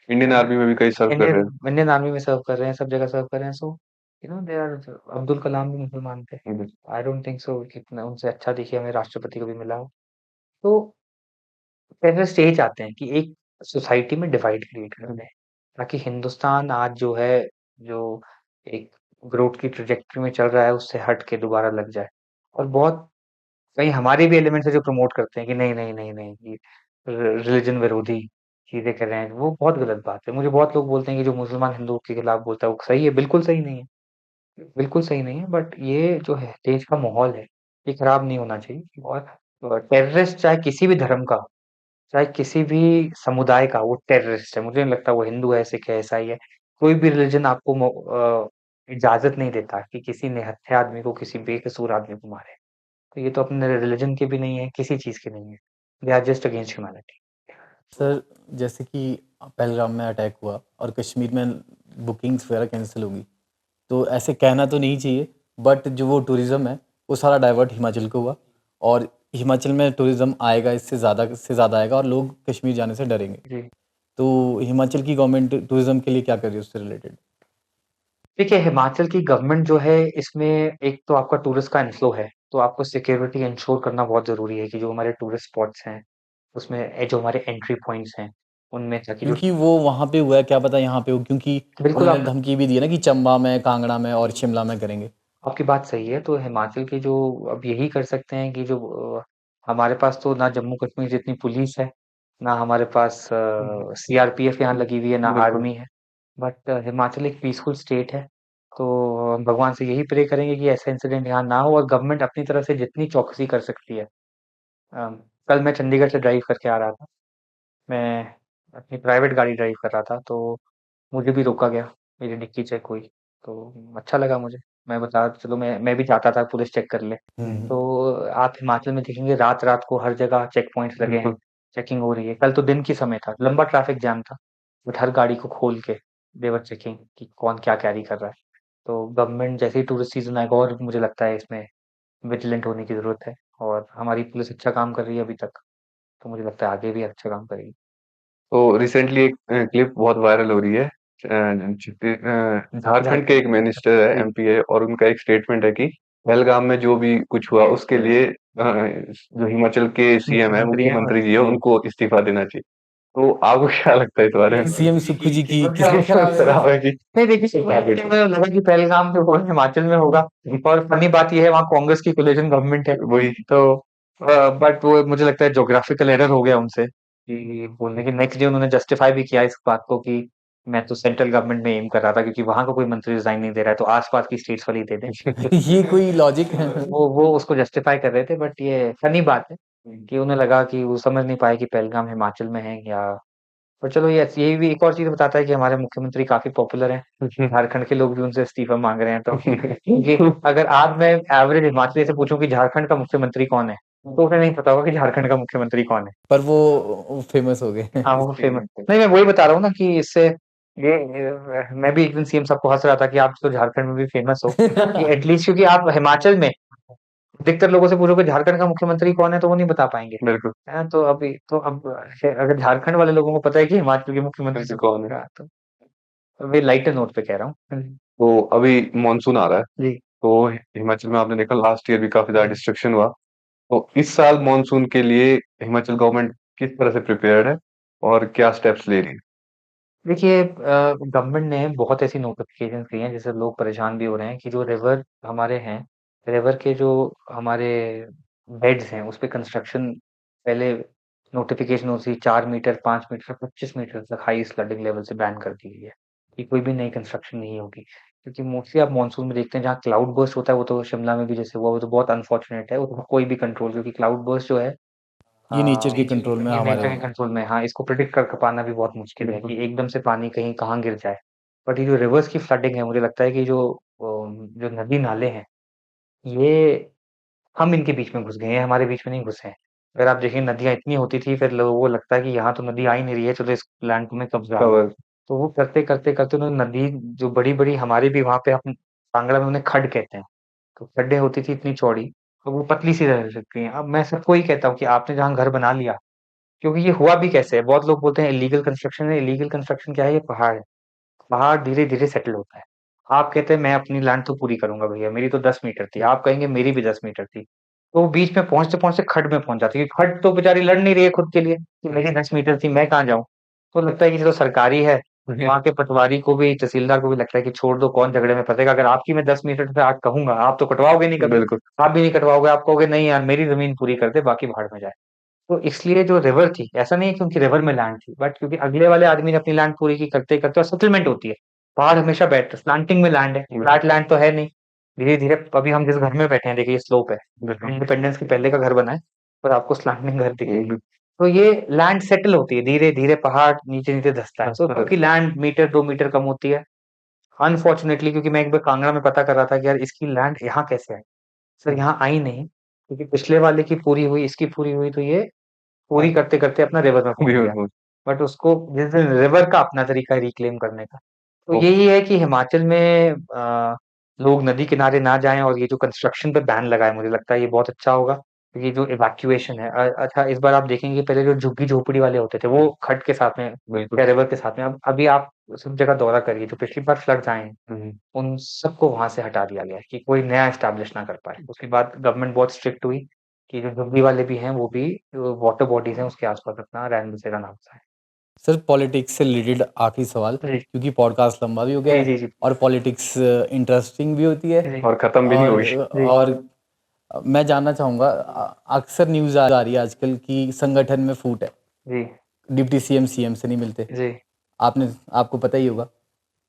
इंडियन है ना? आर्मी में भी कई सर्व कर रहे हैं। इंडियन आर्मी में सर्व कर रहे हैं, सब जगह सर्व कर रहे हैं, सो दे आर। अब्दुल कलाम भी मुसलमान थे। हुँ, आई डोंट थिंक सो कितना उनसे अच्छा देखिए हमें राष्ट्रपति को भी मिला हो। तो टेररिस्ट यही चाहते हैं कि एक सोसाइटी में डिवाइड क्रिएट कर दें, ताकि हिंदुस्तान आज जो है, जो एक ग्रोथ की ट्रेजेक्टरी में चल रहा है, उससे हट के दोबारा लग जाए। और बहुत कहीं हमारे भी एलिमेंट्स है जो प्रमोट करते हैं कि नहीं, नहीं, नहीं, नहीं, ये रिलिजन विरोधी चीज़ें कर रहे हैं, वो बहुत गलत बात है। मुझे बहुत लोग बोलते हैं कि जो मुसलमान हिंदुओं के खिलाफ बोलता है वो सही है, बिल्कुल सही नहीं है, बिल्कुल सही नहीं है, बट ये जो है देश का माहौल है, ये खराब नहीं होना चाहिए। और टेररिस्ट चाहे किसी भी धर्म का हो, चाहे किसी भी समुदाय का, वो टेररिस्ट है। मुझे नहीं लगता वो हिंदू है, सिख है, ईसाई है। कोई भी रिलीजन आपको इजाज़त नहीं देता कि किसी निहत्थे आदमी को, किसी बेकसूर आदमी को मारे। तो ये तो अपने रिलीजन के भी नहीं है, किसी चीज़ के नहीं है। They are just against humanity. Sir जैसे कि पहलगाम में अटैक हुआ और कश्मीर में बुकिंग्स वगैरह कैंसिल होगी, तो ऐसे कहना तो नहीं चाहिए, बट जो वो टूरिज़्म है वो सारा डाइवर्ट हिमाचल को हुआ, और हिमाचल में टूरिज़्म आएगा, इससे ज़्यादा से ज़्यादा आएगा और लोग कश्मीर जाने से डरेंगे। जी। तो हिमाचल की गवर्नमेंट टूरिज़्म के लिए क्या कर रही है उससे रिलेटेड? देखिए, हिमाचल की गवर्नमेंट जो है, इसमें एक तो आपका टूरिस्ट का इन्फ्लो है, तो आपको सिक्योरिटी इंश्योर करना बहुत ज़रूरी है कि जो हमारे टूरिस्ट स्पॉट्स हैं, उसमें जो हमारे एंट्री पॉइंट्स हैं, उनमें ताकि जो क्योंकि वो वहाँ पे हुआ है, क्या पता यहाँ पे हो, क्योंकि बिल्कुल उन्होंने आप धमकी भी दी है ना कि चंबा में, कांगड़ा में और शिमला में करेंगे। आपकी बात सही है, तो हिमाचल के जो अब यही कर सकते हैं कि जो हमारे पास तो ना जम्मू कश्मीर जितनी पुलिस है, ना हमारे पास सीआरपीएफ यहाँ लगी हुई है, ना बिल्कुल। आर्मी है। बट हिमाचल एक पीसफुल स्टेट है, तो भगवान से यही प्रे करेंगे कि ऐसा इंसिडेंट यहाँ ना हो और गवर्नमेंट अपनी तरफ से जितनी चौकसी कर सकती है। कल मैं चंडीगढ़ से ड्राइव करके आ रहा था, मैं अपनी प्राइवेट गाड़ी ड्राइव कर रहा था, तो मुझे भी रोका गया, मेरी डिक्की चेक हुई, तो अच्छा लगा मुझे। मैं बता चलो मैं भी चाहता था पुलिस चेक कर ले। तो आप हिमाचल में देखेंगे रात-रात को हर जगह चेक पॉइंट्स लगे हैं, बिल्कुल। चेकिंग हो रही है। कल तो दिन की समय था, लंबा ट्रैफिक जैम था, बट हर गाड़ी को खोल के दे वर चेकिंग कि कौन क्या कैरी कर रहा है। तो गवर्नमेंट जैसे ही टूरिस्ट सीज़न आएगा, और मुझे लगता है इसमें विजिलेंट होने की ज़रूरत है, और हमारी पुलिस अच्छा काम कर रही है अभी तक, तो मुझे लगता है आगे भी अच्छा काम करेगी। तो रिसेंटली एक क्लिप बहुत वायरल हो रही है। झारखंड के एक मिनिस्टर है, जी। एमपी है, और उनका एक स्टेटमेंट है कि पहलगाम में जो भी कुछ हुआ उसके लिए जो हिमाचल के सीएम है, मुख्यमंत्री हैं और मुख्यमंत्री जी है, जी। उनको इस्तीफा देना चाहिए। तो आपको क्या लगता है इस बारे में? सीएम सुक्खू जी की क्या किस्मत खराब है सर क्या? आप है कि नहीं देखिए, मुझे लगा कि पहलगाम जो होगा हिमाचल में होगा, और फनी बात ये है वहाँ कांग्रेस की कोलिशन गवर्नमेंट है, वही तो बट वो मुझे लगता है ज्योग्राफिकल एरर हो गया उनसे कि बोलने के नेक्स्ट डे उन्होंने जस्टिफाई भी किया इस बात को कि मैं तो सेंट्रल गवर्नमेंट में एम कर रहा था, क्योंकि वहां का कोई मंत्री रिजाइन नहीं दे रहा है, तो आसपास की स्टेट्स वाली दे दें। ये कोई लॉजिक है? वो उसको जस्टिफाई कर रहे थे, बट ये फनी बात है कि उन्हें लगा कि वो समझ नहीं पाए कि पहलगाम हिमाचल में है या। और चलो ये भी एक और चीज़ बताता है कि हमारे मुख्यमंत्री काफ़ी पॉपुलर हैं। झारखंड के लोग भी उनसे इस्तीफ़ा माँग रहे हैं, तो क्योंकि अगर आज मैं एवरेज हिमाचली से पूछूँ कि झारखंड का मुख्यमंत्री कौन है? तो उसे नहीं पता होगा कि झारखंड का मुख्यमंत्री कौन है। पर वो फेमस हो गए। हाँ, वो फेमस नहीं, मैं वही बता रहा हूँ ना कि इससे मैं भी एक दिन सीएम साहब को हँस रहा था कि आप तो झारखंड में भी फेमस हो, कि एटलीस्ट क्योंकि आप हिमाचल में अधिकतर लोगों से पूछोगे झारखंड का मुख्यमंत्री कौन है, तो वो नहीं बता पाएँगे। बिल्कुल। हैं, तो अभी तो अब अगर झारखंड वाले लोगों को पता है कि हिमाचल के मुख्यमंत्री कौन है? तो मैं लाइटर नोट पे कह रहा हूँ। तो अभी मॉनसून आ रहा है, जी। तो हिमाचल में आपने देखा लास्ट ईयर भी काफ़ी ज़्यादा डिस्ट्रक्शन हुआ। तो इस साल मॉनसून के लिए हिमाचल गवर्नमेंट किस तरह से प्रिपेयर्ड है और क्या स्टेप्स ले रही है? देखिए गवर्नमेंट ने बहुत ऐसी नोटिफ़िकेशंस की हैं जिससे लोग परेशान भी हो रहे हैं कि जो रिवर हमारे हैं, रिवर के जो हमारे बेड्स हैं, उसपे कंस्ट्रक्शन पहले नोटिफ़िकेशन होती 4 मीटर, 5 मीटर, 25 मीटर तक हाई स्लडिंग लेवल से बैन कर दी गई है, कि कोई भी नई कंस्ट्रक्शन नहीं होगी। क्योंकि मोस्टली आप मानसून में देखते हैं जहाँ क्लाउड बर्स्ट होता है, वो तो शिमला में भी जैसे हुआ, वो तो बहुत अनफॉर्चुनेट है, उसका कोई भी कंट्रोल, क्योंकि क्लाउड बर्स्ट जो है ये नेचर के नेचर कंट्रोल में ये हमारे नेचर के कंट्रोल में है। हाँ, इसको प्रेडिक्ट कर पाना भी बहुत मुश्किल है कि एकदम से पानी कहीं कहाँ गिर जाए। बट ये जो रिवर्स की फ्लडिंग है, मुझे लगता है कि जो जो नदी नाले हैं, ये हम इनके बीच में घुस गए हैं, हमारे बीच में नहीं घुसे हैं। अगर आप देखें नदियाँ इतनी होती थी, फिर लोगों को लगता है कि यहाँ तो नदी आ ही नहीं रही है, चलो इस लैंड को मैं कब्जा लूँ। कवर तो वो करते उन्होंने नदी जो बड़ी-बड़ी हमारे भी वहाँ पे हम कांगड़ा में उन्हें खड्ड कहते हैं। तो खड्डें होती थी इतनी चौड़ी, तो वो पतली सी रह सकती हैं। अब मैं सबको ही कहता हूँ कि आपने जहाँ घर बना लिया, क्योंकि ये हुआ भी कैसे है? बहुत लोग बोलते हैं इल्लीगल कंस्ट्रक्शन है, इल्लीगल कंस्ट्रक्शन क्या है? ये पहाड़ है। पहाड़ धीरे-धीरे सेटल होता है। आप कहते हैं मैं अपनी लैंड तो पूरी करूँगा भैया, मेरी तो 10 मीटर थी। आप कहेंगे मेरी भी 10 मीटर थी। तो वो बीच में पहुँचते-पहुँचते खड्ड में पहुँच जाती है। खड्ड तो बेचारी लड़ नहीं रही है खुद के लिए कि मेरी 10 मीटर थी, मैं कहाँ जाऊँ? तो लगता है कि चलो सरकारी है, वहाँ के पटवारी को भी, तहसीलदार को भी लगता है कि छोड़ दो, कौन झगड़े में फँसेगा। अगर आपकी मैं 10 मीटर से आज कहूँगा, आप तो कटवाओगे नहीं कभी। बिल्कुल, आप भी नहीं कटवाओगे, आप कहोगे नहीं यार मेरी ज़मीन पूरी कर दे, बाकी भाड़ में जाए। तो इसलिए जो रिवर थी, ऐसा नहीं है कि उनकी रिवर में लैंड थी, बट क्योंकि अगले वाले आदमी ने अपनी लैंड पूरी की करते-करते और सेटलमेंट होती है। पहाड़ हमेशा स्लैंटिंग में लैंड है, फ्लैट लैंड तो है नहीं। धीरे-धीरे अभी हम जिस घर में बैठे हैं देखिए ये स्लोप है। बिल्कुल। इंडिपेंडेंस के पहले का घर बना है, पर आपको स्लैंटिंग घर दिखेगी। बिल तो ये लैंड सेटल होती है, धीरे-धीरे पहाड़ नीचे-नीचे धँसता है। तो रास्ता है। क्योंकि लैंड मीटर 2 मीटर कम होती है, अनफॉर्च्यूनेटली क्योंकि मैं एक बार कांगड़ा में पता कर रहा था कि यार इसकी लैंड यहाँ कैसे आई? सर यहाँ आई नहीं, क्योंकि पिछले वाले की पूरी हुई, इसकी पूरी हुई तो ये पूरी करते-करते अपना रिवर में पहुँच गया। बिल्कुल, बट उसको जिस दिन रिवर का अपना तरीका है रिक्लेम करने का। तो ओके, यही है कि हिमाचल में लोग नदी किनारे ना जाएँ और ये जो कंस्ट्रक्शन पे बैन लगा है, मुझे लगता है ये बहुत अच्छा होगा। क्योंकि जो इवैक्यूएशन है अच्छा इस बार आप देखेंगे पहले जो झुग्गी-झोपड़ी वाले होते थे, वो खड्ड के साथ में बिल्कुल। या रिवर के साथ में अब अभी आप सब जगह दौरा करिए, जो पिछली बार फ्लड्स आए हैं, हुँ, उन सबको वहाँ से हटा दिया गया है कि कोई नया एस्टेब्लिश ना कर पाए। उसके बाद गवर्नमेंट बहुत स्ट्रिक्ट हुई कि जो झुग्गी वाले भी हैं, वो भी वाटर बॉडीज़ हैं, उसके आस-पास अपना रहन-बसेरा ना बसाएँ। सर पॉलिटिक्स से रिलेटेड आखिरी सवाल, जी। क्योंकि पॉडकास्ट लंबा भी हो गया जी, है जी, जी। और पॉलिटिक्स इंटरेस्टिंग भी होती है। जी। और खत्म भी नहीं और होगी। जी। और मैं जानना चाहूँगा, अक्सर न्यूज़ आ रही है आजकल कि संगठन में फूट है, जी। डिप्टी सीएम सीएम से नहीं मिलते। जी। आपने आपको पता ही होगा।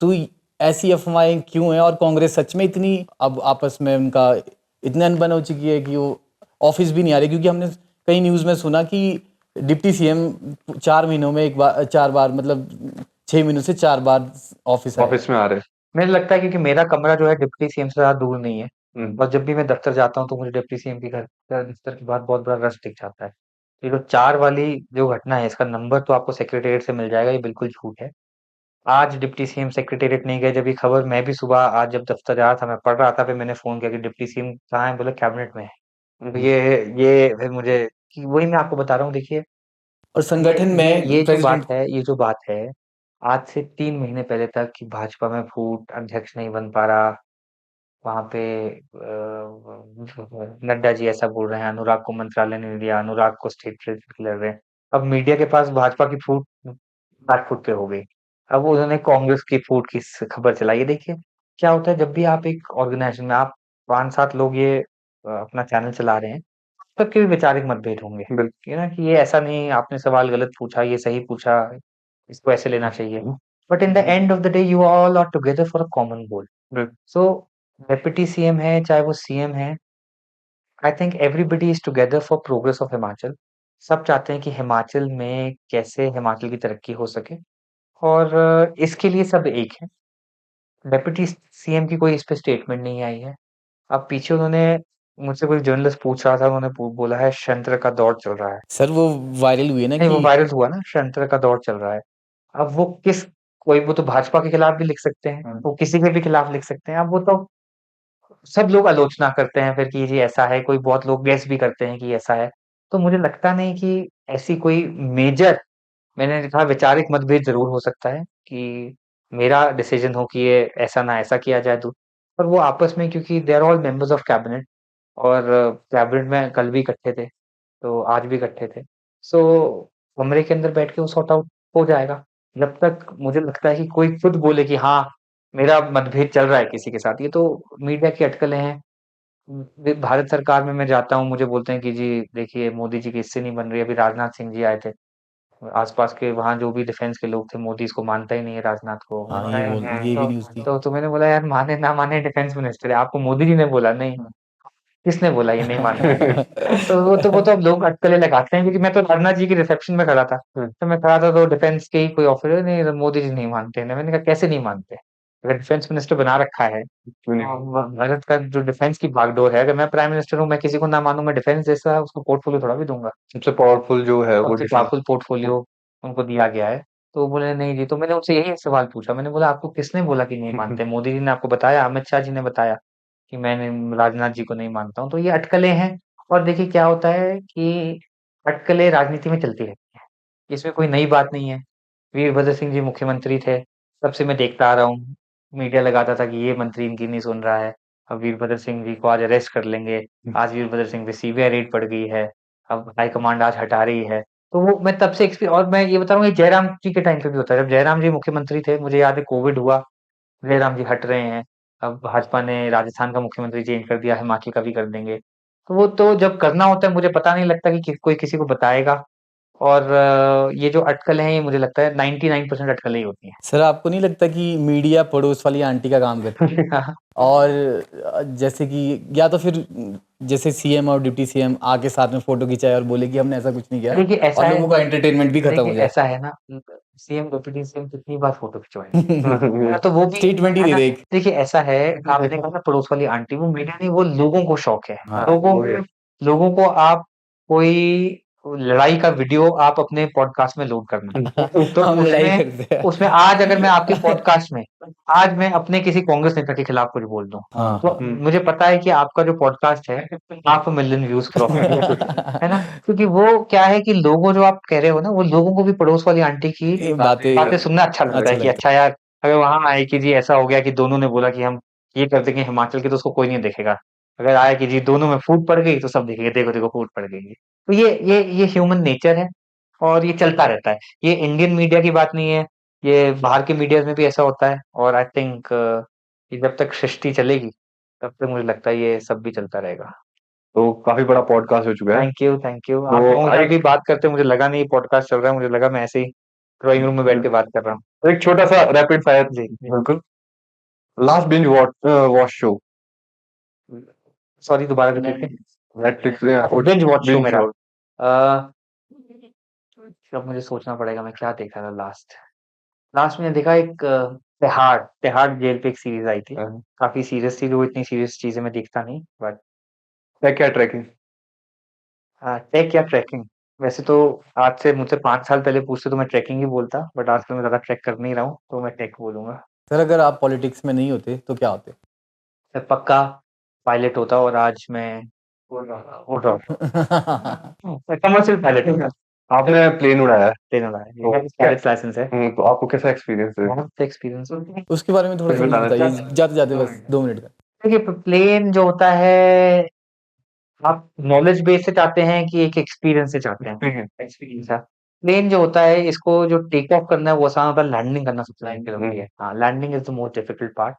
तो ऐसी अफवाहें क्यों हैं और कांग्रेस सच में इतनी अब आपस में उनका इतनी अनबन हो चुकी है कि वो ऑफिस भी नहीं आ रही? क्योंकि हमने कई न्यूज़ में सुना कि डिप्टी सीएम 4 महीनों में एक बार 4 बार, मतलब 6 महीनों से 4 बार ऑफिस आए। ऑफ़िस में आ रहे। मुझे लगता है क्योंकि मेरा कमरा जो है डिप्टी सीएम से ज़्यादा दूर नहीं है हुँ, और जब भी मैं दफ्तर जाता हूँ तो मुझे डिप्टी सीएम के घर का दफ्तर के बाद बहुत बड़ा रश दिख जाता है। ये जो 4 वाली जो घटना है इसका नंबर तो आपको सेक्रेटेरिएट से मिल जाएगा, ये बिल्कुल झूठ है। आज डिप्टी सीएम सेक्रेटेरिएट नहीं गए, जब ये खबर मैं भी सुबह आज जब दफ्तर जा रहा था, मैं पढ़ रहा था, फिर मैंने फ़ोन किया कि डिप्टी सीएम कहाँ है? बोले कैबिनेट में है। हुँ, तो हुँ। ये फिर मुझे कि वही मैं आपको बता रहा हूँ देखिए, और संगठन ये में जो बात प्रेसिडेंट है ये जो बात है, आज से 3 महीने पहले तक कि भाजपा में फूट, अध्यक्ष नहीं बन पा रहा, वहाँ पे नड्डा जी ऐसा बोल रहे हैं, अनुराग को मंत्रालय नहीं दिया, अनुराग को स्टेट प्रेसिडेंट लड़ रहे हैं। अब मीडिया के पास भाजपा की फूट बैकफुट पे हो गई। अब उन्होंने कांग्रेस की फूट की खबर चलाई है। देखिए, क्या होता है जब भी आप एक ऑर्गेनाइजेशन में आप 5-7 लोग ये अपना चैनल चला रहे हैं, सबके भी वैचारिक मतभेद होंगे। बिल ये ना कि ये ऐसा नहीं आपने सवाल गलत पूछा, ये सही पूछा, इसको ऐसे लेना चाहिए। But in the end of the day you all are together for a common goal. बिल सो डिप्टी सीएम है, चाहे वो सीएम है, I think everybody is together for progress of Himachal. सब चाहते हैं कि हिमाचल में कैसे हिमाचल की तरक्की हो सके और इसके लिए सब एक हैं। डिप्टी सीएम की कोई इस पे स्टेटमेंट नहीं आई है। अब पीछे उन्होंने मुझसे कोई जर्नलिस्ट पूछ रहा था, उन्होंने बोला है षड्यंत्र का दौर चल रहा है। सर वो वायरल हुई है ना नहीं, वो कि वायरल हुआ ना, षड्यंत्र का दौर चल रहा है। अब वो किस कोई वो तो भाजपा के खिलाफ भी लिख सकते हैं, वो किसी के भी खिलाफ लिख सकते हैं। अब वो तो सब लोग आलोचना करते हैं फिर कि जी ऐसा है, कोई बहुत लोग गेस भी करते हैं कि ऐसा है। तो मुझे लगता नहीं कि ऐसी कोई मेजर मैंने कहा वैचारिक मतभेद ज़रूर हो सकता है कि मेरा डिसीजन हो कि ये ऐसा ना ऐसा किया जाए तो। पर वो आपस में क्योंकि they are all members of cabinet और कैबिनेट में कल भी इकट्ठे थे, तो आज भी इकट्ठे थे। सो कमरे के अंदर बैठ के वो सॉर्ट आउट हो जाएगा। जब तक मुझे लगता है कि कोई खुद बोले कि हाँ, मेरा मतभेद चल रहा है किसी के साथ, ये तो मीडिया की अटकलें हैं। भारत सरकार में मैं जाता हूँ, मुझे बोलते हैं कि जी देखिए मोदी जी की इससे नहीं बन रही, अभी राजनाथ सिंह जी आए थे। आस-पास के वहाँ जो भी डिफेंस के लोग थे, मोदी इसको मानता ही नहीं है राजनाथ को। हाँ, ये भी तो न्यूज़ थी। तो मैंने बोला यार माने ना माने डिफेंस मिनिस्टर है, आपको मोदी जी ने बोला नहीं, किसने बोला ये नहीं मानना है? तो वो तो अब लोग अटकलें लगाते हैं क्योंकि मैं तो राजनाथ जी के रिसेप्शन में खड़ा था। हुँ, तो मैं खड़ा था तो डिफेंस के ही कोई ऑफिसर नहीं मोदी जी नहीं मानते हैं। मैंने कहा कैसे नहीं मानते? अगर डिफेंस मिनिस्टर बना रखा है, क्यों नहीं? भारत का जो डिफेंस की बागडोर है, अगर मैं प्राइम मिनिस्टर हूँ, मैं किसी को ना मानूं, मैं डिफेंस जैसा उसको पोर्टफोलियो थोड़ा भी दूंगा। सबसे पावरफुल जो है वो सबसे डिफेंस। पावरफुल पोर्टफोलियो उनको दिया गया है। तो वो बोले नहीं जी, तो मैंने उनसे यही सवाल पूछा, मैंने बोला आपको किसने बोला कि नहीं मानते? मोदी जी ने आपको बताया, अमित शाह जी ने बताया कि मैंने राजनाथ जी को नहीं मानता हूँ। तो ये अटकलें हैं। और देखिए क्या होता है कि अटकलें राजनीति में चलती रहती हैं, इसमें कोई नई बात नहीं है। वीरभद्र सिंह जी मुख्यमंत्री थे, तब से मैं देखता आ रहा हूँ, मीडिया लगाता था कि ये मंत्री इनकी नहीं सुन रहा है, अब वीरभद्र सिंह जी को आज अरेस्ट कर लेंगे, आज वीरभद्र सिंह पे सीबीआई रेड पड़ गई है, अब हाईकमांड आज हटा रही है। तो वो मैं तब से और मैं ये बता रहा हूँ, ये जयराम जी के टाइम पे भी होता है। जब जयराम जी मुख्यमंत्री थे, मुझे याद है कोविड हुआ, जयराम जी हट रहे हैं, अब भाजपा ने राजस्थान का मुख्यमंत्री चेंज कर दिया, हिमाचल का भी कर देंगे। तो वो तो जब करना होता है, मुझे पता नहीं लगता कि कोई किसी को बताएगा। और ये जो अटकलें हैं, ये मुझे लगता है 99% अटकलें ही होती सर आपको नहीं लगता कि मीडिया पड़ोस वाली आंटी का काम करती है? हैं। और जैसे कि या तो फिर जैसे सीएम और डिप्टी सीएम आके साथ में फोटो खिंचाए और बोले कि हमने ऐसा कुछ नहीं किया देखिए ऐसा और है, लोगों का एंटरटेनमेंट भी खत्म हो देखिए जाए। ऐसा है ना, सीएम डिप्टी सीएम कितनी बार फोटो खिंचवाएंगे, तो वो भी स्टेटमेंट ही है दे ना। दे एक। देखिए ऐसा है, आपने कहा ना पड़ोस वाली आंटी, वो मीडिया नहीं, वो लोगों को शौक है। हाँ लोगों वो है। लोगों को आप कोई लड़ाई का वीडियो आप अपने पॉडकास्ट में लोड करना, तो हम लड़ाई उसमें करते हैं। उसमें आज अगर मैं आपके पॉडकास्ट में आज मैं अपने किसी कांग्रेस नेता के खिलाफ कुछ बोल दूं, हाँ तो मुझे पता है कि आपका जो पॉडकास्ट है 500 मिलियन व्यूज क्रॉस कर गया, है ना। क्योंकि वो क्या है कि लोगों जो आप कह रहे हो ना, वो लोगों को भी पड़ोस वाली आंटी की ये बातें बातें सुनना अच्छा लगता अच्छा है कि लगता अच्छा यार, अगर वहां आए कि जी ऐसा हो गया कि दोनों ने बोला कि हम ये कर देंगे हिमाचल के, तो उसको कोई नहीं देखेगा। अगर आया कि जी दोनों में फूट पड़ गई, तो सब देखेंगे, देखो देखो फूट पड़ गई। तो ये ह्यूमन नेचर है, और ये चलता रहता है। ये इंडियन मीडिया की बात नहीं है, ये बाहर के मीडिया में भी ऐसा होता है। और आई थिंक जब तक सृष्टि चलेगी, तब तक मुझे लगता है ये सब भी चलता रहेगा। तो काफी बड़ा पॉडकास्ट हो चुका है। Thank you, thank you. आप तो लोगों के साथ एक भी बात करते मुझे लगा नहीं पॉडकास्ट चल रहा है, मुझे लगा मैं ऐसे ही ड्राइंग रूम में बैठ के बात कर रहा हूँ। एक छोटा सा रैपिड फायर। जी, जी। बिल्कुल। Last binge watch show. Sorry, दोबारा रिपीट करें। Netflix binge watch show binge मेरा। वॉच। अ, अब मुझे सोचना पड़ेगा मैं क्या देखा था लास्ट। लास्ट मैंने देखा एक तिहाड़ तिहाड़ जेल पे एक सीरीज आई थी। काफी सीरियस थी, जो इतनी सीरियस चीजें मैं देखता नहीं, बट क्या ट्रैकिंग? टेक या ट्रैकिंग। वैसे तो आज से मुझसे 5 साल पहले पूछते तो मैं ट्रैकिंग ही बोलता, बट आजकल मैं ज्यादा ट्रैक कर नहीं रहा हूँ, तो मैं टेक बोलूंगा। सर अगर आप पॉलिटिक्स में नहीं होते तो क्या होते? मैं पक्का पायलट होता, और आज मैं उड़ रहा हूँ, कमर्शियल पायलट होता। आपने प्लेन उड़ाया है? प्लेन उड़ाया है, तो मेरा पायलट लाइसेंस है। तो आपको कैसा एक्सपीरियंस है? बहुत एक्सपीरियंस है। उसके बारे में थोड़ा कुछ सा मुझे बताना बताइए, चाहते हैं? जाते जाते बस 2 मिनट का। देखिए प्लेन जो होता है, आप नॉलेज बेस से चाहते हैं कि एक एक्सपीरियंस से चाहते हैं? एक्सपीरियंस है। प्लेन जो होता है, इसको जो टेक ऑफ करना है वो आसान होता है, लैंडिंग करना सबसे मुश्किल होती है। हाँ, landing is the most difficult part.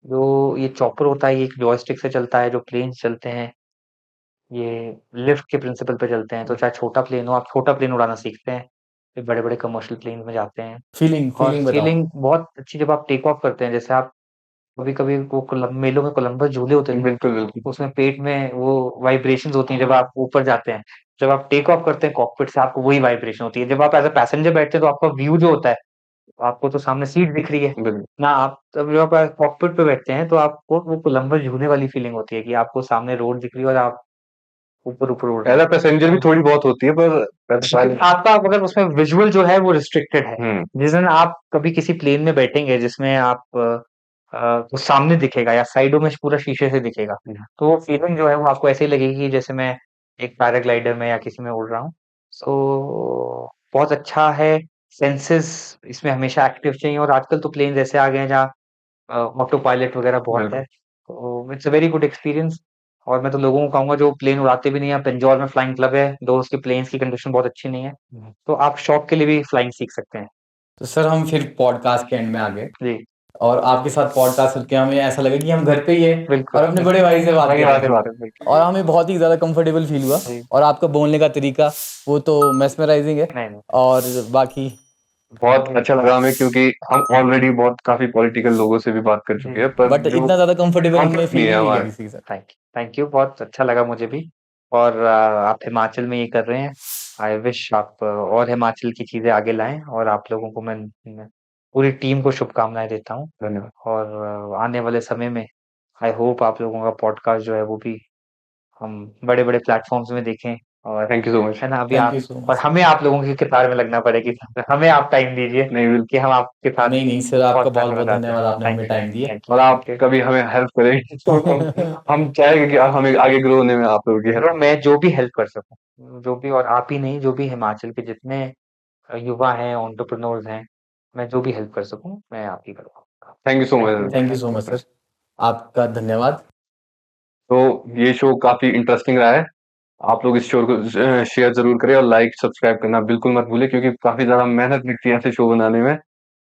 जो ये चॉपर होता है, ये एक जॉयस्टिक से चलता है। जो प्लेन चलते हैं, ये लिफ्ट के प्रिंसिपल पे चलते हैं। तो चाहे छोटा प्लेन हो, आप छोटा प्लेन उड़ाना सीखते हैं, फिर बड़े बड़े कमर्शियल प्लेन में जाते हैं। फीलिंग और फीलिंग बताओ। फीलिंग बहुत अच्छी जब आप टेक ऑफ करते हैं। जैसे आप कभी-कभी वो मेलों में कोलंबस झूले होते हैं, बिल्कुल बिल्कुल। उसमें पेट में वो वाइब्रेशंस होती हैं जब आप ऊपर जाते हैं। जब आप टेक ऑफ करते हैं कॉकपिट से, आपको वही वाइब्रेशन होती है। जब आप एज़ अ पैसेंजर बैठते हैं, तो आपका व्यू जो होता है, आपको तो सामने सीट दिख रही है बिल्कुल। ना। आप तब जब आप कॉकपिट पे बैठते हैं, तो आपको वो कोलंबस झूले वाली फीलिंग होती है कि आपको सामने रोड दिख रही है और आप ऊपर-ऊपर उड़ रहे एज हैं। अ पैसेंजर भी थोड़ी बहुत होती है, पर आपका अगर उसमें विजुअल जो है वो रिस्ट्रिक्टेड है। हम्म। जिस दिन आप कभी किसी प्लेन में बैठेंगे जिसमें आप वो सामने दिखेगा या साइडों में पूरा शीशे से दिखेगा, तो वो फीलिंग जो है वो आपको ऐसे ही लगेगी कि जैसे मैं एक पैराग्लाइडर में या किसी में उड़ रहा हूँ। सो बहुत अच्छा है। सेंसेस इसमें हमेशा एक्टिव चाहिए, और आजकल तो प्लेन ऐसे आ गए हैं जहाँ ऑटो पायलट वगैरह बहुत है। बिल्कुल। तो it's a very good experience. और मैं तो लोगों को कहूँगा जो प्लेन उड़ाते भी नहीं है, पिंजौर में फ्लाइंग क्लब है, दो उसकी प्लेन्स की कंडीशन बहुत अच्छी नहीं है, तो आप शौक के लिए भी फ्लाइंग सीख सकते हैं। तो सर हम फिर पॉडकास्ट के एंड में आ गए जी, और आपके साथ पॉडकास्ट करके हमें ऐसा लगा कि हम घर पे ही है बिल्कुल। और अपने बड़े भाई से बात वही कर बात रहे है, हैं। बात है, बिल्कुल। और हमें बहुत ही ज़्यादा कंफर्टेबल फील हुआ जी, और आपका बोलने का तरीका वो तो मेस्मराइजिंग है। नहीं, नहीं। और बाकी बहुत अच्छा लगा हमें, क्योंकि हम ऑलरेडी बहुत काफी पॉलिटिकल लोगों से भी बात कर चुके जी, हैं, पर बट जो इतना ज़्यादा कंफर्टेबल हमने कॉन्सेप्ट नहीं फील है नहीं किया हमारे। किसी के साथ। थैंक यू, बहुत अच्छा लगा मुझे भी। और आप हिमाचल में ये कर रहे हैं, आई विश आप और हिमाचल की चीज़ें आगे लाएँ, और आप लोगों को मैं पूरी टीम को शुभकामनाएं देता हूँ। धन्यवाद। और आने वाले समय में आई होप आप लोगों का पॉडकास्ट जो है वो भी हम बड़े-बड़े प्लेटफ़ॉर्म्स में देखें। और थैंक यू सो मच। है ना, अभी थैंक आप यू सो और मच। हमें आप लोगों की कतार में लगना पड़ेगी। हमें आप टाइम दीजिए नहीं, बिल्कुल। कि हम आपके साथ नहीं, नहीं सर, आपका पॉडकास्ट बहुत-बहुत बनाते धन्यवाद, हैं। आपने थैंक हमें यू, टाइम दिया। Thank you. और आप कभी हमें हेल्प करें तो हम चाहेंगे कि आप हमें आगे ग्रो होने में आप लोगों की हेल्प ज़रूर, मैं जो भी हेल्प कर सकूँ, जो भी, और आप ही नहीं, जो भी हिमाचल के जितने युवा हैं, एंटरप्रेन्योर्स हैं, मैं जो भी हेल्प कर सकूँ, मैं आप ही करूँगा। Thank you so thank much. Thank you so much sir, आपका धन्यवाद। तो ये शो काफ़ी इंटरेस्टिंग रहा है। आप लोग इस शो को शेयर ज़रूर करें और लाइक, सब्सक्राइब करना बिल्कुल मत भूलें क्योंकि काफ़ी ज़्यादा मेहनत लगती है ऐसे शो बनाने में।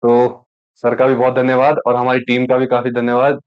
तो सर का भी बहुत धन्यवाद और हमारी टीम का भी काफ़ी धन्यवाद।